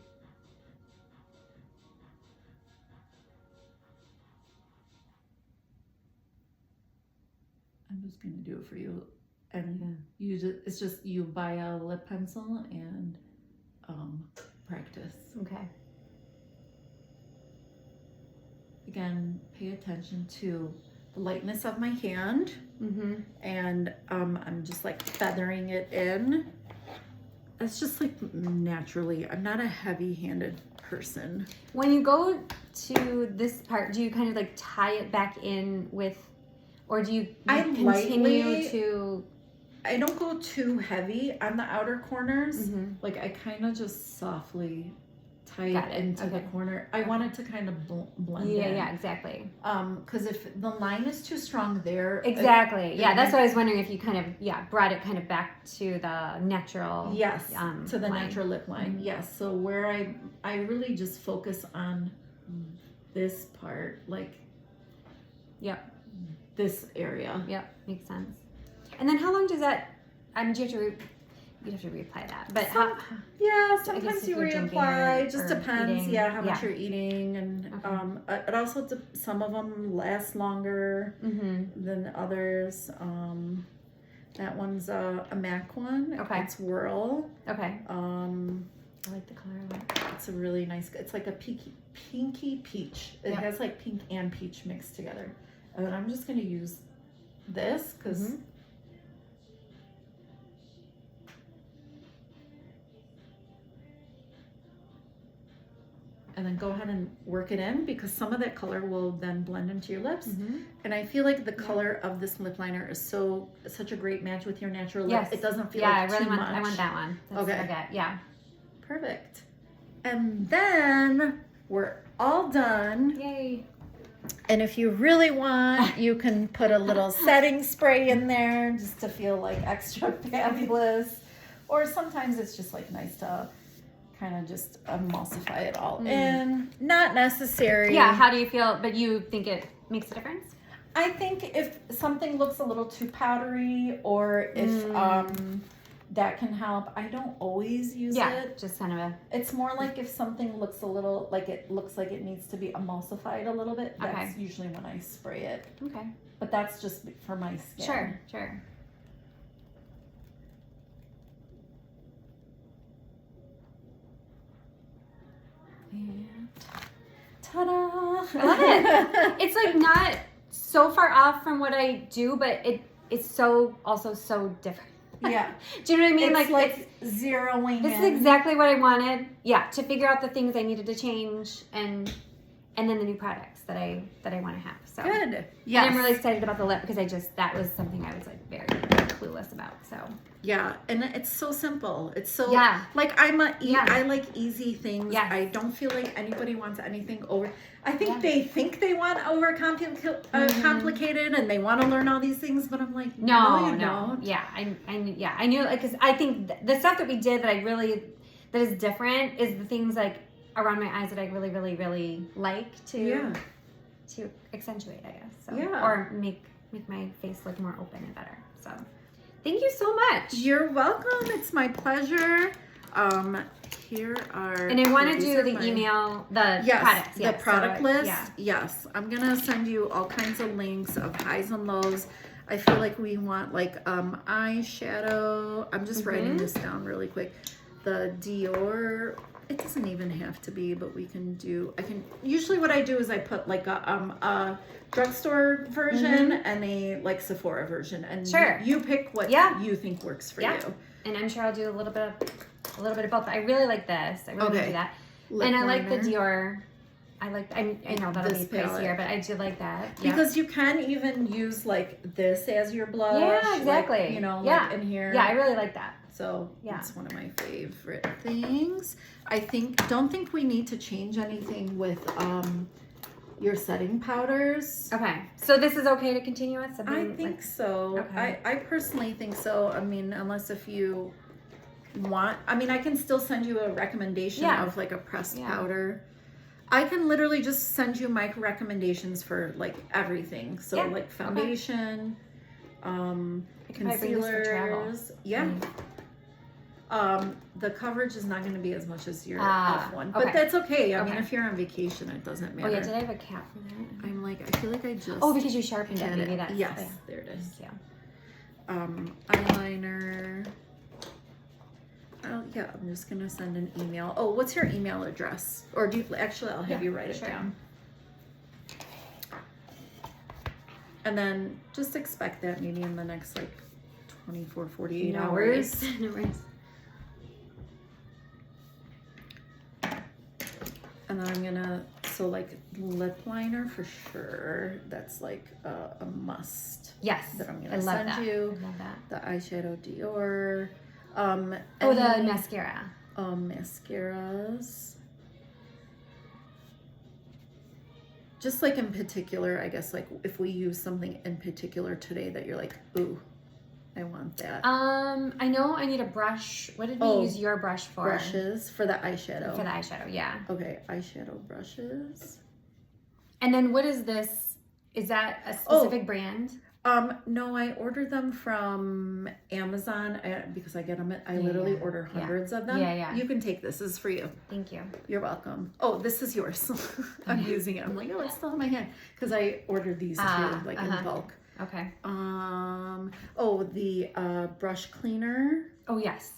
I'm just gonna do it for you. And you buy a lip pencil and practice. Okay. Again, pay attention to the lightness of my hand. Mm-hmm. And I'm just like feathering it in. It's just like naturally. I'm not a heavy-handed person. When you go to this part, do you kind of like tie it back in with, or do you I continue lightly- to? I don't go too heavy on the outer corners. Mhm. Like I kind of just softly tie Got it it. into the Okay. corner. I want it to kind of blend Yeah, in. yeah, exactly. Because if the line is too strong there, Exactly. it Yeah, that's makes- what I was wondering if you kind of brought it kind of back to the natural. Yes, to the line. natural lip line. Mhm. Yes. So where I really just focus on this part, like Yep. this area. Yep. Makes sense. And then how long does that? Do you have to reapply that. But Some- how? Yeah, if sometimes you you're drinking reapply. or- It just or depends. eating. Yeah, how much Yeah. you're eating, and Okay. it also some of them last longer Mm-hmm. than others. That one's a MAC one. Okay. It's Whirl. Okay. I like the color a lot. It's a really nice. It's like a pinky peach. It Yep. has like pink and peach mixed together. And then I'm just gonna use this because. Mhm. And then go ahead and work it in because some of that color will then blend into your lips. Mhm. And I feel like the color of this lip liner is such a great match with your natural lip. Yes. It doesn't feel Yeah, like I really too want. much. I want that one. That's Okay. what I got. Yeah. Perfect. And then we're all done. Yay. And if you really want, you can put a little setting spray in there just to feel like extra fabulous. Or sometimes it's just like nice to kind of just emulsify it all in. Not necessary. Yeah. How do you feel? But you think it makes a difference? I think if something looks a little too powdery, or if that can help. I don't always use it. Just kind of a. It's more like if something looks a little like it looks like it needs to be emulsified a little bit. That's usually when I spray it. Okay. But that's just for my skin. Sure. And ta-da! I love it. It's like not so far off from what I do, but it's also so different. Yeah. Do you know what I mean? It's like zeroing This in. is exactly what I wanted. Yeah, to figure out the things I needed to change and then the new products that I want to have. So Good. Yeah. And I'm really excited about the lip because that was something I was like very clueless about. So yeah, and it's so simple. It's so like I like easy things. Yes. I don't feel like anybody wants anything over. I think they think they want complicated and they want to learn all these things, but I'm like, no, you don't. Yeah, I knew because I think the stuff that we did that is different is the things like around my eyes that I really, really, really like to accentuate, I guess. So, or make my face look more open and better. So thank you so much. You're welcome. It's my pleasure. Here are. And I want to do the products. The product list. Yes, I'm gonna send you all kinds of links of highs and lows. I feel like we want like eyeshadow. I'm just writing this down really quick. The Dior. It doesn't even have to be, but usually what I do is I put like a drugstore version and a like Sephora version, and you pick what you think works for you. And I'm sure I'll do a little bit of both. I really like this. I really do that. And I like the Dior. I know that'll be pricier, but I do like that. Because you can even use like this as your blush. Yeah, exactly. Like, like in here. Yeah, I really like that. So it's one of my favorite things. Don't think we need to change anything with your setting powders. Okay. So this is okay to continue with? I think so. Okay. I personally think so. I mean, unless if you want, I mean, I can still send you a recommendation of like a pressed powder. I can literally just send you my recommendations for like everything. So like foundation, concealers. The coverage is not going to be as much as your e.l.f. one, but that's okay. I mean, if you're on vacation, it doesn't matter. Oh yeah, did I have a cap for that? I'm like, I feel like I just. Oh, because you sharpened it. Maybe that's. Yes, there it is. Yeah. Eyeliner. Oh yeah, I'm just gonna send an email. Oh, what's your email address? Or do you actually? I'll have you write it down. And then just expect that maybe in the next like 24, 48 hours. No worries. And then I'm gonna, so like lip liner for sure. That's like a must. Yes. That I'm gonna send you. I love that. The eyeshadow Dior. The mascara. Mascaras. Just like in particular, I guess like if we use something in particular today that you're like, ooh, I want that. I know I need a brush. What did we use your brush for? Brushes for the eyeshadow. For the eyeshadow, yeah. Okay, eyeshadow brushes. And then what is this? Is that a specific brand? No, I ordered them from Amazon because I get them. I literally order hundreds of them. Yeah. You can take this. This is for you. Thank you. You're welcome. Oh, this is yours. I'm using it. I'm like, oh, it's still in my hand because I ordered these too, like in bulk. Okay. The brush cleaner. Oh, yes.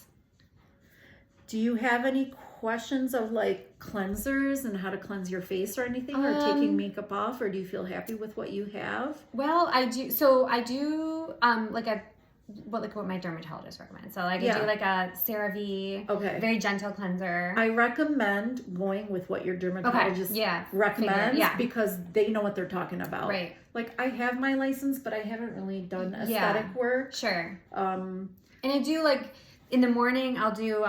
Do you have any questions of like cleansers and how to cleanse your face or anything, or taking makeup off, or do you feel happy with what you have? Well, I do. So I do what my dermatologist recommends. So like I do like a CeraVe, very gentle cleanser. I recommend going with what your dermatologist recommends because they know what they're talking about. Right. Like I have my license, but I haven't really done aesthetic work. Sure. And I do like in the morning I'll do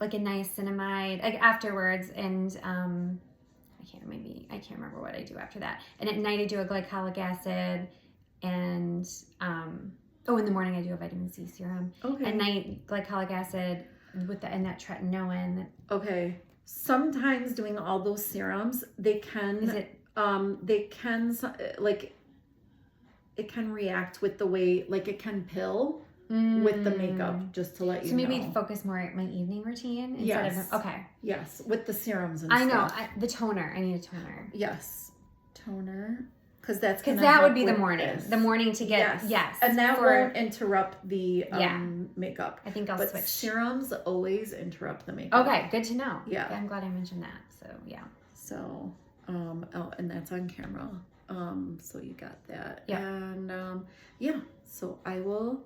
like a niacinamide like afterwards, and I can't remember what I do after that. And at night I do a glycolic acid, and in the morning I do a vitamin C serum. Okay. At night glycolic acid and that tretinoin. Okay. Sometimes doing all those serums, they can like it can react with the way, like it can pill with the makeup, just to let you So maybe know. focus more at my evening routine instead Yes. of, okay. Yes, with the serums and I know, stuff. the toner, I need a toner. Yes, toner, because that's Because gonna that would help be the with morning. this. The morning to get, yes. And that for- won't interrupt the Yeah. makeup. I think I'll But switch. serums always interrupt the makeup. Okay, good to know. Yeah. I'm glad I mentioned that. So, yeah. So, oh, and that's on camera. So you got that. Yeah. And yeah, so I will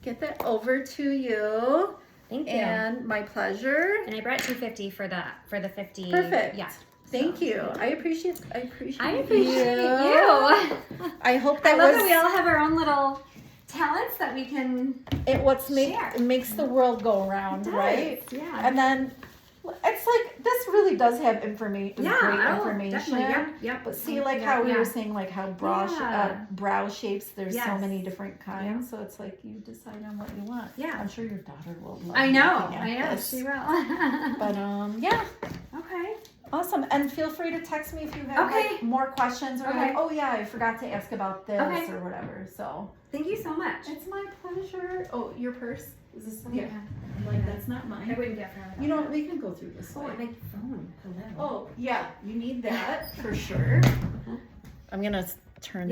get that over to you. Thank you. And my pleasure. And I brought $250 for the 50. Perfect. Yeah. Thank So, you. I appreciate I you. appreciate you. I hope I that love was that we all have our own little talents that we can it share. makes the world go around, right? Yeah. And then it's like this really does have great information. Definitely. Yep. But see, like how we Yeah. were saying, like how Yeah. brow shapes, there's so Yes. many different kinds. So it's like you decide on what you want. Yeah. I'm sure your daughter will love I know. looking at I know. this. She will. But yeah, Okay. awesome. And feel free to text me if you have Okay. like, more questions or Okay. like, oh yeah, I forgot to ask about this Okay. or whatever. So Thank you so much. it's my pleasure. Oh, your purse? Is this? Yeah. Like that's not I mine. wouldn't get her. You know, we can go through this Oh, way. and my phone. Hello. Oh, yeah, you need that for sure. I'm gonna turn